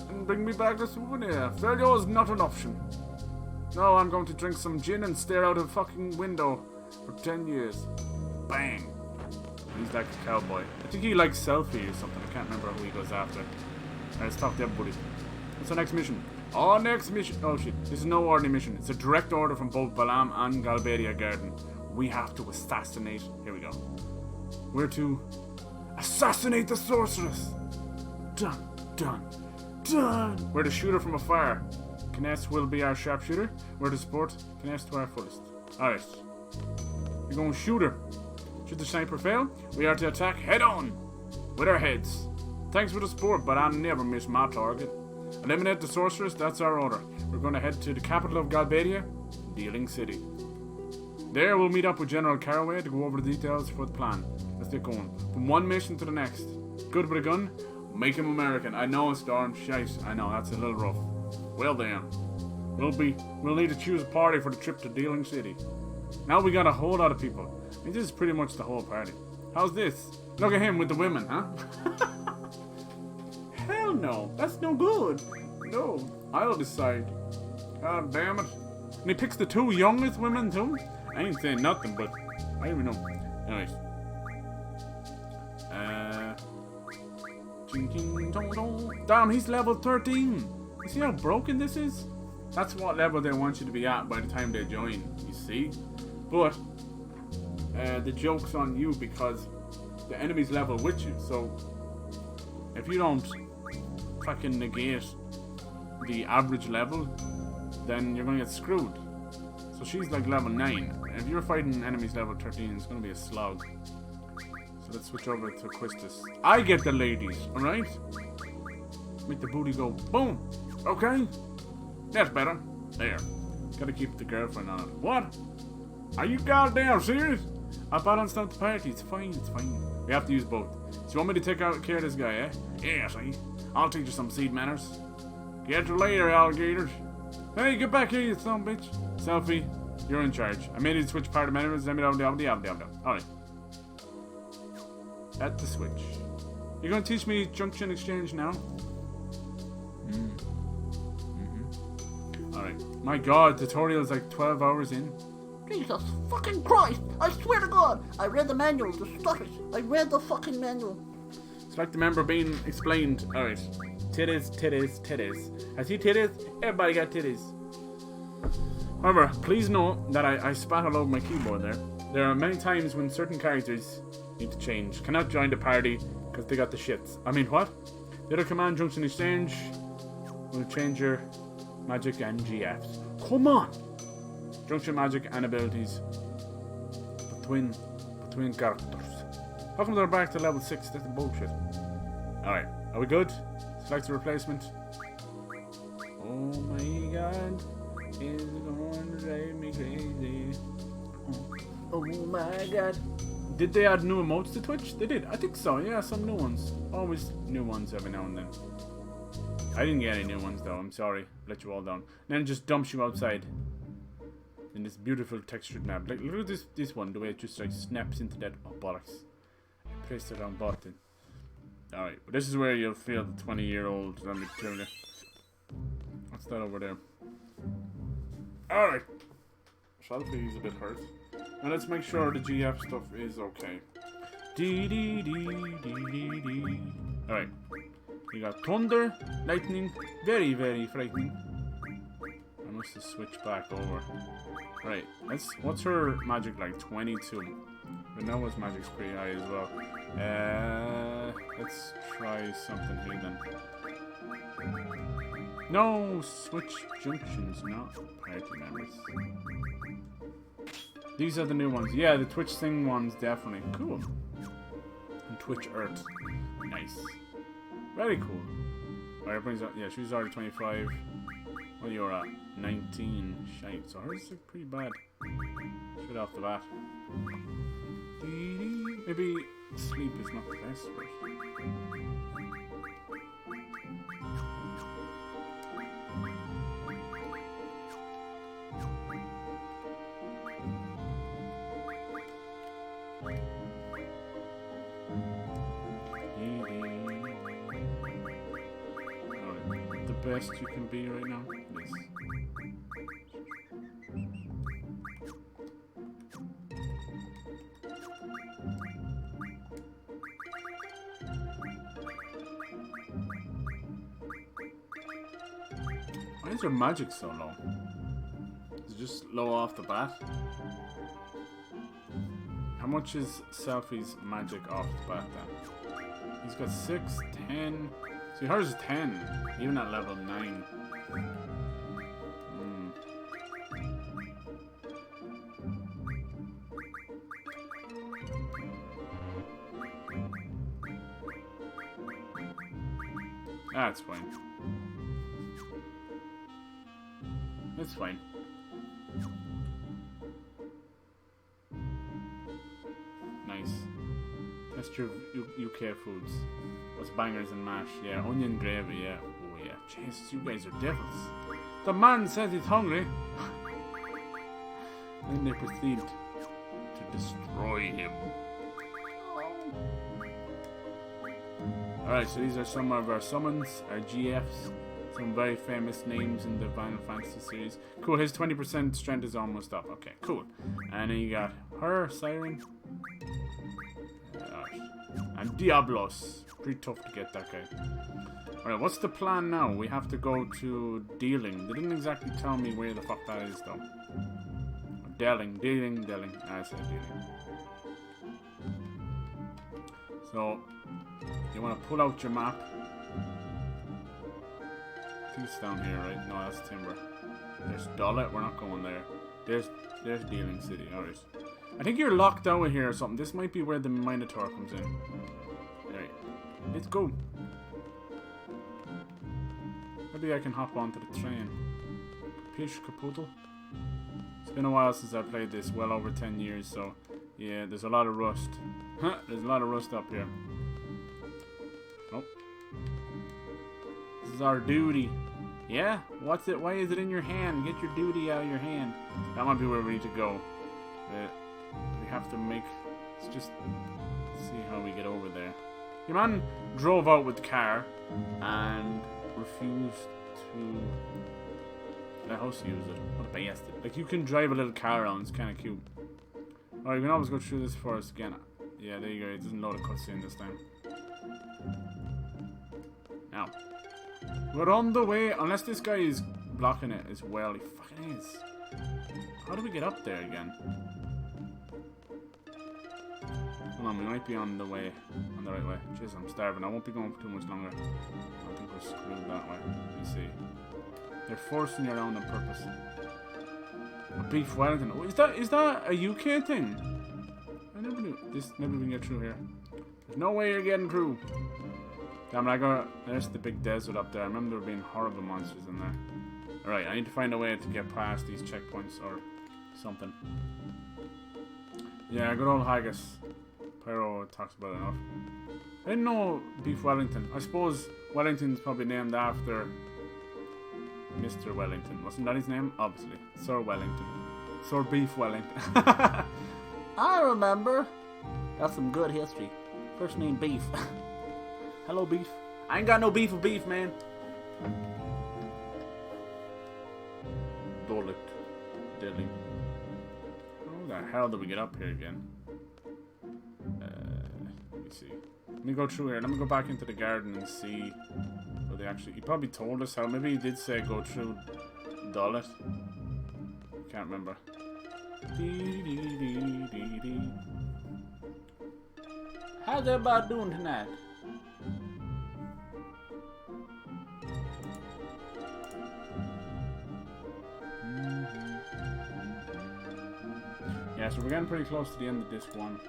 And bring me back a souvenir. Failure is not an option. No, I'm going to drink some gin and stare out a fucking window for 10 years. Bang. He's like a cowboy. I think he likes selfie or something. I can't remember who he goes after. Alright, let's talk to everybody. What's our next mission? Our next mission... Oh shit. This is no ordinary mission. It's a direct order from both Balam and Galbadia Garden. we have to assassinate. Here we go. We're to assassinate the sorceress. Done, done, done. We're to shoot her from afar. Kness will be our sharpshooter. We're to support Kness to our fullest. Alright. We're going to shoot her. Should the sniper fail, we are to attack head on with our heads. Thanks for the support, but I never miss my target. Eliminate the sorceress, that's our order. We're going to head to the capital of Galbadia, Dealing City. There we'll meet up with General Caraway to go over the details for the plan. Let's get going. From one mission to the next. Good with a gun, make him American. I know, Storm, shite. I know, that's a little rough. Well then, we'll need to choose a party for the trip to Dealing City. Now we got a whole lot of people. I mean, this is pretty much the whole party. How's this? Look at him with the women, huh? Hell no, that's no good. No, I'll decide. God damn it. And he picks the two youngest women too? I ain't saying nothing, but I don't even know. Anyways. Damn, he's level 13. You see how broken this is? That's what level they want you to be at by the time they join, you see? But the joke's on you because the enemy's level with you. So if you don't fucking negate the average level, then you're gonna get screwed. So she's like level 9. And if you're fighting enemies level 13, it's gonna be a slog. So let's switch over to Quistis. I get the ladies, alright? Make the booty go boom. Okay? That's better. There. Gotta keep the girlfriend on it. What? Are you goddamn serious? I balanced out the party. It's fine, it's fine. We have to use both. So you want me to take care of this guy, eh? Yeah, see? I'll teach you some seed manners. Get you later, alligators. Hey, get back here, you son of a bitch. Selfie, you're in charge. I made you switch part of menus. Let me know. Alright. At the switch. You're gonna teach me junction exchange now? Alright. My god, tutorial's like 12 hours in.
Jesus fucking Christ! I swear to God! I read the manual, just stop it! I read the fucking manual!
It's like the member being explained. Alright. Titties, titties, titties. I see titties, everybody got titties. However, please note that I spat all over my keyboard there. There are many times when certain characters need to change. Cannot join the party because they got the shits. I mean, what? The other command junction exchange will change your magic and GFs. Come on! Junction magic and abilities between characters. How come they're back to level 6? That's bullshit. Alright, are we good? Select the replacement. Oh my god, it's going to drive me crazy.
Oh my god.
Did they add new emotes to Twitch? They did. I think so, yeah, some new ones. Always new ones every now and then. I didn't get any new ones though, I'm sorry. Let you all down. Then it just dumps you outside. In this beautiful textured map. Like, look at this one, the way it just like snaps into that. Oh, bollocks. I pressed the wrong button. Alright, but this is where you'll feel the 20-year-old. Let me tell you. What's that over there? Alright. Shelfie's a bit hurt. Now let's make sure the GF stuff is okay. Alright. We got thunder, lightning, very, very frightening. I must have switched back over. Right, what's her magic like? 22. Rinoa's magic's pretty high as well. Let's try something here then. No, switch junctions, not party members. These are the new ones. Yeah, the Twitch thing ones, definitely. Cool. And Twitch Earth. Nice. Very cool. Alright, brings up. Yeah, she's already 25. Well, you're at 19. Shite. So hers is pretty bad. Straight off the bat. Maybe sleep is not the best for it. The best you can be right now. Yes. Why is your magic so low? Is it just low off the bat? how much is Selfie's magic off the bat then? He's got 6, 10. See, hers is 10, even at level 9. That's fine. It's fine. Nice. Test your UK foods. What's bangers and mash? Yeah, onion gravy, yeah. Oh yeah. Jesus, you guys are devils. The man says he's hungry. Then they proceed to destroy him. Alright, so these are some of our summons, our GFs. Some very famous names in the Final Fantasy series. Cool, his 20% strength is almost up. Okay, cool. And then you got her, Siren. And Diablos. Pretty tough to get that guy. Alright, what's the plan now? We have to go to Dealing. They didn't exactly tell me where the fuck that is though. Dealing. I said Dealing. So, you want to pull out your map. I think it's down here, right? No, that's Timber. There's Dullet. We're not going there. There's Dealing City. Alright. I think you're locked out here or something. This might be where the Minotaur comes in. Alright. Let's go. Maybe I can hop onto the train. Pish Capoodle. It's been a while since I played this. Well over 10 years, so... Yeah, there's a lot of rust. There's a lot of rust up here. Oh. This is our duty. Yeah? What's it? Why is it in your hand? Get your duty out of your hand. That might be where we need to go. We have to make... Let's just see how we get over there. Your man drove out with the car and refused to let us use it. What a bastard. Like, you can drive a little car around. It's kind of cute. Oh, you can always go through this forest again. Yeah, there you go. It doesn't load a cutscene this time. Now, we're on the way. Unless this guy is blocking it as well. He fucking is. How do we get up there again? Hold on, we might be on the way. On the right way. Jeez, I'm starving. I won't be going for too much longer. I think we're screwed that way. Let me see. They're forcing you around on purpose. A beef Wellington. Oh, is that a UK thing? I never knew. This, maybe we can get through here. There's no way you're getting through. Damn it, there's the big desert up there. I remember there being horrible monsters in there. Alright, I need to find a way to get past these checkpoints or something. Yeah, good old Haggis. Pyro talks about it enough. I didn't know Beef Wellington. I suppose Wellington's probably named after Mr. Wellington. Wasn't that his name? Obviously. Sir Wellington. Sir Beef Wellington.
I remember. That's some good history. First name Beef. Hello, Beef. I ain't got no beef with beef, man.
Dullet. Dilly. How the hell did we get up here again? Let me see. Let me go through here. Let me go back into the garden and see where they actually... He probably told us how. Maybe he did say go through Dullet. Can't remember.
How's everybody doing tonight?
Yeah, so we're getting pretty close to the end of this one.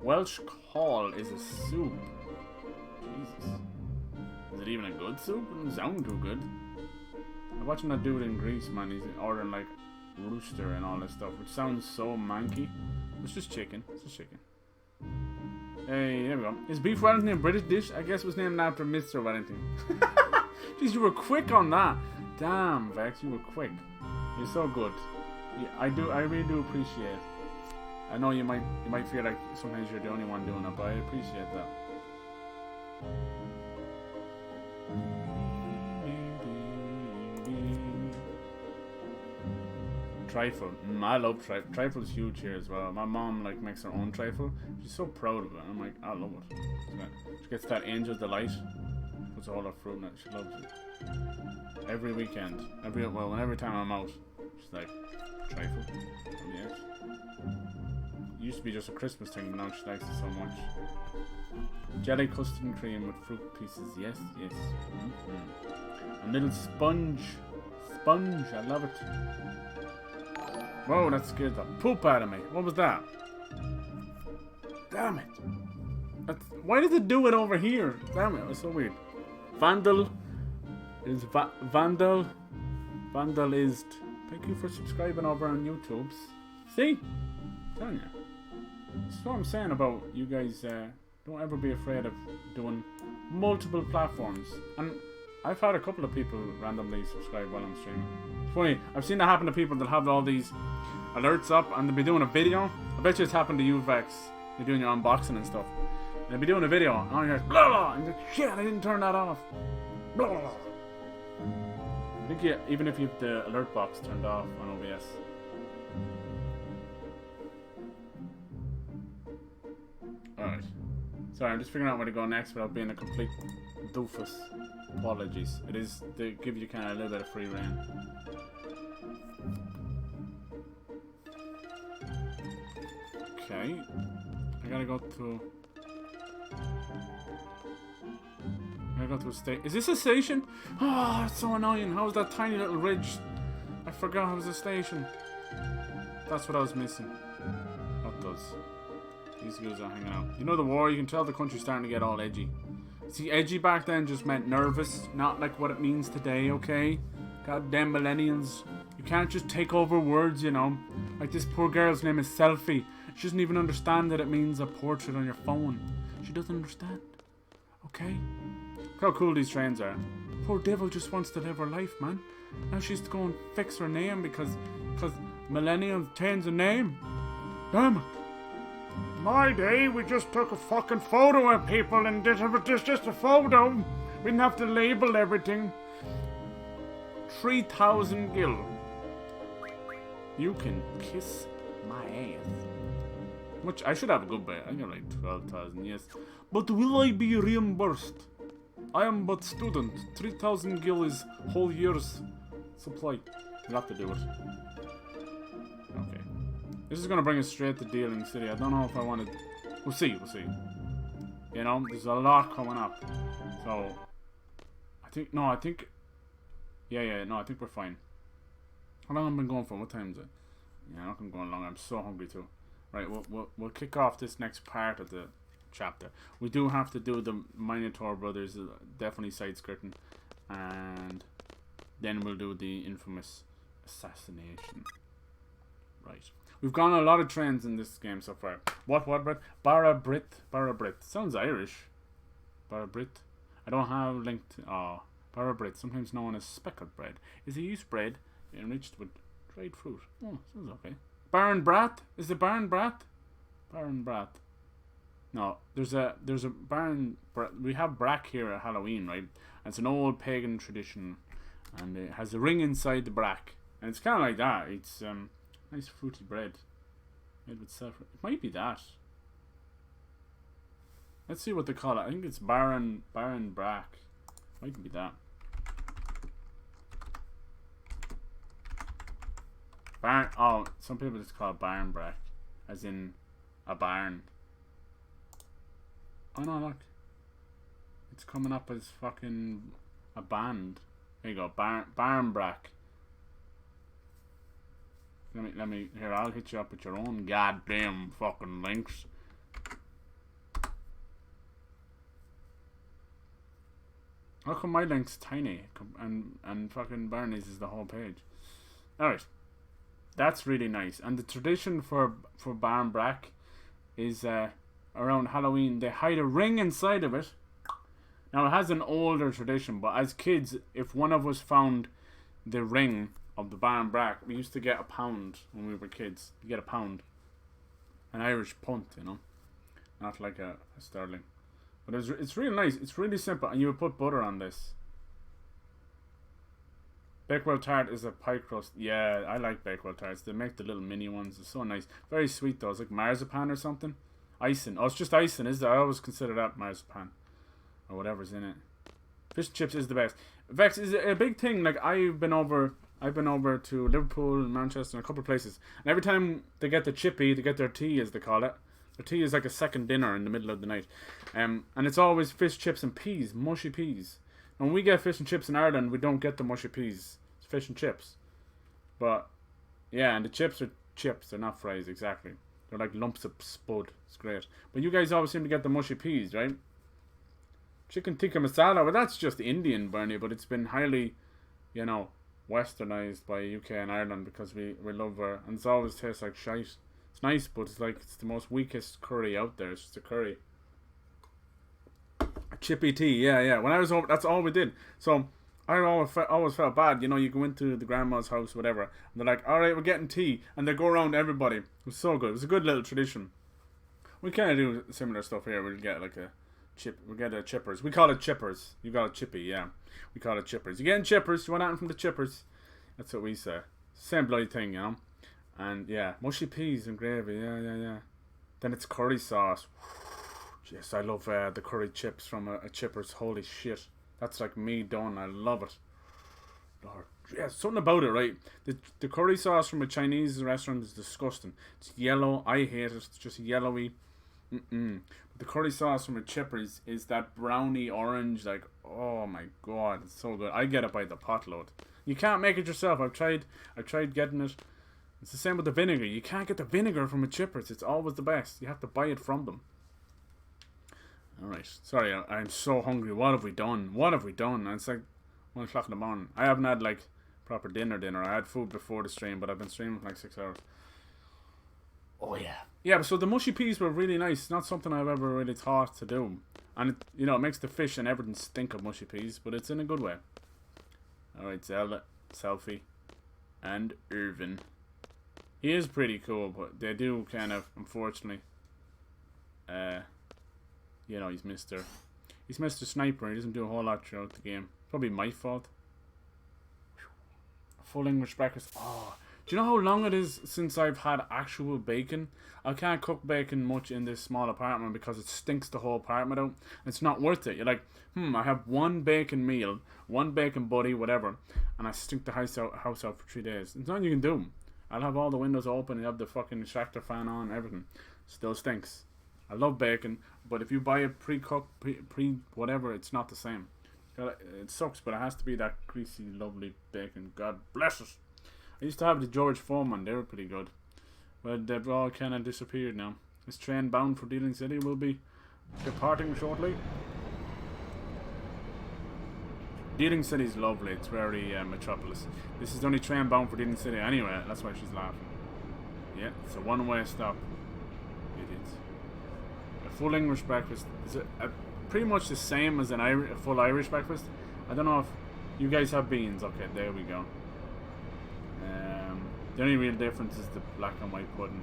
Welsh Call is a soup. Jesus. Is it even a good soup? It doesn't sound too good. I'm watching that dude in Greece, man. He's ordering like rooster and all this stuff, which sounds so manky. It's just chicken. It's just chicken. Hey, there we go. Is Beef Wellington a British dish? I guess it was named after Mr. Wellington. Jeez, you were quick on that. Damn, Vex, you were quick. You're so good. Yeah, I really do appreciate it. I know you might feel like sometimes you're the only one doing it, but I appreciate that. Trifle. I love trifle. Trifle's huge here as well. My mom like makes her own trifle. She's so proud of it. I'm like, I love it. She gets that angel delight. Puts a whole lot of fruit in it. She loves it. Every weekend. Every time I'm out. She's like, Trifle. Oh, yes. It used to be just a Christmas thing, but now she likes it so much. Jelly, custard and cream with fruit pieces. Yes, yes. A little sponge. Sponge, I love it. Whoa, that scared the poop out of me. What was that? Damn it. Why did it do it over here? Damn it, it was so weird. Vandal is Vandal. Vandalized. Thank you for subscribing over on YouTube. See? I'm telling you. That's what I'm saying about you guys. Don't ever be afraid of doing multiple platforms. And I've had a couple of people randomly subscribe while I'm streaming. It's funny. I've seen that happen to people that have all these alerts up and they'll be doing a video. I bet you it's happened to you, Vex. You're doing your unboxing and stuff. And they'll be doing a video and all you hear is blah blah. And you're like, shit, I didn't turn that off. Blah blah. I think even if you have the alert box turned off on OBS. Alright. Sorry, I'm just figuring out where to go next without being a complete doofus. Apologies. It is to give you kind of a little bit of free reign. Okay. I gotta go to a station. Is this a station? Oh, it's so annoying. How was that tiny little ridge? I forgot it was a station. That's what I was missing. What does? These guys are hanging out. You know the war, you can tell the country's starting to get all edgy. See, edgy back then just meant nervous, not like what it means today, okay? Goddamn millennials. You can't just take over words, you know. Like this poor girl's name is Selfie. She doesn't even understand that it means a portrait on your phone. She doesn't understand. Okay? Look how cool these trains are. Poor devil just wants to live her life, man. Now she's to go and fix her name because millennials change the name. Damn it. My day, we just took a fucking photo of people and it was just a photo. We didn't have to label everything. 3,000 gil. You can kiss my ass. Which I should have a good bit. I got like 12,000, yes. But will I be reimbursed? I am but student. 3,000 gil is whole year's supply. You'll have to do it. Okay. This is gonna bring us straight to Dealing City. I don't know if I want to. We'll see. We'll see. You know, there's a lot coming up. So, I think. No, I think. Yeah. No, I think we're fine. How long have I been going for? What time is it? Yeah, I'm not gonna go on long. I'm so hungry too. Right, we'll kick off this next part of the chapter. We do have to do the Minotaur brothers, definitely side skirting, and then we'll do the infamous assassination. Right, we've gone a lot of trends in this game so far. What bread? Barra-Brit. Sounds Irish. Barra-Brit. I don't have linked. Barra-Brit, sometimes known as speckled bread, is a yeast bread enriched with dried fruit. Oh, sounds okay. Baron Brat? Is it Baron Brat? Baron Brat. No, there's a Baron. We have Brack here at Halloween, right? And it's an old pagan tradition, and it has a ring inside the Brack, and it's kind of like that. It's nice fruity bread made with saffron. It might be that. Let's see what they call it. I think it's Baron Brack. Might be that. Barn. Oh, some people just call it Barn Brack, as in a barn. Oh no, look. It's coming up as fucking a band. There you go, Barn Brack. Let me, here, I'll hit you up with your own goddamn fucking links. How come my link's tiny and fucking Barney's is the whole page? Alright. That's really nice. And the tradition for Barn Brack is around Halloween, they hide a ring inside of it. Now, it has an older tradition, but as kids, if one of us found the ring of the Barn Brack, we used to get £1 when we were kids. You get £1. An Irish punt, you know. Not like a sterling. But it's really nice. It's really simple. And you would put butter on this. Bakewell tart is a pie crust. Yeah, I like Bakewell tarts. They make the little mini ones. It's so nice. Very sweet though. It's like marzipan or something. Icing. Oh, it's just icing, is it? I always consider that marzipan. Or whatever's in it. Fish and chips is the best. Vex, is it a big thing? Like, I've been over I've been over to Liverpool, Manchester, and a couple of places. And every time they get the chippy, they get their tea, as they call it. Their tea is like a second dinner in the middle of the night. And it's always fish, chips, and peas, mushy peas. And when we get fish and chips in Ireland, we don't get the mushy peas. It's fish and chips. But, yeah, and the chips are chips. They're not fries, exactly. They're like lumps of spud. It's great. But you guys always seem to get the mushy peas, right? Chicken tikka masala, well, that's just Indian, Bernie, but it's been highly, you know, westernized by UK and Ireland because we love her, and it always tastes like shite. It's nice, but it's like it's the most weakest curry out there. It's just a curry. Chippy tea, yeah. When I was over, that's all we did. So I always felt bad. You know, you go into the grandma's house, whatever, and they're like, "All right, we're getting tea," and they go around to everybody. It was so good. It was a good little tradition. We kind of do similar stuff here. We'll get like a chip. We get a chippers. We call it chippers. You got a chippy, yeah. We call it chippers. You getting chippers? You want anything from the chippers? That's what we say. Same bloody thing, you know. And yeah, mushy peas and gravy. Yeah. Then it's curry sauce. Yes, I love the curry chips from a chippers. Holy shit, that's like me done. I love it. Lord, yeah, something about it, right? The curry sauce from a Chinese restaurant is disgusting. It's yellow. I hate it. It's just yellowy. The curry sauce from a chippers is that browny orange, like, oh my god, it's so good. I get it by the potload. You can't make it yourself. I've tried getting it. It's the same with the vinegar. You can't get the vinegar from a chippers. It's always the best. You have to buy it from them. Alright, sorry, I'm so hungry. What have we done? And it's like 1 o'clock in the morning. I haven't had like proper dinner. I had food before the stream, but I've been streaming for like 6 hours.
Oh yeah.
Yeah, so the mushy peas were really nice. It's not something I've ever really thought to do. And it, you know, it makes the fish and everything stink of mushy peas, but it's in a good way. Alright, Zelda, Selfie, and Irvin. He is pretty cool, but they do kind of, unfortunately, you know, he's Mr. Sniper. He doesn't do a whole lot throughout the game. Probably my fault. Full English breakfast. Oh, do you know how long it is since I've had actual bacon? I can't cook bacon much in this small apartment because it stinks the whole apartment out. It's not worth it. You're like, I have one bacon meal, one bacon buddy, whatever, and I stink the house out for 3 days. There's nothing you can do. I'll have all the windows open, you have the fucking extractor fan on, everything. Still stinks. I love bacon, but if you buy it pre-cooked, pre-whatever, it's not the same. It sucks, but it has to be that greasy, lovely bacon. God bless it. I used to have the George Foreman. They were pretty good. But they've all kind of disappeared now. This train bound for Dealing City will be departing shortly. Dealing City is lovely. It's very metropolis. This is the only train bound for Dealing City anyway. That's why she's laughing. Yeah, it's a one-way stop. Idiots. A full English breakfast is pretty much the same as a full Irish breakfast. I don't know if you guys have beans. Okay, there we go. The only real difference is the black and white pudding.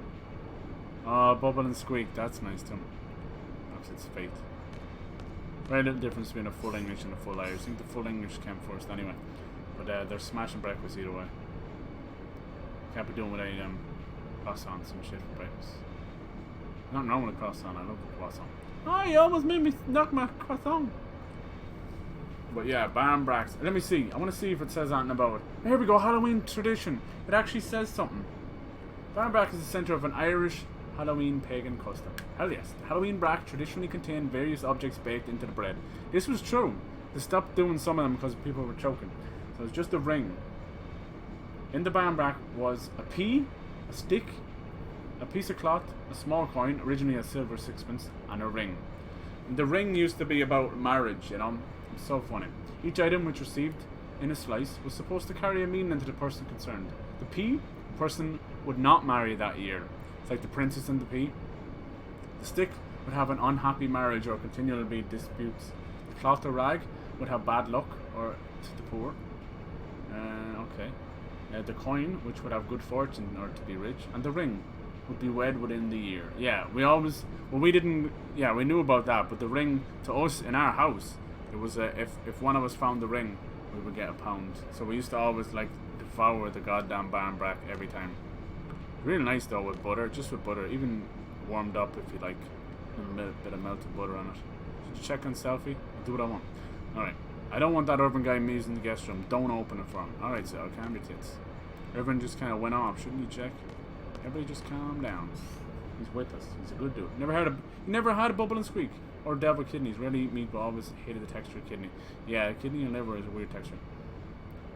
Oh, bubble and squeak. That's nice too. Perhaps it's fate. Very little difference between a full English and a full Irish. I think the full English came first anyway. But they're smashing breakfast either way. Can't be doing with any croissants and shit for breakfast. Nothing wrong with a croissant. I love the croissant. Oh, you almost made me knock my croissant. But yeah, Barnbracks. Let me see. I want to see if it says anything about it. Here we go. Halloween tradition. It actually says something. Barnbrack is the centre of an Irish Halloween pagan custom. Hell yes. The Halloween brack traditionally contained various objects baked into the bread. This was true. They stopped doing some of them because people were choking. So it's just a ring. In the barnbrack was a pea, a stick, a piece of cloth, a small coin, originally a silver sixpence, and a ring. And the ring used to be about marriage, you know. It's so funny. Each item which received in a slice was supposed to carry a meaning to the person concerned. The pea, the person would not marry that year. It's like the princess and the pea. The stick would have an unhappy marriage or continually be disputes. The cloth or rag would have bad luck or to the poor. The coin, which would have good fortune or to be rich. And the ring would be wed within the year. Yeah, we knew about that, but the ring to us in our house, it was if one of us found the ring, we would get £1. So we used to always like devour the goddamn barnbrack every time. Really nice though with butter, just with butter, even warmed up if you like, a bit of melted butter on it. Just check on selfie, I'll do what I want. Alright, I don't want that urban guy me's in the guest room. Don't open it for him. Alright, so calm your tits. Everyone just kind of went off. Shouldn't you check? Everybody just calm down. He's with us. He's a good dude. Never had a bubble and squeak. Or devil kidneys. Rarely eat meat, but always hated the texture of kidney. Yeah, kidney and liver is a weird texture.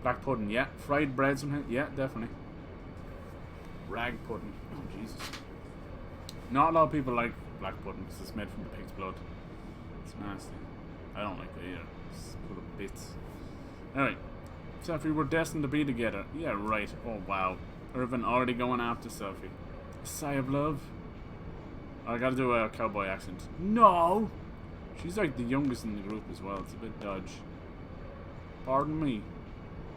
Black pudding. Yeah. Fried bread sometimes. Yeah, definitely. Rag pudding. Oh, Jesus. Not a lot of people like black pudding because it's made from the pig's blood. It's nasty. I don't like it either. It's full of bits. Alright. Selfie, we're destined to be together. Yeah, right. Oh, wow. Irvin already going after Selfie. A sigh of love. Oh, I gotta do a cowboy accent. No! She's like the youngest in the group as well. It's a bit dodge. Pardon me.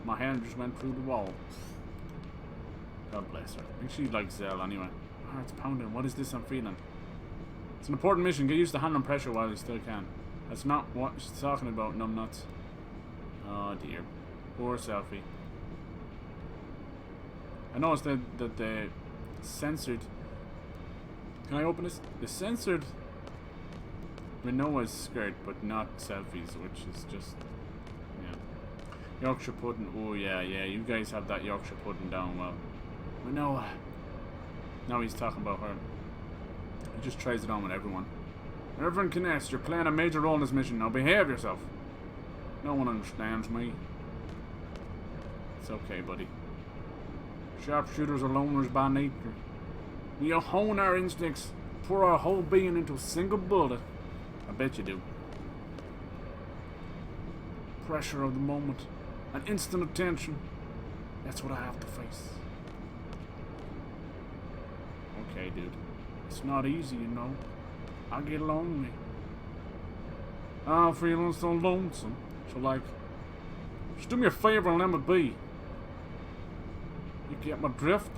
My hand just went through the wall. God bless her. I think she likes Zell anyway. My heart's pounding. What is this I'm feeling? It's an important mission. Get used to handling pressure while you still can. That's not what she's talking about, numbnuts. Oh dear. Poor Selfie. I noticed that they censored... Can I open this? They censored Rinoa's skirt, but not Selfie's, which is just... Yeah. Yorkshire pudding. Oh yeah, you guys have that Yorkshire pudding down well. Rinoa. Now he's talking about her. He just tries it on with everyone. Reverend Kness, you're playing a major role in this mission. Now behave yourself. No one understands me. It's okay, buddy. Sharpshooters are loners by nature. We hone our instincts, pour our whole being into a single bullet. I bet you do. Pressure of the moment. An instant attention. That's what I have to face. Okay, dude. It's not easy, you know. I get lonely. I'm feeling so lonesome. So, like, just do me a favor and let me be. You get my drift?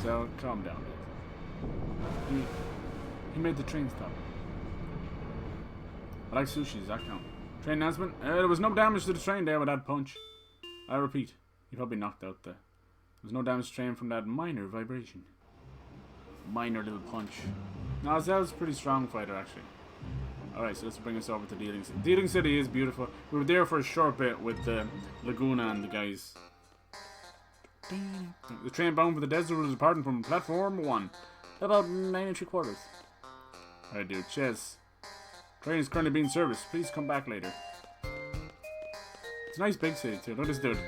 So, calm down, dude. He made the train stop. I like sushi, does that count? Train announcement? There was no damage to the train there with that punch. I repeat, you probably knocked out there. There was no damage to the train from that minor vibration. Minor little punch. No, Zell's a pretty strong fighter, actually. Alright, so let's bring us over to Dealing City. Dealing City is beautiful. We were there for a short bit with the Laguna and the guys. The train bound for the desert was departing from platform 1.
About 9 3/4.
Alright, dude. Ches. Train is currently being serviced. Please come back later. It's a nice big city, too. Look at this dude.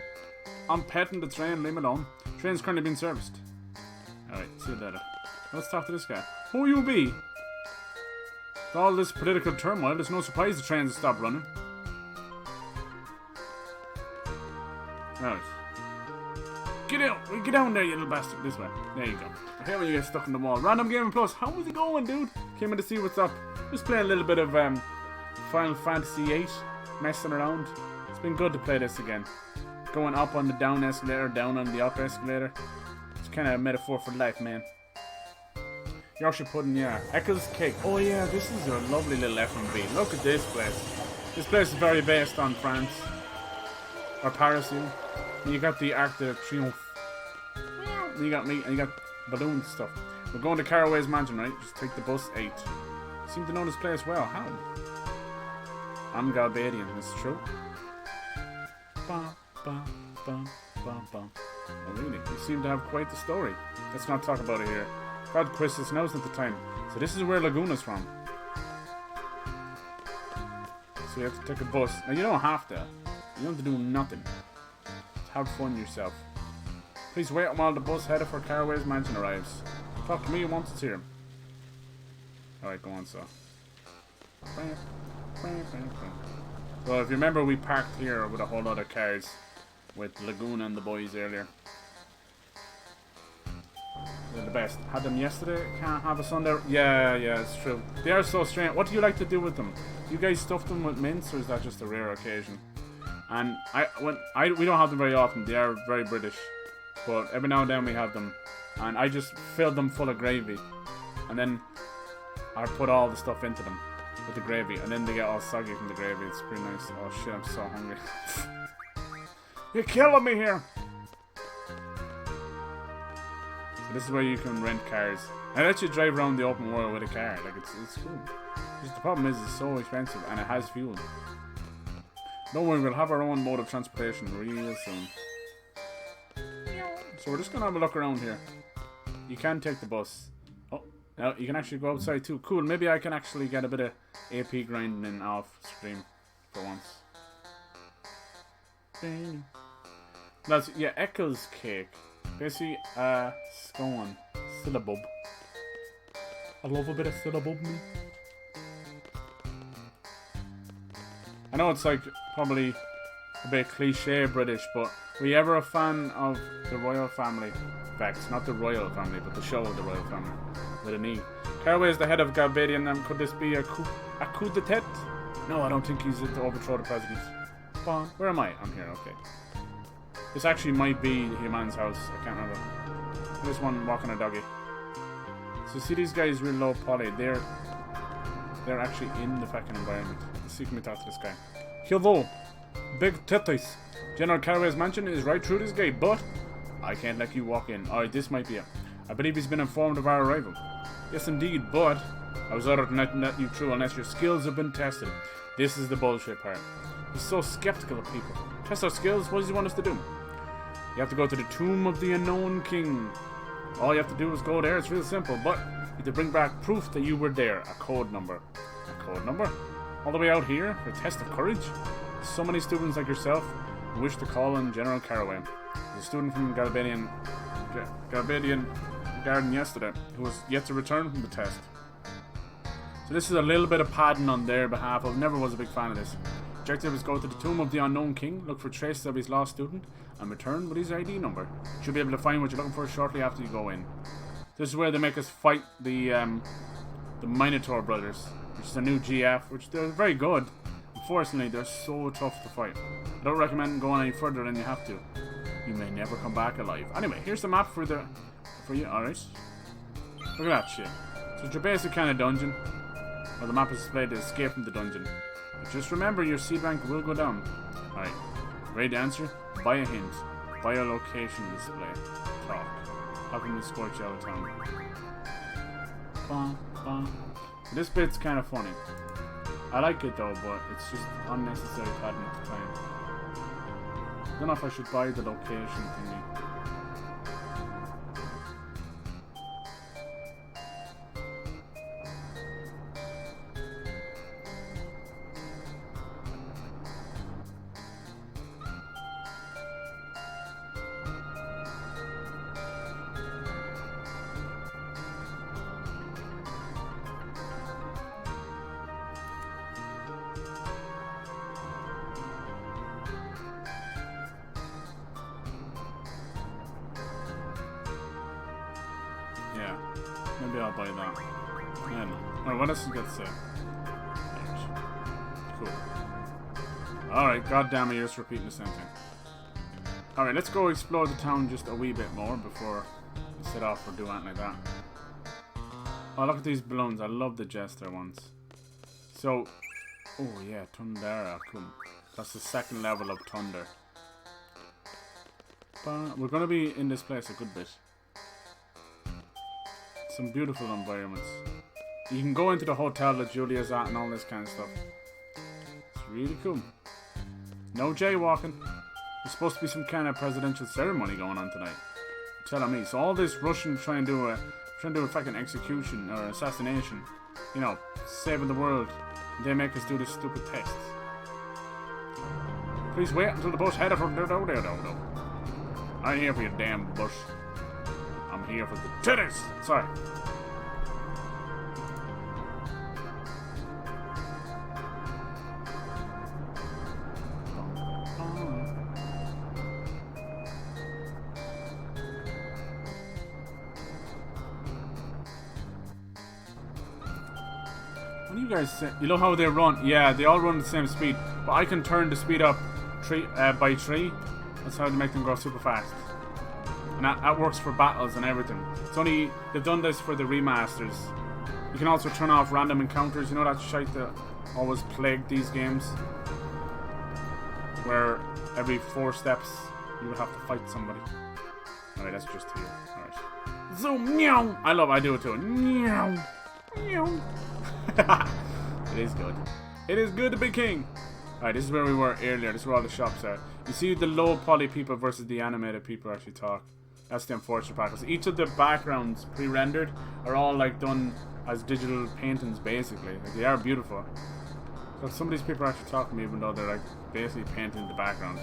I'm petting the train. Leave me alone. Train's currently being serviced. Alright, see you later. Let's talk to this guy. Who you be? With all this political turmoil, it's no surprise the trains have stopped running. Alright. Get out! Get down there, you little bastard. This way. There you go. I hate when you get stuck in the wall. Random Gaming Plus. How is it going, dude? Came in to see what's up. Just playing a little bit of Final Fantasy VIII. Messing around. It's been good to play this again. Going up on the down escalator, down on the up escalator. It's kind of a metaphor for life, man. Yorkshire pudding, yeah. Eccles cake. Oh yeah, this is a lovely little F&B. Look at this place. This place is very based on France. Or Paris, you know. And you got the Arc de Triomphe. And you got meat, and you got balloons and stuff. We're going to Caraway's mansion, right? Just take the bus 8. Seem to know this place well. How? I'm Galbadian, this is true. Bum, bum, bum, bum, bum. Oh really? You seem to have quite the story. Let's not talk about it here. God, Chris, this knows at the time. So this is where Laguna's from. So you have to take a bus. Now you don't have to. You don't have to do nothing. Just have fun yourself. Please wait while the bus headed for Caraway's mansion arrives. Talk to me once it's here. Alright, go on, so. Well, if you remember, we parked here with a whole lot of cars with Laguna and the boys earlier. They're the best. Had them yesterday. Can't have a Sunday. Yeah, it's true. They are so strange. What do you like to do with them? Do you guys stuff them with mints, or is that just a rare occasion? And we don't have them very often. They are very British, but every now and then we have them, and I just fill them full of gravy, and then I put all the stuff into them with the gravy, and then they get all soggy from the gravy. It's pretty nice. Oh shit, I'm so hungry. You're killing me here. So this is where you can rent cars. I let you drive around the open world with a car. Like it's cool. Just the problem is it's so expensive and it has fuel. Don't worry, we'll have our own mode of transportation real soon. So we're just gonna have a look around here. You can take the bus. Oh, now you can actually go outside too. Cool, maybe I can actually get a bit of AP grinding off stream for once. That's, yeah, Eccles cake. Basically, scone. Syllabub. I love a bit of syllabub, me. I know it's like probably a bit cliche British, but were you ever a fan of the royal family? In fact, not the royal family, but the show of the royal family with an E. Caraway is the head of Galbadia, and could this be a coup d'etat? No, I don't think he's to overthrow the president. Bon, where am I? I'm here. Okay. This actually might be Human's house. I can't remember. This one walking a doggy. So see these guys real low poly. They're actually in the fucking environment. Let's see, can we talk to this guy? Hello, big titties. General Caraway's mansion is right through this gate, but I can't let you walk in. Alright, this might be it. I believe he's been informed of our arrival. Yes, indeed, but I was ordered not to let you through unless your skills have been tested. This is the bullshit part. He's so skeptical of people. Test our skills? What does he want us to do? You have to go to the tomb of the unknown king. All you have to do is go there. It's real simple, but you have to bring back proof that you were there. A code number. A code number? All the way out here for a test of courage? So many students like yourself who wish to call on General Caraway. There's a student from Galbadian Garden yesterday who was yet to return from the test. So this is a little bit of padding on their behalf. I never was a big fan of this. Objective is go to the tomb of the unknown king, look for traces of his lost student, and return with his ID number. You should be able to find what you're looking for shortly after you go in. This is where they make us fight the Minotaur brothers, which is a new GF, which they're very good. Unfortunately, they're so tough to fight. I don't recommend going any further than you have to. You may never come back alive. Anyway, here's the map for you. Alright. Look at that shit. So it's your basic kind of dungeon. Where the map is displayed to escape from the dungeon. But just remember, your seed rank will go down. Alright. Ready to answer? Buy a hint. Buy a location display. Talk. How can we scorch out of town? Bum, bum. This bit's kind of funny. I like it though, but it's just unnecessary padding at the time. I don't know if I should buy the location thingy. Yeah, maybe I'll buy that. Yeah, no. Alright, what else you got to say? Cool. Alright, goddamn it, you're just repeating the same thing. Alright, let's go explore the town just a wee bit more before we set off or do anything like that. Oh, look at these balloons. I love the jester ones. So, oh yeah, Tundera. Cool. That's the second level of Thunder. But we're going to be in this place a good bit. Some beautiful environments. You can go into the hotel that Julia's at and all this kind of stuff. It's really cool. No jaywalking. There's supposed to be some kind of presidential ceremony going on tonight. You're telling me. So all this Russian trying to do a fucking execution or assassination. You know, saving the world. They make us do this stupid test. Please wait until the bus headed for I ain't here for your damn bush. I'm here for the titties. Sorry. What do you guys say? You know how they run? Yeah, they all run at the same speed. But I can turn the speed up by 3. That's how they make them go super fast. And that works for battles and everything. It's only, they've done this for the remasters. You can also turn off random encounters. You know that shite that always plagued these games? Where every 4 steps you would have to fight somebody. Alright, that's just here. Alright. Zoom, meow! I do it too. Meow! Meow! It is good. It is good to be king. Alright, this is where we were earlier. This is where all the shops are. You see the low poly people versus the animated people actually talk. That's the unfortunate part. Because each of the backgrounds pre-rendered are all like done as digital paintings basically. Like, they are beautiful. So some of these people are actually talking even though they're like basically painting the background.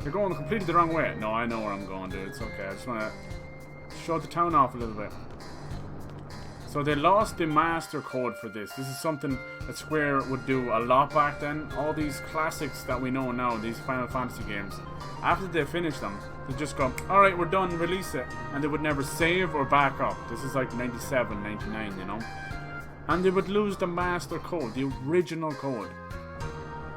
They're going completely the wrong way. No, I know where I'm going, dude. It's okay. I just want to show the town off a little bit. So they lost the master code for this. This is something that Square would do a lot back then. All these classics that we know now, these Final Fantasy games, after they finish them, they just go, alright, we're done, release it. And they would never save or back up. This is like 97, 99, you know. And they would lose the master code, the original code.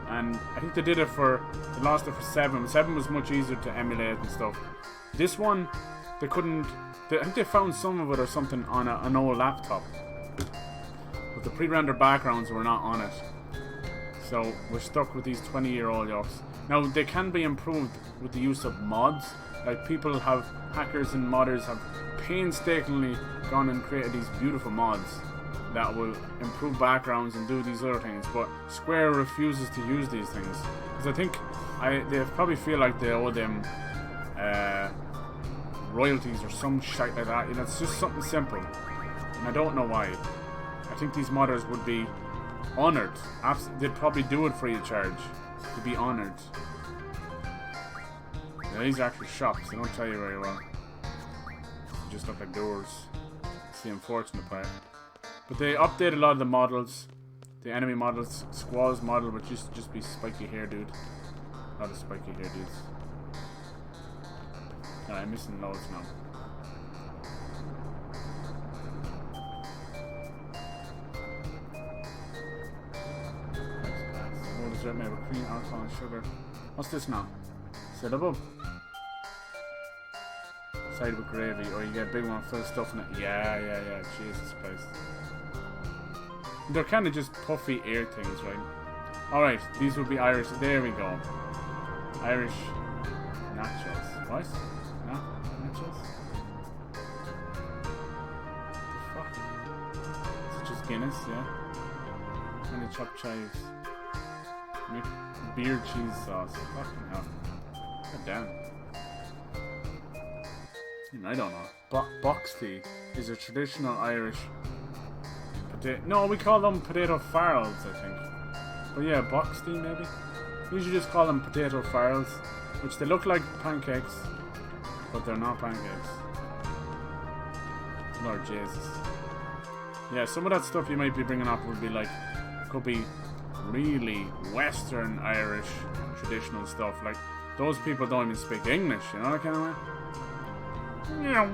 And I think they did it for, they lost it for 7. 7 was much easier to emulate and stuff. This one, they couldn't, I think they found some of it or something on an old laptop. But the pre-rendered backgrounds were not on it. So we're stuck with these 20-year-old yokes. Now they can be improved with the use of mods. Like people have, hackers and modders have painstakingly gone and created these beautiful mods that will improve backgrounds and do these other things. But Square refuses to use these things. Because I think they probably feel like they owe them royalties or some shit like that. You know, it's just something simple. And I don't know why. I think these modders would be honoured. They'd probably do it free of charge. To be honoured. Yeah, these are actually shops. They don't tell you very well. They just look like doors. It's the unfortunate part. But they update a lot of the models. The enemy models. Squall's model would just be spiky hair dude. A lot of spiky hair dudes. I'm missing loads now. Oh, dessert made with cream, alcohol, and sugar. What's this now? Set above. Side with gravy, or you get a big one full of stuff in it. Yeah. Jesus Christ. They're kind of just puffy air things, right? Alright, these would be Irish. There we go. Irish nachos. What? No? Nachos? The fuck? Is it just Guinness? Yeah. And the chopped chives. Beer cheese sauce. Fucking hell. God damn. I don't know. Box tea is a traditional Irish potato. No, we call them potato farls, I think. But yeah, box tea maybe. We usually just call them potato farls, which they look like pancakes, but they're not pancakes. Lord Jesus. Yeah, some of that stuff you might be bringing up would be like, could be really Western Irish traditional stuff. Like those people don't even speak English, you know that kind of way. Yeah.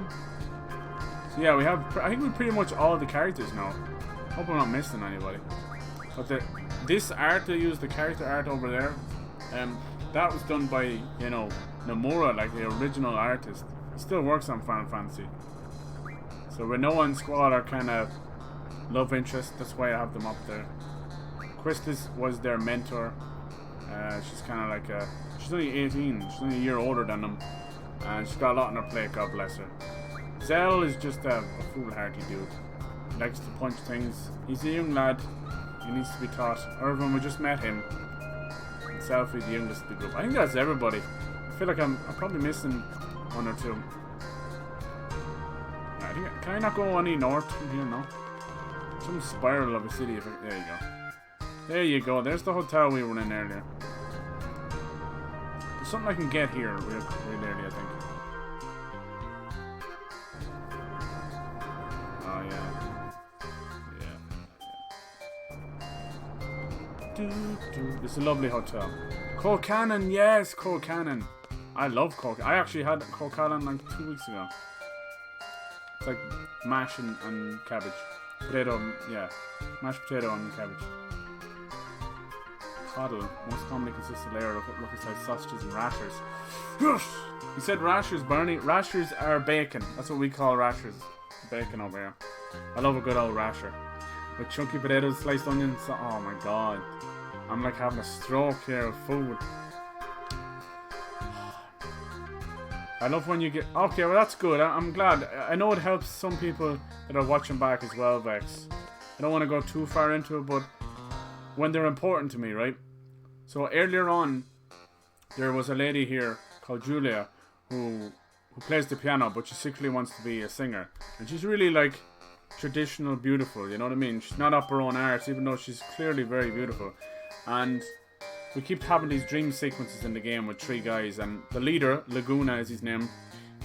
So yeah, we have. I think we pretty much all the characters now. Hope I'm not missing anybody. But this art they used, the character art over there, that was done by Nomura, like the original artist. He still works on Final Fantasy. So Rinoa and Squall are kind of love interest. That's why I have them up there. Christus was their mentor. She's kind of like she's only 18. She's only a year older than them. And she's got a lot on her plate, God bless her. Zell is just a foolhardy dude. He likes to punch things. He's a young lad. He needs to be taught. Irvin, we just met him. And Selfie, the youngest of the group. I think that's everybody. I feel like I'm probably missing one or two. Can I not go any north from here? No. Some spiral of a city. There you go. There you go. There's the hotel we were in earlier. There's something I can get here real early, I think. Oh, yeah. It's a lovely hotel. Colcannon, yes, Colcannon. I love Colcannon. I actually had Colcannon like 2 weeks ago. It's like mash and cabbage. Potato, yeah. Mashed potato and cabbage. Coddle most commonly consists of a layer of looking-sized sausages and rashers. Yes! He said rashers, Bernie. Rashers are bacon. That's what we call rashers. Bacon over here. I love a good old rasher. With chunky potatoes, sliced onions. Oh my god. I'm like having a stroke here of food. I love when you get... Okay, well that's good. I'm glad. I know it helps some people that are watching back as well, Vex. I don't want to go too far into it, but when they're important to me, right? So earlier on, there was a lady here called Julia who plays the piano, but she secretly wants to be a singer. And she's really like traditional beautiful, you know what I mean? She's not up her own arts, even though she's clearly very beautiful. And we keep having these dream sequences in the game with 3 guys, and the leader, Laguna is his name,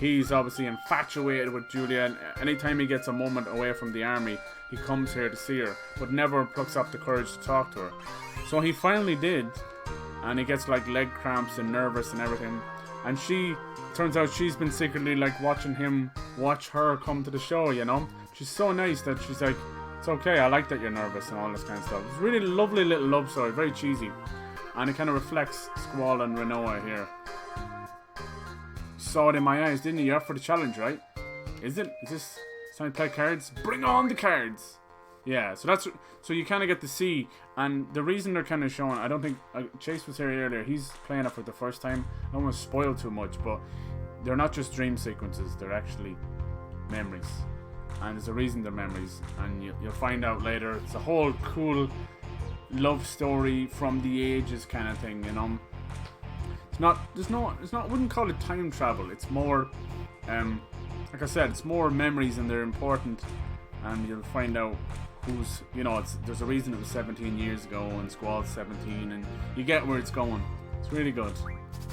he's obviously infatuated with Julia, and anytime he gets a moment away from the army, he comes here to see her, but never plucks up the courage to talk to her. So he finally did, and he gets like leg cramps and nervous and everything, and turns out she's been secretly like watching him watch her come to the show, you know? She's so nice that she's like, it's okay, I like that you're nervous and all this kind of stuff. It's a really lovely little love story, very cheesy. And it kind of reflects Squall and Rinoa here. You saw it in my eyes, didn't you? You're up for the challenge, right? Is it? Is this time to play cards? Bring on the cards! Yeah, so you kind of get to see, and the reason they're kind of showing, I don't think, Chase was here earlier, he's playing it for the first time. I don't want to spoil too much, but they're not just dream sequences, they're actually memories. And there's a reason they're memories, and you'll find out later. It's a whole cool love story from the ages kind of thing, you know. I wouldn't call it time travel. It's more, like I said, it's more memories, and they're important. And you'll find out who's, you know, there's a reason it was 17 years ago, and Squall's 17, and you get where it's going. It's really good.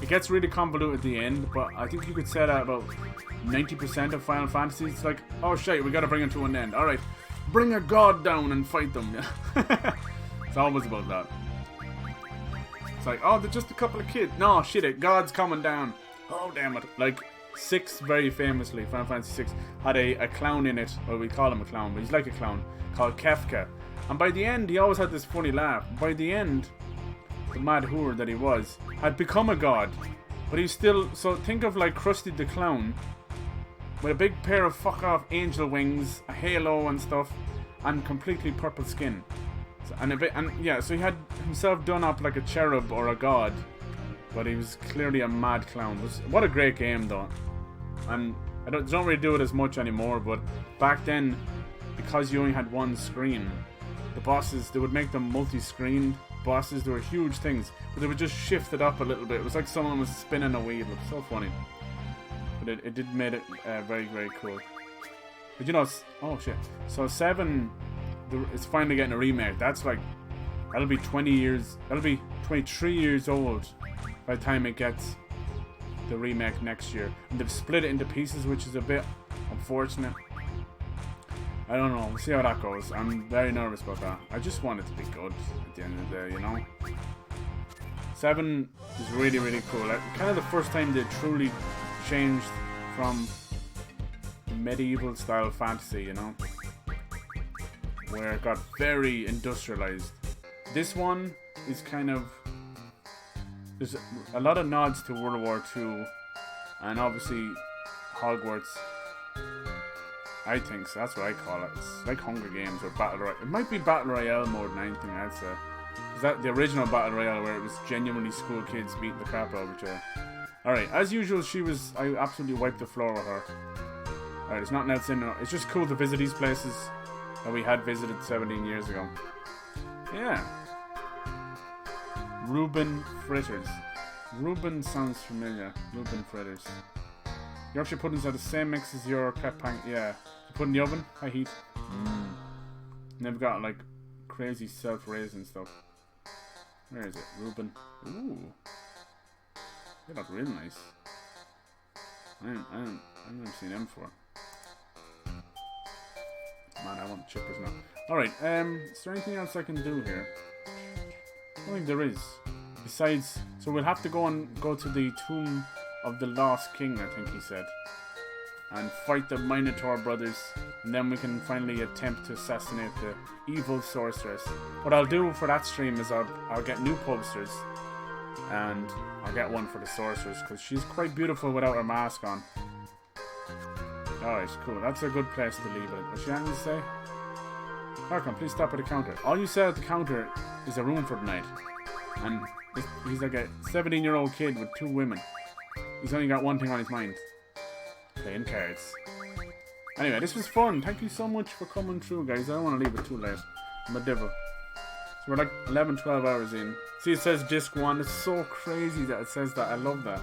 It gets really convoluted at the end, but I think you could say that about 90% of Final Fantasy. It's like, oh shit, we gotta bring it to an end. Alright, bring a god down and fight them. It's always about that. It's like, oh, they're just a couple of kids. No, shit it, God's coming down. Oh, damn it. Like, 6 very famously, Final Fantasy 6 had a clown in it, or we call him a clown, but he's like a clown, called Kefka. And by the end, he always had this funny laugh. By the end, the mad whore that he was had become a god. But he's still, so think of like Krusty the Clown, with a big pair of fuck off angel wings, a halo and stuff, and completely purple skin. So he had himself done up like a cherub or a god, but he was clearly a mad clown. What a great game though. And I don't really do it as much anymore, but back then, because you only had one screen, the bosses, they would make them multi-screen bosses. They were huge things, but they would just shift it up a little bit. It was like someone was spinning a wheel. It was so funny. But it did made it very, very cool. But you know, oh shit. So 7, it's finally getting a remake. That's like, that'll be 20 years, that'll be 23 years old by the time it gets the remake next year. And they've split it into pieces, which is a bit unfortunate. I don't know, we'll see how that goes. I'm very nervous about that. I just want it to be good at the end of the day, you know? 7 is really, really cool. Kind of the first time they truly changed from medieval style fantasy, you know? Where it got very industrialized. This one is kind of, there's a lot of nods to World War II and obviously Hogwarts. I think so, that's what I call it. It's like Hunger Games or Battle Royale. It might be Battle Royale more than anything, I'd say. Is that the original Battle Royale where it was genuinely school kids beating the crap out of each other? Alright, as usual, I absolutely wiped the floor with her. Alright, there's nothing else in there. It's just cool to visit these places that we had visited 17 years ago. Yeah. Reuben Fritters. Reuben sounds familiar. Reuben Fritters. Yorkshire puddings are the same mix as your crep pan. Yeah. You put in the oven, high heat. And they've got like crazy self-raising stuff. Where is it? Reuben. Ooh. They look real nice. I've never seen them before. Man, I want chippers now. Alright, is there anything else I can do here? I don't think there is. Besides, so we'll have to go to the Tomb of the Lost King, I think he said, and fight the Minotaur brothers, and then we can finally attempt to assassinate the evil sorceress. What I'll do for that stream is I'll get new posters, and I'll get one for the sorceress, because she's quite beautiful without her mask on. Alright, cool. That's a good place to leave it. Was she anything to say? Harkon, please stop at the counter. All you said at the counter is a room for the night. And he's like a 17-year-old kid with 2 women. He's only got one thing on his mind. Playing cards. Anyway, this was fun. Thank you so much for coming through, guys. I don't want to leave it too late. I'm a devil. So we're like 11, 12 hours in. See, it says disc 1. It's so crazy that it says that. I love that.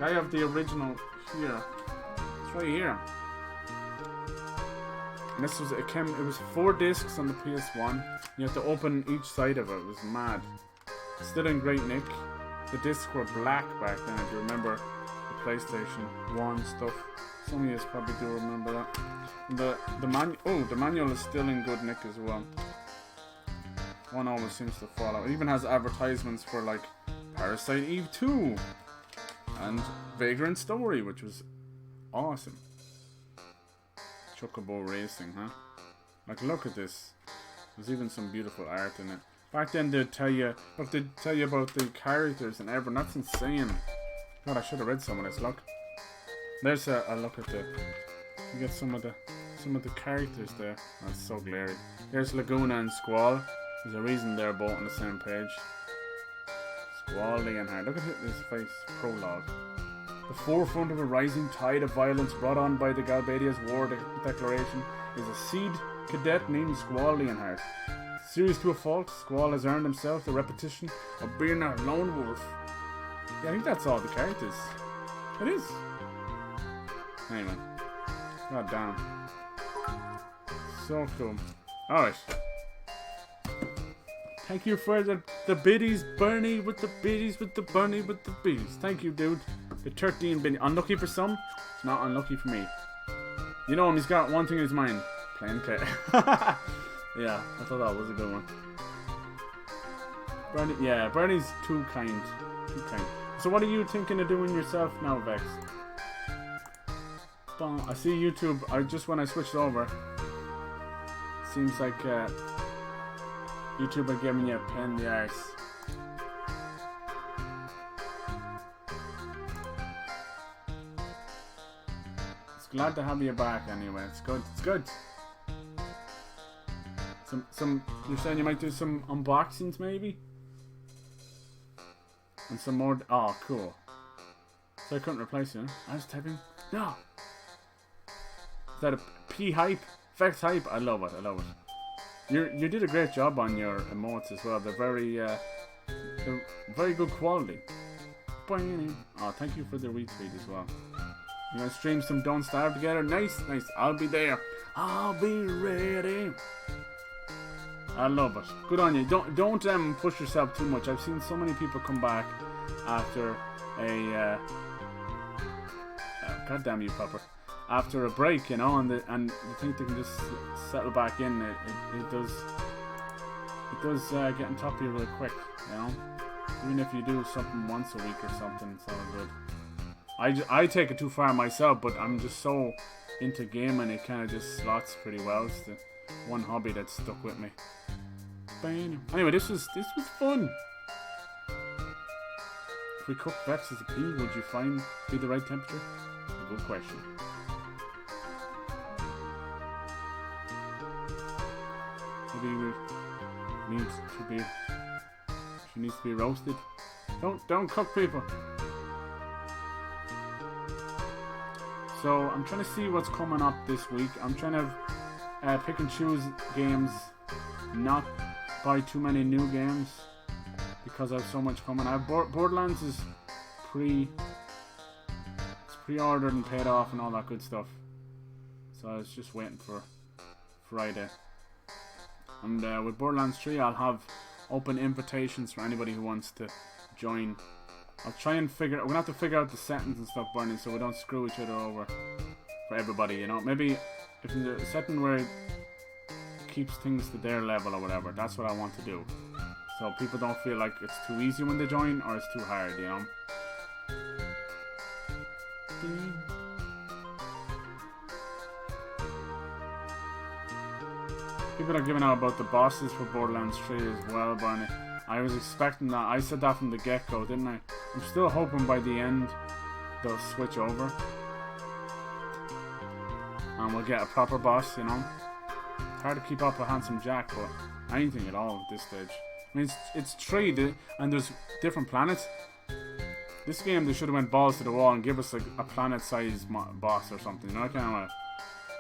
I have the original here. It's right here. And this was, it was 4 discs on the PS1. You have to open each side of it. It was mad. Still in great nick. The discs were black back then, if you remember the PlayStation 1 stuff. Some of you probably do remember that. The manual is still in good nick as well. One always seems to fall out. It even has advertisements for like Parasite Eve 2 and Vagrant Story, which was awesome. Chocobo Racing, huh? Like, look at this. There's even some beautiful art in it. Back then they'd tell you about the characters and everything. That's insane. God, I should have read some of this. Look. There's a look at you get some of the characters there. That's so glary. There's Laguna and Squall. There's a reason they're both on the same page. Squall, Leonhard. Look at his face. Prologue. The forefront of a rising tide of violence brought on by the Galbadia's war declaration is a seed cadet named Squall Leonhard. Serious to a fault, Squall has earned himself the repetition of being a lone wolf. Yeah, I think that's all the characters. It is. Anyway. God damn. So cool. Alright. Thank you for the biddies, Bernie with the biddies, with the Bernie with the biddies. Thank you, dude. The 13 biddies. Unlucky for some, it's not unlucky for me. You know him, he's got one thing in his mind. Playing Clay. Yeah, I thought that was a good one. Bernie, yeah, Bernie's too kind. Too kind. So what are you thinking of doing yourself now, Vex? I see YouTube, when I switched over, seems like YouTube are giving you a pain in the arse. It's glad to have you back anyway. It's good. It's good. You're saying you might do some unboxings maybe? And some more. Oh, cool. So I couldn't replace you. I was typing. No. Is that a P hype? Vex hype? I love it. I love it. You did a great job on your emotes as well. They're very good quality. Oh, thank you for the retweet as well. You gonna stream some Don't Starve together? Nice, nice. I'll be there. I'll be ready. I love it. Good on you. Don't push yourself too much. I've seen so many people come back after a God damn you, Pupper. After a break, you know, and they think they can just settle back in. It does get on top of you real quick, you know. Even if you do something once a week or something, it's all good. I take it too far myself, but I'm just so into gaming, it kind of just slots pretty well. It's the one hobby that's stuck with me. Anyway, this was fun. If we cook Vex as a pea, would you find be the right temperature? A good question. Maybe she needs to be roasted. Don't cook people. So I'm trying to see what's coming up this week. I'm trying to pick and choose games, not buy too many new games because I have so much coming. I have Borderlands is pre-ordered and paid off and all that good stuff. So I was just waiting for Friday. And with Borderlands 3, I'll have open invitations for anybody who wants to join. I'll try and we're gonna have to figure out the settings and stuff, Bernie, so we don't screw each other over for everybody, you know. Maybe if there's a setting where it keeps things to their level or whatever, that's what I want to do. So people don't feel like it's too easy when they join or it's too hard, you know. People are giving out about the bosses for Borderlands 3 as well, Barney. I was expecting that. I said that from the get-go, didn't I? I'm still hoping by the end they'll switch over. And we'll get a proper boss, you know. It's hard to keep up with Handsome Jack, but anything at all at this stage. I mean, it's 3, and there's different planets. This game, they should have went balls to the wall and give us like a planet-sized boss or something. You know, kind of like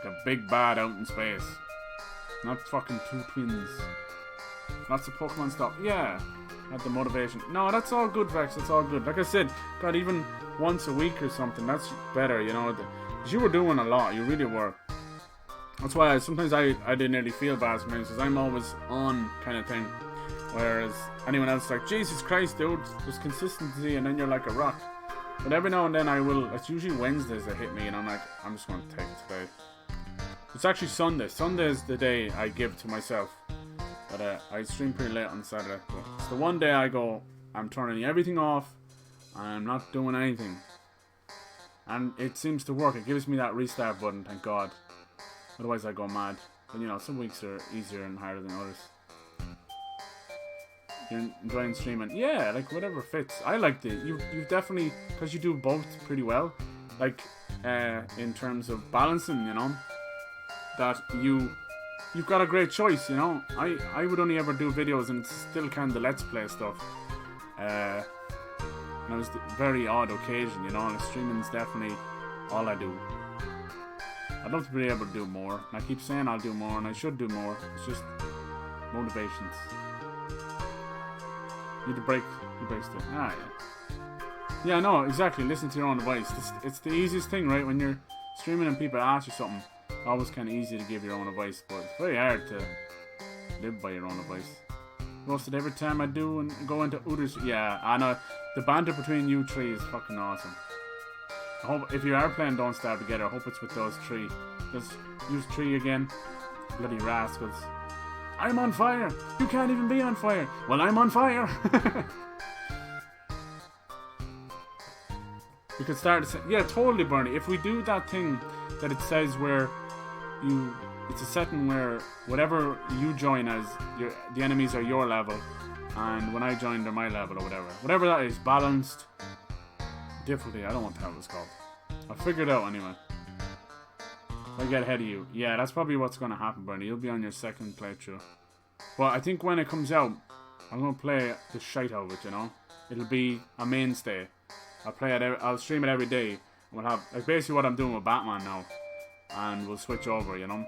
a big bad out in space. Not fucking 2 twins. Lots of Pokemon stuff. Yeah. Had the motivation. No, that's all good, Vex. That's all good. Like I said, God, even once a week or something, that's better, you know. Because you were doing a lot. You really were. That's why sometimes I didn't really feel bad sometimes, because I'm always on kind of thing. Whereas anyone else is like, Jesus Christ, dude, there's consistency, and then you're like a rock. But every now and then I will. It's usually Wednesdays that hit me, and I'm like, I'm just going to take it today. It's actually Sunday. Sunday is the day I give to myself. But I stream pretty late on Saturday. But it's the one day I go, I'm turning everything off, and I'm not doing anything. And it seems to work. It gives me that restart button, thank God. Otherwise I go mad. But you know, some weeks are easier and harder than others. You're enjoying streaming? Yeah, like whatever fits. I liked it. You've definitely, because you do both pretty well. Like, in terms of balancing, you know. That you've got a great choice, you know. I would only ever do videos and it's still kind of the Let's Play stuff. And it was a very odd occasion, you know, and streaming's definitely all I do. I'd love to be able to do more. And I keep saying I'll do more and I should do more. It's just motivations. Need to break still. Ah, yeah. Yeah, no, exactly. Listen to your own advice. It's the easiest thing, right? When you're streaming and people ask you something. Always kind of easy to give your own advice, but it's very hard to live by your own advice. Roasted every time I do and go into others. Yeah, I know. The banter between you three is fucking awesome. I hope if you are playing Don't Starve together, I hope it's with those three. Just use three again. Bloody rascals. I'm on fire! You can't even be on fire! Well, I'm on fire! We could start to say, yeah, totally, Bernie. If we do that thing that it says where it's a setting where whatever you join as, the enemies are your level, and when I join they're my level or whatever that is, balanced difficulty. I don't know what the hell it's called. I'll figure it out anyway. If I get ahead of you, yeah, that's probably what's going to happen, Bernie. You'll be on your second playthrough, but I think when it comes out, I'm going to play the shite out of it. You know, it'll be a mainstay. I'll stream it every day, and we'll have like basically what I'm doing with Batman now. And we'll switch over, you know.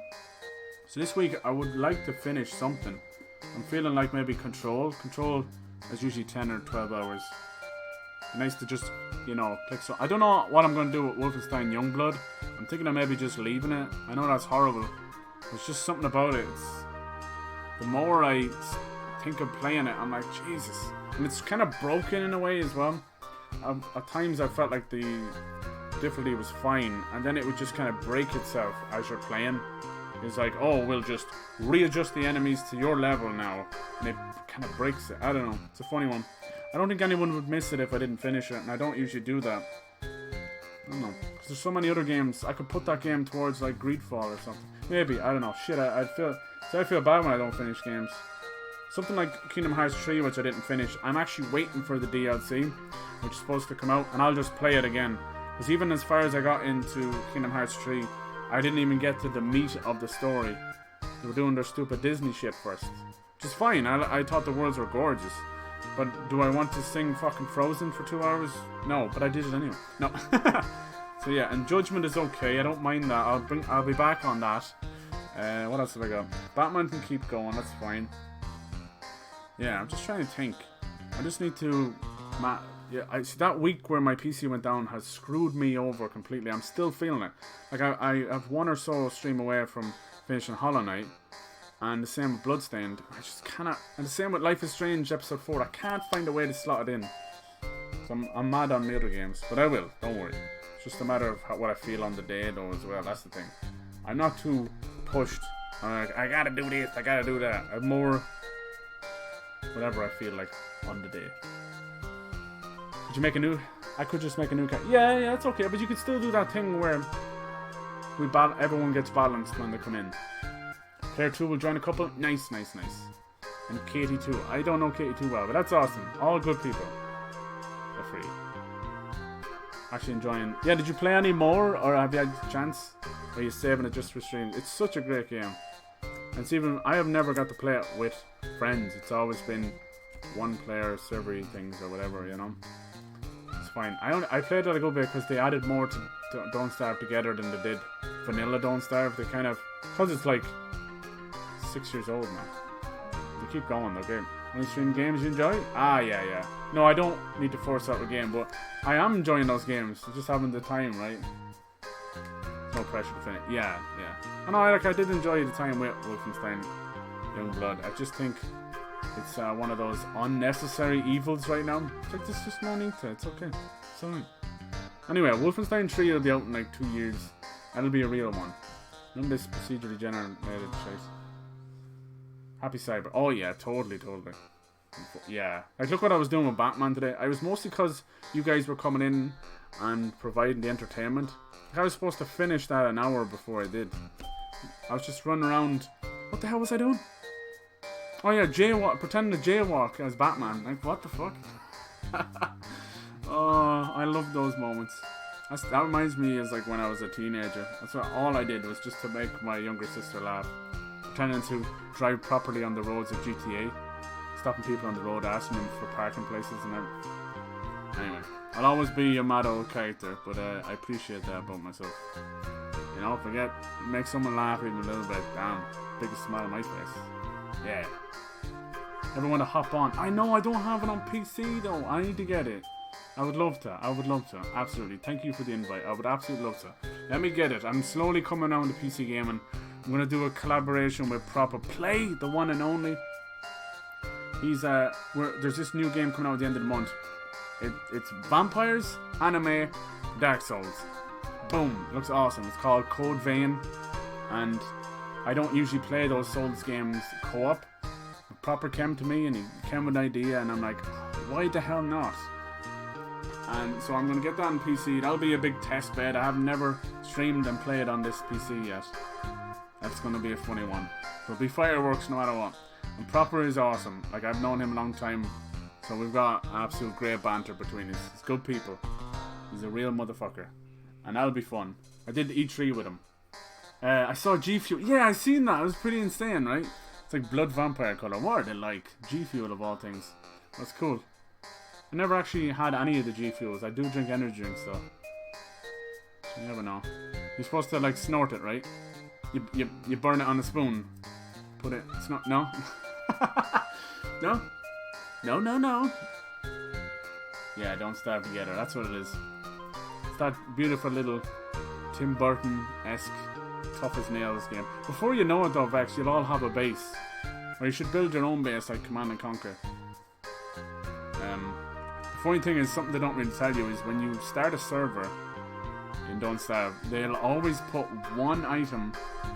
So this week I would like to finish something. I'm feeling like maybe Control. Control is usually 10 or 12 hours. Nice to just, you know, click so. I don't know what I'm going to do with Wolfenstein Youngblood. I'm thinking of maybe just leaving it. I know that's horrible. There's just something about it. The more I think of playing it, I'm like, Jesus. And it's kind of broken in a way as well. At times I felt like the difficulty was fine, and then it would just kind of break itself as you're playing. It's like, oh, we'll just readjust the enemies to your level now, and it kind of breaks it. I don't know, it's a funny one. I don't think anyone would miss it if I didn't finish it, and I don't usually do that. I don't know, because there's so many other games. I could put that game towards like Greedfall or something. Maybe, I don't know. Shit, I feel bad when I don't finish games. Something like Kingdom Hearts 3, which I didn't finish. I'm actually waiting for the DLC, which is supposed to come out, and I'll just play it again. Because even as far as I got into Kingdom Hearts 3, I didn't even get to the meat of the story. They were doing their stupid Disney shit first. Which is fine, I thought the worlds were gorgeous. But do I want to sing fucking Frozen for 2 hours? No, but I did it anyway. No. So yeah, and Judgment is okay, I don't mind that. I'll be back on that. What else have I got? Batman can keep going, that's fine. Yeah, I'm just trying to think. I just need to... Yeah, I see that week where my PC went down has screwed me over completely. I'm still feeling it. Like I have one or so stream away from finishing Hollow Knight, and the same with Bloodstained. I just cannot. And the same with Life is Strange Episode 4. I can't find a way to slot it in. So I'm mad on the other games, but I will. Don't worry. It's just a matter of what I feel on the day, though, as well. That's the thing. I'm not too pushed. I'm like, I gotta do this. I gotta do that. I'm more whatever I feel like on the day. Could you make a new... I could just make a new character. Yeah, it's okay. But you could still do that thing where everyone gets balanced when they come in. Player 2 will join a couple. Nice. And Katie too. I don't know Katie too well, but that's awesome. All good people. They're free. Actually enjoying... Yeah, did you play any more? Or have you had a chance? Or are you saving it just for stream? It's such a great game. And it's even... I have never got to play it with friends. It's always been one player server things or whatever, you know? It's fine. I played it a good bit because they added more to Don't Starve Together than they did Vanilla Don't Starve. They kind of... Because it's like 6 years old now. They keep going, okay? Only stream games you enjoy? Ah, yeah. No, I don't need to force out a game, but I am enjoying those games. Just having the time, right? No pressure to finish. Yeah. I know, I did enjoy the time with Wolfenstein Youngblood. I just think it's one of those unnecessary evils right now. It's like, there's just no need to. It's okay. It's alright. Anyway, Wolfenstein 3 will be out in like 2 years. That'll be a real one. Remember this procedurally generated shit? Happy Cyber. Oh yeah, totally. Yeah. Like, look what I was doing with Batman today. I was mostly because you guys were coming in and providing the entertainment. Like, I was supposed to finish that an hour before I did. I was just running around. What the hell was I doing? Oh yeah, pretending to jaywalk as Batman. Like, what the fuck? Oh, I love those moments. That reminds me of like when I was a teenager. That's what all I did was just to make my younger sister laugh. Pretending to drive properly on the roads of GTA. Stopping people on the road, asking them for parking places and everything. Anyway, I'll always be a mad old character, but I appreciate that about myself. You know, make someone laugh even a little bit. Damn, biggest smile on my face. Yeah. Never want to hop on. I know I don't have it on PC though. I need to get it. I would love to. Absolutely. Thank you for the invite. I would absolutely love to. Let me get it. I'm slowly coming around to PC gaming. I'm going to do a collaboration with Proper Play, the one and only. There's this new game coming out at the end of the month. It's vampires, anime, Dark Souls. Boom. Looks awesome. It's called Code Vein. And I don't usually play those Souls games co-op. Proper came to me and he came with an idea and I'm like, why the hell not? And so I'm going to get that on PC. That'll be a big test bed. I have never streamed and played on this PC yet. That's going to be a funny one. There'll be fireworks no matter what. And Proper is awesome. Like, I've known him a long time. So we've got absolute great banter between us. He's good people. He's a real motherfucker. And that'll be fun. I did the E3 with him. I saw G Fuel. Yeah, I seen that. It was pretty insane, right? It's like blood vampire colour. What are they like? G Fuel of all things. That's cool. I never actually had any of the G Fuels. I do drink energy drinks though. You never know. You're supposed to like snort it, right? You burn it on a spoon. Put it. Snort. No. No. Yeah, don't starve together. That's what it is. It's that beautiful little Tim Burton-esque tough as nails game. Before you know it though, Vex, you'll all have a base. Or you should build your own base like Command & Conquer. The funny thing is, something they don't really tell you is when you start a server in Don't Starve, they'll always put one item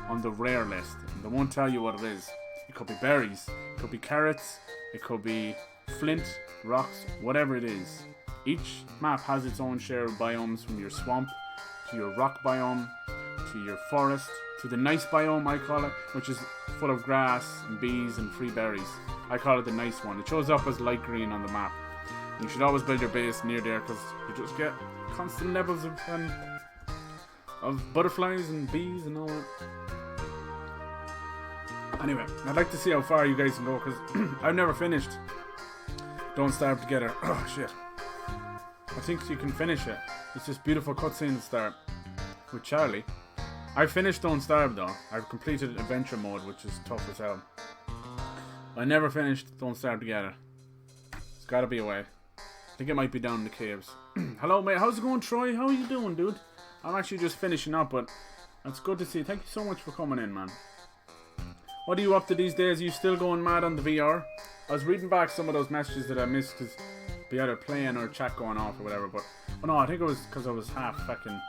on the rare list. And they won't tell you what it is. It could be berries, it could be carrots, it could be flint, rocks, whatever it is. Each map has its own share of biomes, from your swamp to your rock biome to your forest to the nice biome, I call it, which is full of grass and bees and free berries. I call it the nice one. It shows up as light green on the map. You should always build your base near there because you just get constant levels of butterflies and bees and all that. Anyway, I'd like to see how far you guys can go because I've never finished Don't Starve Together. Oh shit. I think you can finish it. It's just beautiful cutscene to start with Charlie. I finished Don't Starve though. I've completed adventure mode, which is tough as hell. I never finished Don't Starve Together. It's gotta be a way. I think it might be down in the caves. Hello mate, how's it going, Troy? How are you doing, dude? I'm actually just finishing up, but it's good to see. Thank you so much for coming in, man. What are you up to these days? Are you still going mad on the VR? I was reading back some of those messages that I missed because be either playing or chat going off or whatever, but oh no, I think it was because I was half fucking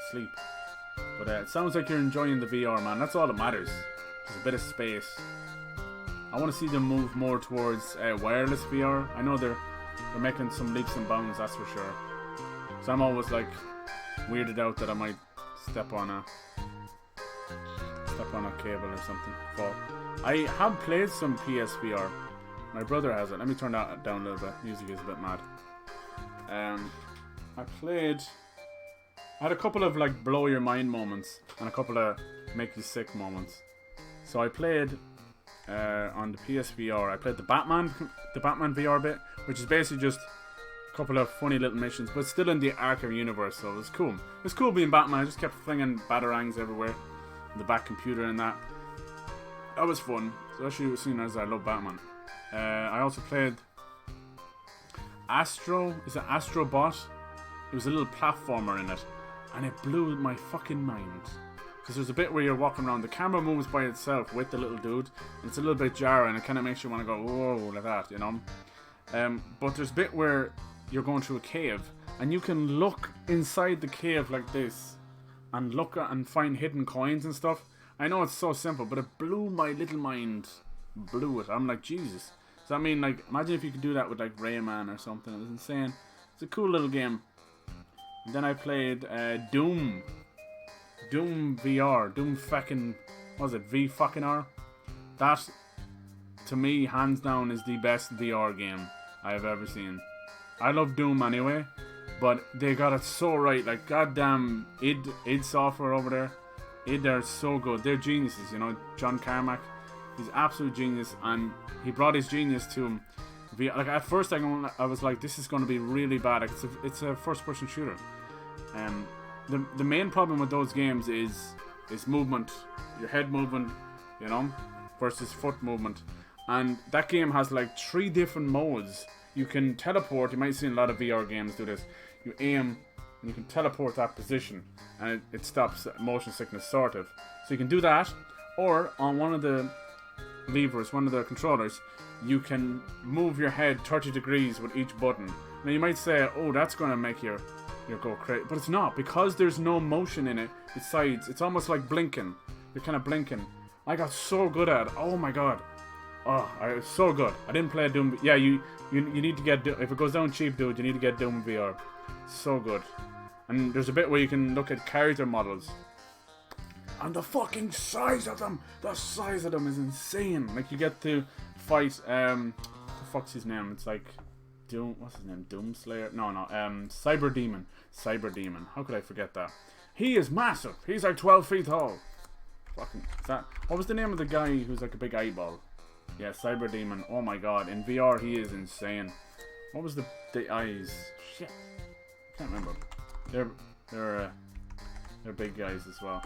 asleep. But it sounds like you're enjoying the VR, man. That's all that matters. There's a bit of space. I want to see them move more towards wireless VR. I know they're making some leaps and bounds, that's for sure. So I'm always like weirded out that I might step on a cable or something. Fall. I have played some PSVR. My brother has it. Let me turn that down a little bit. Music is a bit mad. I had a couple of like blow your mind moments and a couple of make you sick moments. So I played on the PSVR. I played the Batman VR bit, which is basically just a couple of funny little missions, but still in the Arkham universe. So it was cool. It was cool being Batman. I just kept flinging batarangs everywhere, the back computer and that. That was fun. especially seeing as I love Batman. I also played Astro. Is it Astrobot? It was a little platformer in it, and it blew my fucking mind. Because there's a bit where you're walking around, the camera moves by itself with the little dude, and it's a little bit jarring. It kind of makes you want to go whoa like that, you know. But there's a bit where you're going through a cave, and you can look inside the cave like this, and look at and find hidden coins and stuff. I know it's so simple, but it blew my little mind. Blew it. I'm like, Jesus. So I mean, like, imagine if you could do that with like Rayman or something. It was insane. It's a cool little game. And then I played Doom. Doom VR. Doom fucking, what was it? V fucking R. That, to me, hands down, is the best VR game I have ever seen. I love Doom anyway, but they got it so right. Like, goddamn id Software over there. They're so good. They're geniuses, you know. John Carmack, he's absolute genius, and he brought his genius to him. Like, at first I was like, this is going to be really bad. It's a first-person shooter. The main problem with those games is movement, your head movement, you know, versus foot movement. And that game has like 3 different modes. You can teleport. You might see a lot of VR games do this. You aim and you can teleport that position, and it stops motion sickness, sort of. So you can do that, or on one of the levers, one of the controllers, you can move your head 30 degrees with each button. Now you might say, oh, that's going to make your go crazy, but it's not, because there's no motion in it. Besides, it's almost like blinking. You're kind of blinking. I got so good at it. Oh my god. Oh, I was so good. I didn't play Doom. Yeah, you need to get Doom. If it goes down cheap, dude, you need to get Doom VR. So good. And there's a bit where you can look at character models, and the fucking size of them. The size of them is insane. Like, you get to fight. What the fuck's his name? It's like Doom. What's his name? Doomslayer? No. Cyber Demon. Cyber Demon. How could I forget that? He is massive. He's like 12 feet tall. Fucking. What was the name of the guy who's like a big eyeball? Yeah, Cyber Demon. Oh my god. In VR, he is insane. What was the eyes? Shit. I can't remember. They're big guys as well.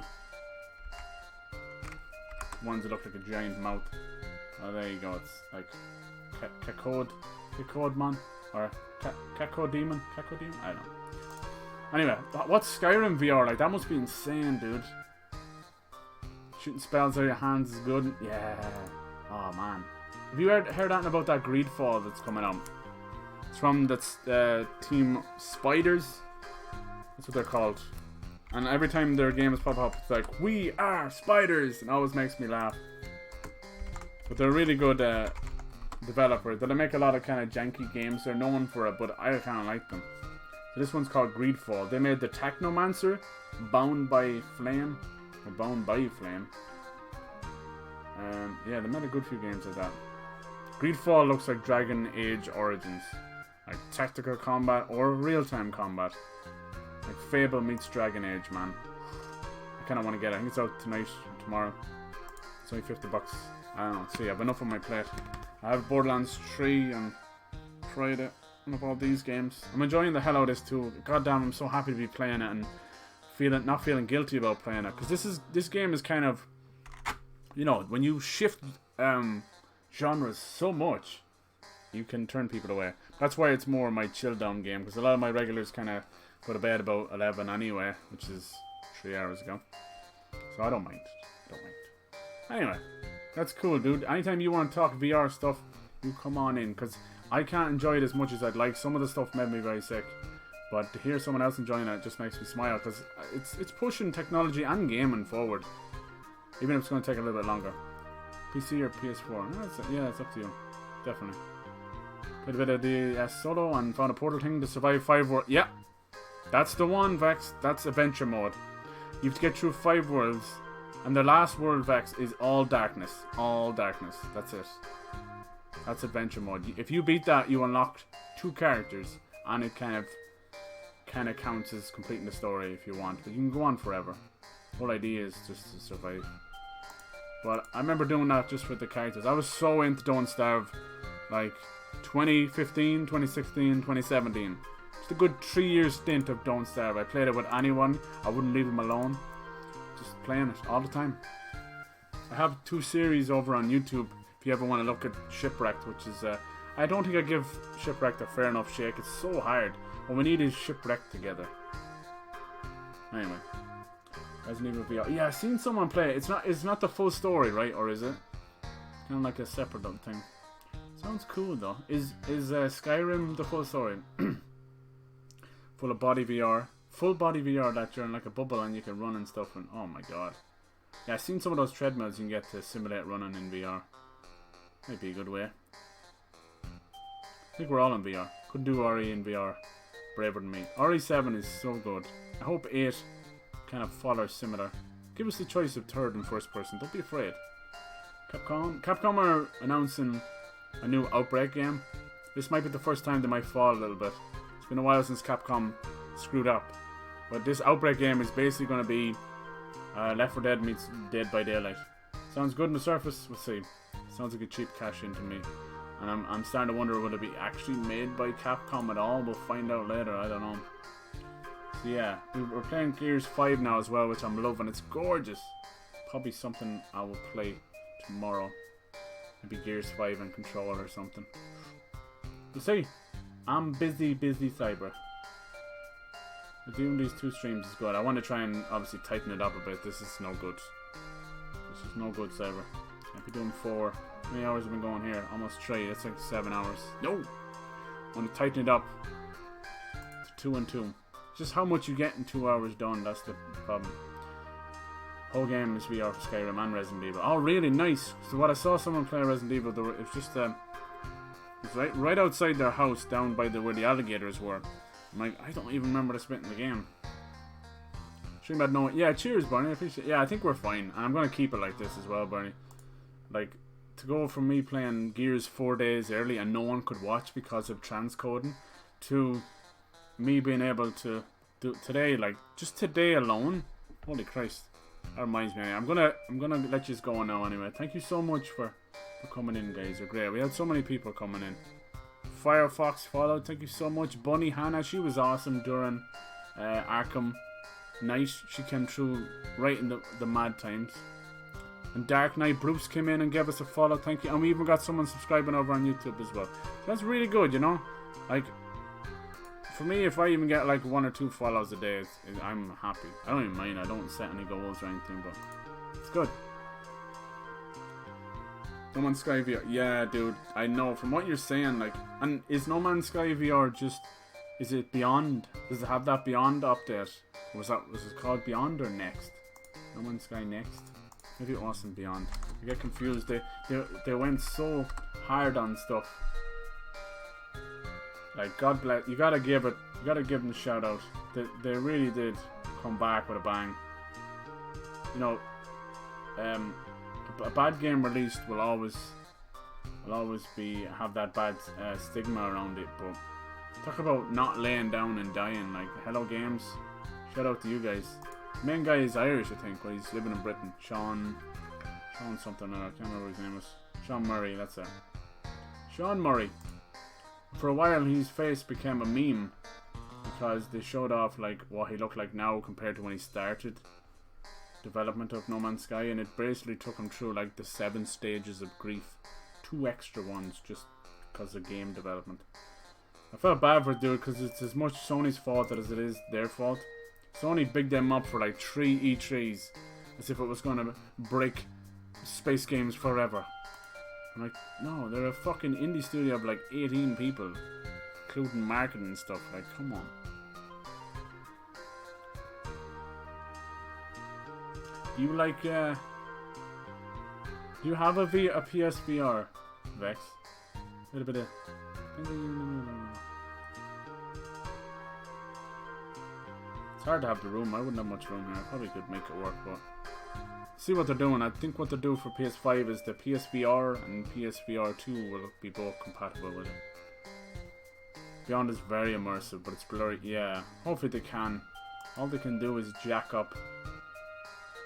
Ones that look like a giant mouth. Oh, there you go. It's like Cacode Man, or Cacode Demon. I don't know. Anyway, what's Skyrim VR like? That must be insane, dude. Shooting spells out of your hands is good. Yeah. Oh man. Have you heard anything about that Greedfall that's coming out? It's from the team Spiders. That's what they're called. And every time their games pop up, it's like, we are spiders! And it always makes me laugh. But they're a really good developer. They make a lot of kind of janky games. They're known for it, but I kind of like them. So this one's called Greedfall. They made the Technomancer, Bound by Flame. Or Bound by Flame. Yeah, they made a good few games like that. Greedfall looks like Dragon Age Origins. Like tactical combat or real-time combat. Like Fable meets Dragon Age, man. I kind of want to get it. I think it's out tonight, tomorrow. It's only $50. I don't know. See, I have enough on my plate. I have Borderlands 3 and Friday. And of all these games, I'm enjoying the hell out of this too. God damn, I'm so happy to be playing it and not feeling guilty about playing it. Because this game is kind of, you know, when you shift genres so much, you can turn people away. That's why it's more my chill down game. Because a lot of my regulars kind of go to bed about 11 anyway, which is 3 hours ago. So I don't mind. Anyway, that's cool, dude. Anytime you want to talk VR stuff, you come on in, because I can't enjoy it as much as I'd like. Some of the stuff made me very sick, but to hear someone else enjoying it just makes me smile, because it's pushing technology and gaming forward, even if it's going to take a little bit longer. PC or PS4? Yeah, it's up to you. Definitely. Played a bit of the solo and found a portal thing to survive 5 worlds. Yeah, that's the one, Vex. That's adventure mode. You have to get through 5 worlds, and the last world, Vex, is all darkness. All darkness. That's it. That's adventure mode. If you beat that, you unlock 2 characters, and it kind of counts as completing the story if you want. But you can go on forever. The whole idea is just to survive. But I remember doing that just with the characters. I was so into Don't Starve, like 2015, 2016, 2017. Just a good 3-year stint of Don't Starve. I played it with anyone. I wouldn't leave them alone. Just playing it all the time. I have 2 series over on YouTube. If you ever want to look at Shipwrecked, which is I don't think I give Shipwrecked a fair enough shake. It's so hard. What we need is Shipwrecked together. Anyway, Resident Evil VR. Yeah, I've seen someone play it. It's not the full story, right? Or is it? Kind of like a separate thing. Sounds cool though. Is Skyrim the full story? Full of body VR. Full body VR that you're in like a bubble and you can run and stuff. And oh my god. Yeah, I've seen some of those treadmills you can get to simulate running in VR. Might be a good way. I think we're all in VR. Could do RE in VR. Braver than me. RE7 is so good. I hope 8 kind of follows similar. Give us the choice of third and first person. Don't be afraid. Capcom are announcing a new Outbreak game. This might be the first time they might fall a little bit. It's been a while since Capcom screwed up. But this Outbreak game is basically going to be Left 4 Dead meets Dead by Daylight. Sounds good on the surface. We'll see. Sounds like a cheap cash in to me. And I'm starting to wonder, will it be actually made by Capcom at all? We'll find out later. I don't know. So yeah, we're playing Gears 5 now as well, which I'm loving. It's gorgeous. Probably something I will play tomorrow. Maybe Gears 5 and Control or something. We'll see. I'm busy Cyber. Doing these 2 streams is good. I want to try and obviously tighten it up a bit. This is no good. This is no good, Cyber. I'll be doing 4. How many hours have been going here? Almost 3. That's like 7 hours. No! I want to tighten it up to 2 and 2. Just how much you get in 2 hours done, that's the problem. Whole game is VR for Skyrim and Resident Evil. Oh, really nice. So what I saw someone play Resident Evil, it was just it's right outside their house, down by where the alligators were. I'm like, I don't even remember this bit in the game. Stream had no. Yeah, cheers, Barney. I appreciate. Yeah, I think we're fine, and I'm gonna keep it like this as well, Barney. Like, to go from me playing Gears 4 days early and no one could watch because of transcoding, to me being able to do today, like just today alone. Holy Christ, that reminds me. I'm gonna let you go now anyway. Thank you so much for coming in, guys. You're great. We had so many people coming in. Firefox Fallout, thank you so much. Bunny Hannah, she was awesome during Arkham Knight. She came through right in the mad times. And Dark Knight Bruce came in and gave us a follow, thank you. And we even got someone subscribing over on YouTube as well. That's really good, you know. Like, for me, if I even get like 1 or 2 follows a day, I'm happy. I don't even mind. I don't set any goals or anything, but it's good. No Man's Sky VR. Yeah, dude. I know. From what you're saying, like, and is No Man's Sky VR just? Is it Beyond? Does it have that Beyond update? Was it called Beyond or Next? No Man's Sky Next. Maybe it wasn't Beyond. I get confused. They went so hard on stuff. Like, God bless. You gotta give them a shout out. They really did come back with a bang. You know, a bad game released will always have that bad stigma around it. But talk about not laying down and dying. Like, Hello Games, shout out to you guys. The main guy is Irish, I think, but he's living in Britain. Sean something. I can't remember what his name was. Sean Murray. That's it. Sean Murray. For a while, his face became a meme because they showed off like what he looked like now compared to when he started development of No Man's Sky, and it basically took him through like the 7 stages of grief, 2 extra ones just because of game development. I felt bad for the dude because it's as much Sony's fault as it is their fault. Sony bigged them up for like 3 E3s as if it was going to break space games forever. I'm like, no, they're a fucking indie studio of like 18 people, including marketing and stuff. Like, come on. You like, you have a PSVR, Vex? A little bit of... It's hard to have the room. I wouldn't have much room here. I probably could make it work, but... See what they're doing. I think what they're doing for PS5 is the PSVR and PSVR 2 will be both compatible with it. Beyond is very immersive, but it's blurry. Yeah, hopefully they can. All they can do is jack up.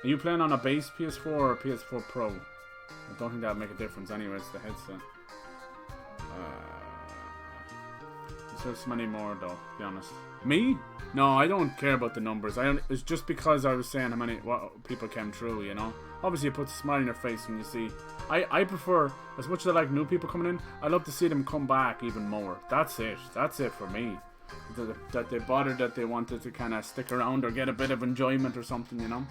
Are you playing on a base PS4 or a PS4 Pro? I don't think that would make a difference anyway, it's the headset. deserve so many more though, to be honest. Me? No, I don't care about the numbers. It's just because I was saying how many people came through, you know. Obviously it puts a smile on your face when you see. I prefer, as much as I like new people coming in, I love to see them come back even more. That's it for me. That they bothered, that they wanted to kind of stick around or get a bit of enjoyment or something, you know.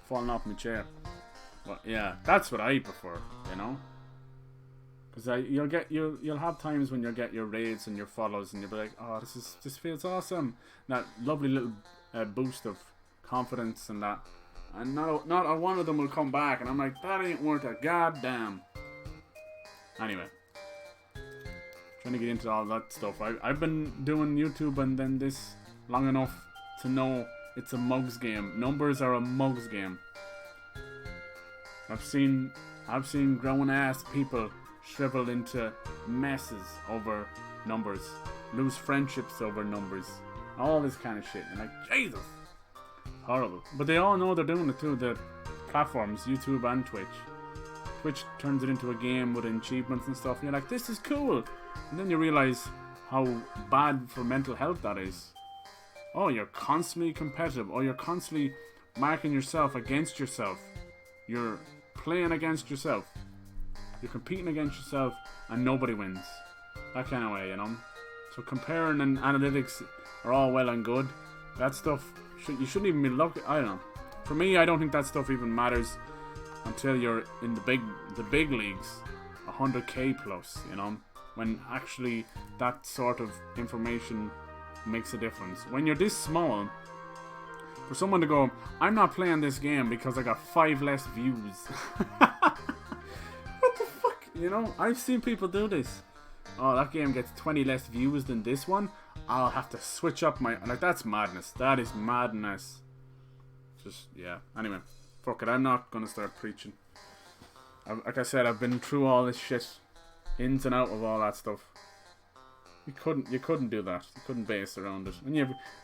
Falling off my chair. But yeah, that's what I prefer, you know. Because you'll have times when you'll get your raids and your follows and you'll be like, oh, this feels awesome. That lovely little boost of confidence and that. And not a one of them will come back and I'm like, that ain't worth a goddamn. Anyway. Trying to get into all that stuff. I've been doing YouTube and then this long enough to know it's a mugs game. Numbers are a mugs game. I've seen grown ass people shrivel into messes over numbers, lose friendships over numbers, all this kind of shit. And like, Jesus, horrible. But they all know they're doing it too. The platforms, YouTube and Twitch. Twitch turns it into a game with achievements and stuff. And you're like, this is cool. And then you realize how bad for mental health that is. Oh, you're constantly competitive. Oh, you're constantly marking yourself against yourself. You're playing against yourself. You're competing against yourself and nobody wins. That kind of way, you know. So comparing and analytics are all well and good. That stuff, you shouldn't even be looking. I don't know. For me, I don't think that stuff even matters until you're in the big leagues, 100k plus, you know. When actually that sort of information makes a difference. When you're this small, for someone to go, I'm not playing this game because I got 5 less views. What the fuck? You know, I've seen people do this. Oh, that game gets 20 less views than this one. I'll have to switch up my... Like, that's madness. That is madness. Just, yeah. Anyway, fuck it. I'm not going to start preaching. Like I said, I've been through all this shit. Ins and out of all that stuff. You couldn't do that. You couldn't base around it.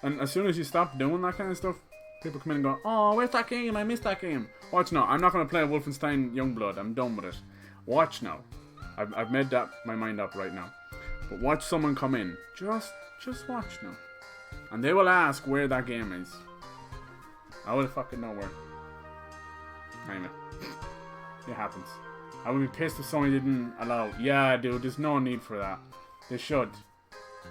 And as soon as you stop doing that kind of stuff, people come in and go, oh, where's that game? I missed that game. Watch now. I'm not going to play Wolfenstein Youngblood. I'm done with it. Watch now. I've made my mind up right now. But watch someone come in. Just watch now. And they will ask where that game is. I will fucking know where. Anyway. It happens. I would be pissed if someone didn't allow. Yeah, dude, there's no need for that. They should.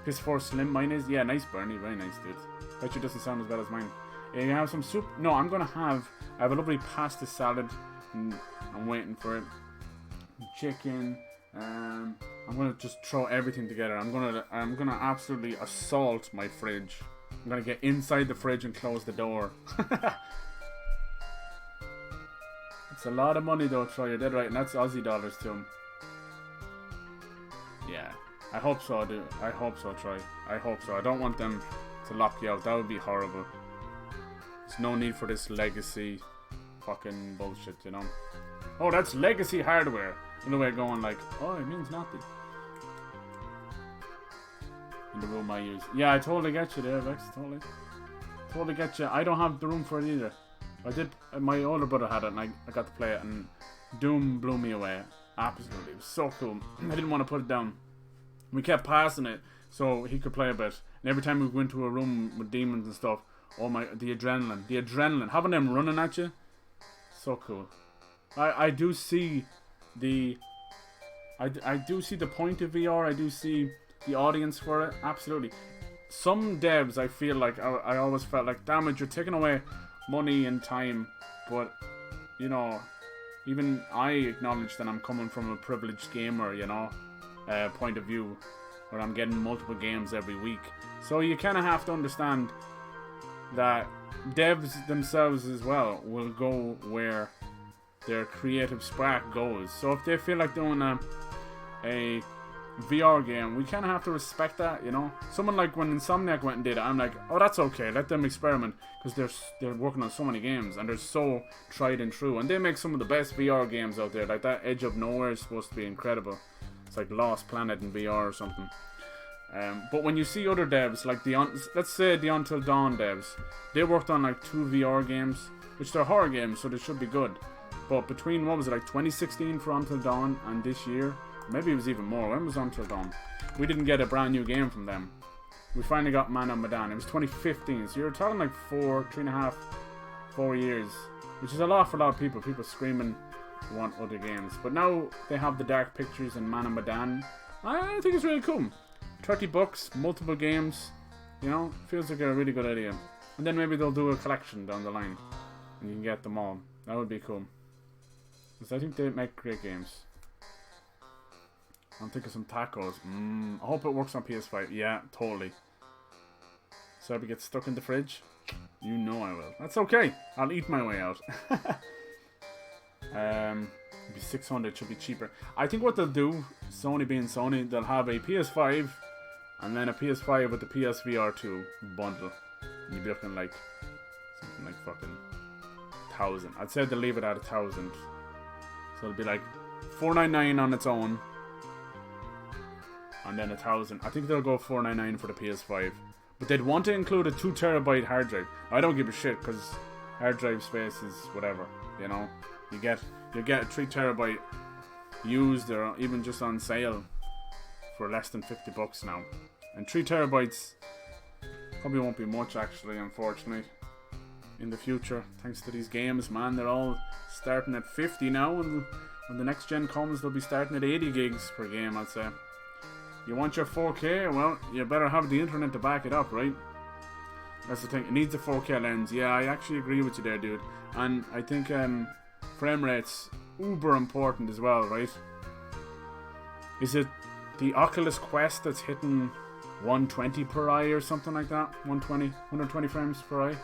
Piss 4 Slim mine is? Yeah, nice Bernie, very nice, dude. Bet you it doesn't sound as bad as mine. You have some soup? No, I have a lovely pasta salad. And I'm waiting for it. Chicken. I'm gonna just throw everything together. I'm gonna absolutely assault my fridge. I'm gonna get inside the fridge and close the door. It's a lot of money though, Troy, you're dead right, and that's Aussie dollars to him. Yeah, I hope so, dude. I hope so, Troy. I hope so. I don't want them to lock you out. That would be horrible. There's no need for this legacy fucking bullshit, you know. Oh, that's legacy hardware. In the way going like, oh, it means nothing. In the room I use. Yeah, I totally get you there, Vex. Totally get you. I don't have the room for it either. I did. My older brother had it, and I got to play it, and Doom blew me away. Absolutely, it was so cool. I didn't want to put it down. We kept passing it so he could play a bit. And every time we went to a room with demons and stuff, oh my, the adrenaline, having them running at you, so cool. I do see the point of VR. I do see the audience for it. Absolutely. Some devs, I feel like I always felt like, damn it, you're taking away money and time, but you know, even I acknowledge that I'm coming from a privileged gamer, you know, point of view, where I'm getting multiple games every week. So you kind of have to understand that devs themselves as well will go where their creative spark goes. So if they feel like doing a VR game, we kind of have to respect that, you know. Someone like when Insomniac went and did it, I'm like, oh, that's okay, let them experiment, because they're working on so many games and they're so tried and true, and they make some of the best VR games out there. Like that Edge of Nowhere is supposed to be incredible. It's like Lost Planet in VR or something. But when you see other devs like let's say the Until Dawn devs, they worked on like 2 VR games, which they're horror games, so they should be good. But between, what was it, like 2016 for Until Dawn and this year, Maybe it was even more. When was Until Dawn? We didn't get a brand new game from them. We finally got Man of Medan. It was 2015, so you're talking like 3.5, 4 years, which is a lot for a lot of people. People screaming to want other games. But now they have the Dark Pictures and Man of Medan. I think it's really cool. $30, multiple games. You know, feels like a really good idea. And then maybe they'll do a collection down the line, and you can get them all. That would be cool. Because I think they make great games. I'm thinking some tacos. I hope it works on PS5. Yeah, totally. So if it gets stuck in the fridge, you know I will. That's okay. I'll eat my way out. It'll be 600. Should be cheaper. I think what they'll do, Sony being Sony, they'll have a PS5 and then a PS5 with the PSVR 2 bundle. And you'll be looking like something like fucking 1,000. I'd say they'll leave it at 1,000. So it'll be like $499 on its own. And then 1,000. I think they'll go $499 for the PS5. But they'd want to include a 2 terabyte hard drive. I don't give a shit because hard drive space is whatever. You know, you get a 3 terabyte used or even just on sale for less than $50 now. And 3 terabytes probably won't be much actually, unfortunately, in the future. Thanks to these games, man, they're all starting at 50 now, and when the next gen comes, they'll be starting at 80 gigs per game, I'd say. You want your 4K? Well, you better have the internet to back it up, right? That's the thing. It needs a 4K lens. Yeah, I actually agree with you there, dude. And I think frame rate's uber important as well, right? Is it the Oculus Quest that's hitting 120 per eye or something like that? 120 frames per eye?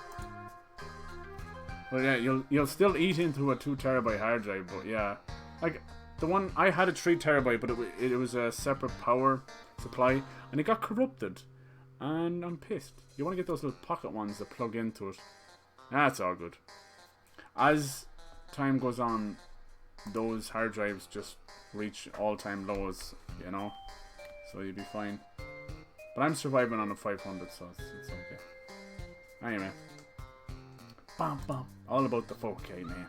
But yeah, you'll still eat into a 2 terabyte hard drive, but yeah. Like, the one, I had a 3 terabyte, but it was a separate power supply, and it got corrupted. And I'm pissed. You want to get those little pocket ones that plug into it. That's all good. As time goes on, those hard drives just reach all-time lows, you know? So you'll be fine. But I'm surviving on a 500, so it's okay. Anyway. Bam, bam. All about the 4K, man.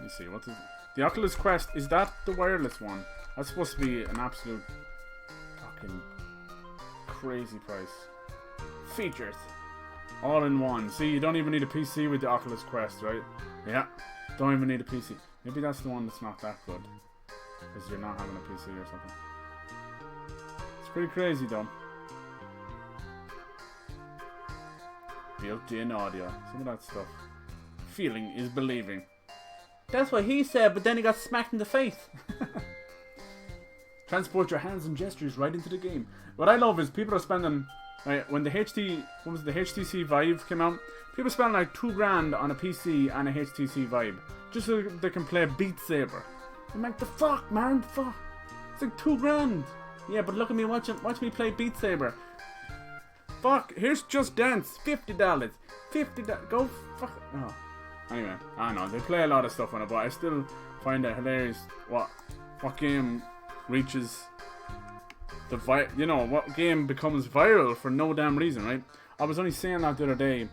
Let me see, what is the Oculus Quest? Is that the wireless one? That's supposed to be an absolute fucking crazy price. Features. All in one. See, you don't even need a PC with the Oculus Quest, right? Yeah. Don't even need a PC. Maybe that's the one that's not that good. Because you're not having a PC or something. It's pretty crazy, though. Built-in audio. Some of that stuff. Feeling is believing. That's what he said, but then he got smacked in the face. Transport your hands and gestures right into the game. What I love is people are spending, right, when the HTC Vive came out, people spend like $2,000 on a PC and a HTC Vive just so they can play Beat Saber. I'm like, the fuck, man, fuck. It's like $2,000. Yeah, but look at me, watch me play Beat Saber. Fuck, here's Just Dance, $50. $50. Go fuck. Oh. Anyway, I don't know, they play a lot of stuff on it, but I still find it hilarious what game reaches the what game becomes viral for no damn reason, right? I was only saying that the other day,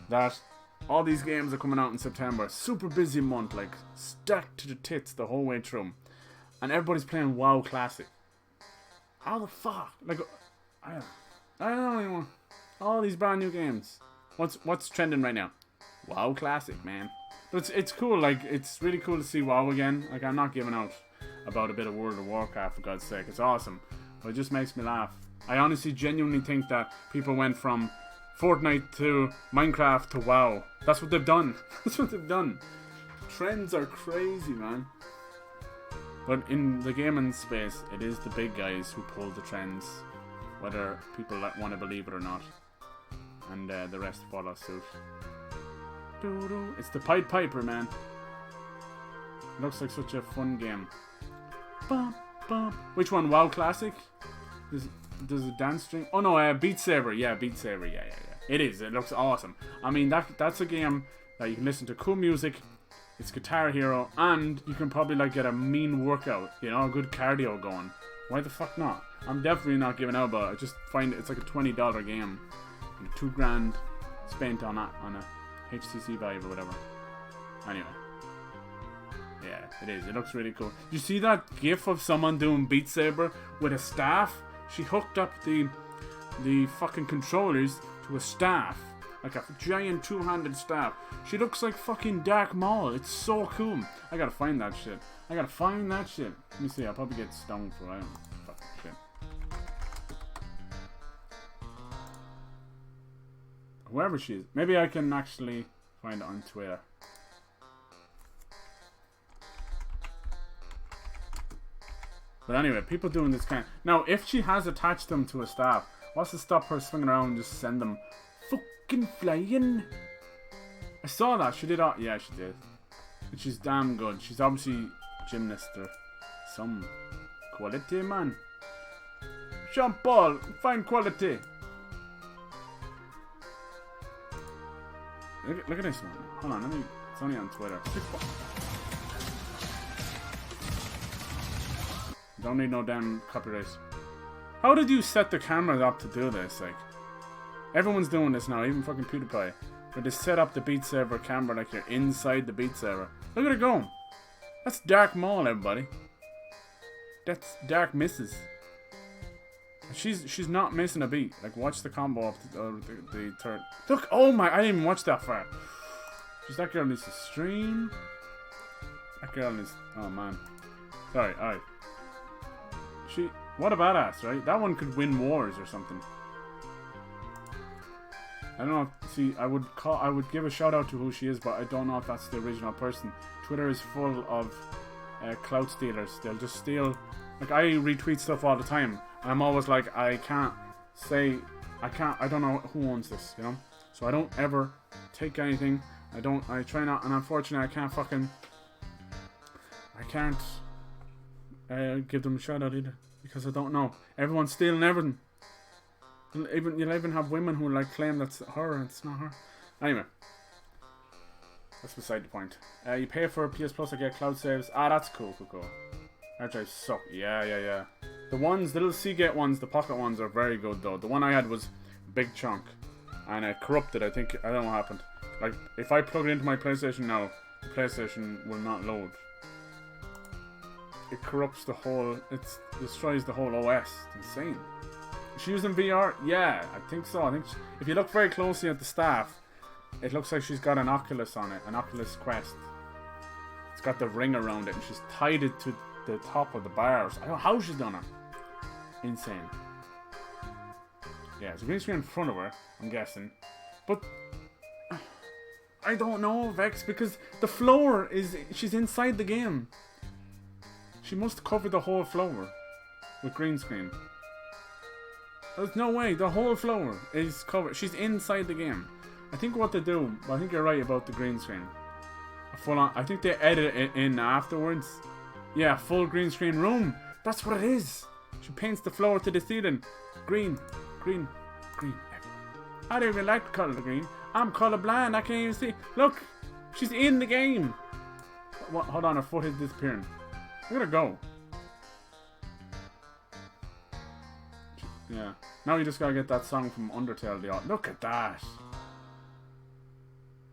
that all these games are coming out in September, super busy month, like stacked to the tits the whole way through, and everybody's playing WoW Classic. How the fuck? Like, I don't even want all these brand new games. What's trending right now? WoW Classic, man. But it's cool, like, it's really cool to see WoW again. Like, I'm not giving out about a bit of World of Warcraft, for God's sake. It's awesome. But it just makes me laugh. I honestly, genuinely think that people went from Fortnite to Minecraft to WoW. That's what they've done. That's what they've done. Trends are crazy, man. But in the gaming space, it is the big guys who pull the trends, whether people want to believe it or not. And the rest follow suit. It's the Pied Piper, man. It looks like such a fun game. Bum, bum. Which one? WoW Classic? Does a dance string? Oh no, Beat Saber. Yeah, Beat Saber. Yeah. It is. It looks awesome. I mean, that's a game that you can listen to cool music. It's Guitar Hero, and you can probably like get a mean workout. You know, a good cardio going. Why the fuck not? I'm definitely not giving out, but I just find it's like a $20 game. And $2,000 spent on a HTC Vive or whatever. Anyway. Yeah, it is. It looks really cool. You see that gif of someone doing Beat Saber with a staff? She hooked up the fucking controllers to a staff. Like a giant two-handed staff. She looks like fucking Dark Maul. It's so cool. I gotta find that shit. Let me see. I'll probably get stoned for it. Fucking shit. Whoever she is. Maybe I can actually find it on Twitter. But anyway, people doing this kind of... Now, if she has attached them to a staff, what's to stop her swinging around and just send them fucking flying? I saw that. She did all... Yeah, she did. And she's damn good. She's obviously gymnast or some quality, man. Jean-Paul, fine quality. Look at this one. Hold on, let me... It's only on Twitter. Don't need no damn copyright. How did you set the cameras up to do this? Like, everyone's doing this now, even fucking PewDiePie. Where they set up the Beat Saber camera like you're inside the Beat Saber. Look at it going. That's Dark Maul, everybody. That's Dark Misses. She's not missing a beat. Like, watch the combo up the third. Look, oh my, I didn't even watch that far. That girl needs to stream. That girl needs... Oh man. Sorry, alright. What a badass, right? That one could win wars or something. I don't know. See, I would give a shout out to who she is, but I don't know if that's the original person. Twitter is full of clout stealers. They'll just steal. Like, I retweet stuff all the time, and I'm always like, I don't know who owns this, you know? So I don't ever take anything. I try not, and unfortunately I can't give them a shout out either, because I don't know. Everyone's stealing everything. You'll even have women who like claim that's her and it's not her. Anyway, that's beside the point. You pay for PS Plus to get cloud saves. Ah, that's cool. Hard drives suck. Yeah. The little Seagate ones, the pocket ones are very good though. The one I had was big chunk, and it corrupted. I don't know what happened. Like, if I plug it into my PlayStation now, the PlayStation will not load. It corrupts the whole... It destroys the whole OS. It's insane. Is she using VR? Yeah, I think so. I think if you look very closely at the staff, it looks like she's got an Oculus on it. An Oculus Quest. It's got the ring around it, and she's tied it to the top of the bars. I don't know how she's done it. Insane. Yeah, there's a green screen in front of her, I'm guessing. But... I don't know, Vex, because the floor is... She's inside the game. She must cover the whole floor with green screen. There's no way. The whole floor is covered. She's inside the game. I think what they do... I think you're right about the green screen. A full on... I think they edit it in afterwards. Yeah, full green screen room. That's what it is. She paints the floor to the ceiling. Green. I don't even like the colour green. I'm colourblind. I can't even see. Look, she's in the game. What? Hold on, her foot is disappearing. Look at her go. Yeah. Now you just gotta get that song from Undertale. Look at that.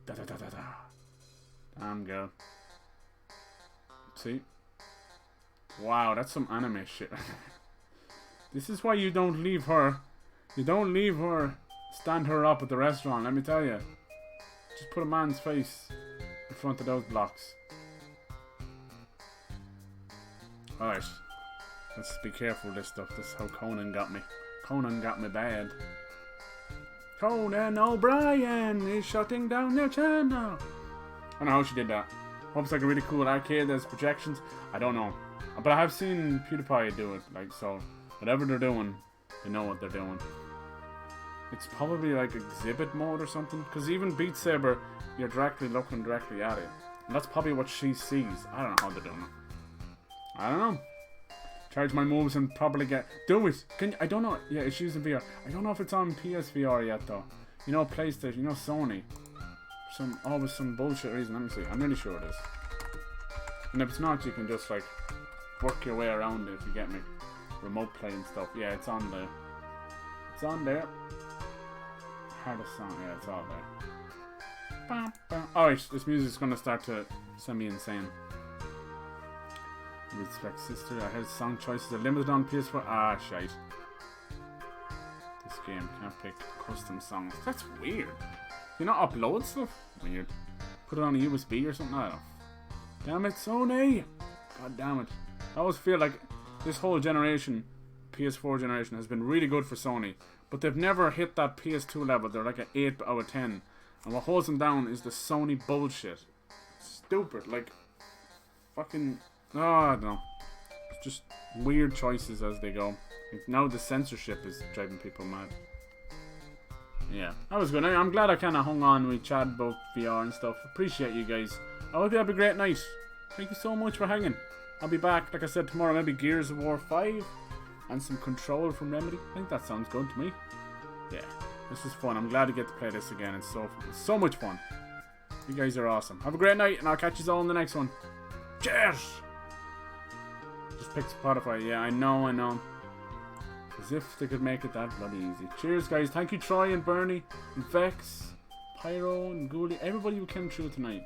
Da da da da da. Damn girl. See? Wow, that's some anime shit. This is why you don't leave her. You don't leave her. Stand her up at the restaurant, let me tell you. Just put a man's face in front of those blocks. Alright. Let's be careful with this stuff. This is how Conan got me. Conan got me bad. Conan O'Brien is shutting down your channel. I don't know how she did that. Hope it's like a really cool arcade. There's projections. I don't know. But I have seen PewDiePie do it. Like, so, whatever they're doing, they know what they're doing. It's probably like exhibit mode or something. Because even Beat Saber, you're looking directly at it. And that's probably what she sees. I don't know how they're doing it. I don't know. Charge my moves and probably get... Do it! I don't know. Yeah, it's using VR. I don't know if it's on PSVR yet though. You know PlayStation, you know Sony. Always some bullshit reason. Let me see. I'm really sure it is. And if it's not, you can just like work your way around it if you get me. Remote play and stuff. Yeah, it's on there. It's on there. Hardest song. Yeah, it's all there. Alright, this music's gonna start to send me insane. Respect sister. I heard song choices are limited on PS4. Ah, shite. This game can't pick custom songs. That's weird. You not upload stuff? Weird. Put it on a USB or something? I don't know. Damn it, Sony! God damn it. I always feel like this whole generation, PS4 generation, has been really good for Sony. But they've never hit that PS2 level. They're like an 8 out of 10. And what holds them down is the Sony bullshit. Stupid. Like, fucking... Oh, I don't know. It's just weird choices as they go. Like, now the censorship is driving people mad. Yeah, that was good. I'm glad I kind of hung on with chat about VR and stuff. Appreciate you guys. I hope you have a great night. Thank you so much for hanging. I'll be back, like I said, tomorrow. Maybe Gears of War 5 and some Control from Remedy. I think that sounds good to me. Yeah, this was fun. I'm glad to get to play this again. It's so much fun. You guys are awesome. Have a great night, and I'll catch you all in the next one. Cheers! Just pick Spotify. Yeah, I know. As if they could make it that bloody easy. Cheers, guys. Thank you, Troy and Bernie, and Vex, Pyro, and Ghoulie. Everybody who came through tonight.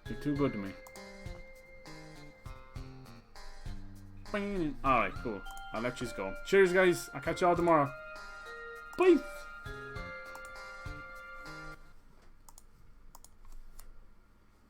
You're too good to me. Alright, cool. I'll let you go. Cheers, guys. I'll catch you all tomorrow. Bye!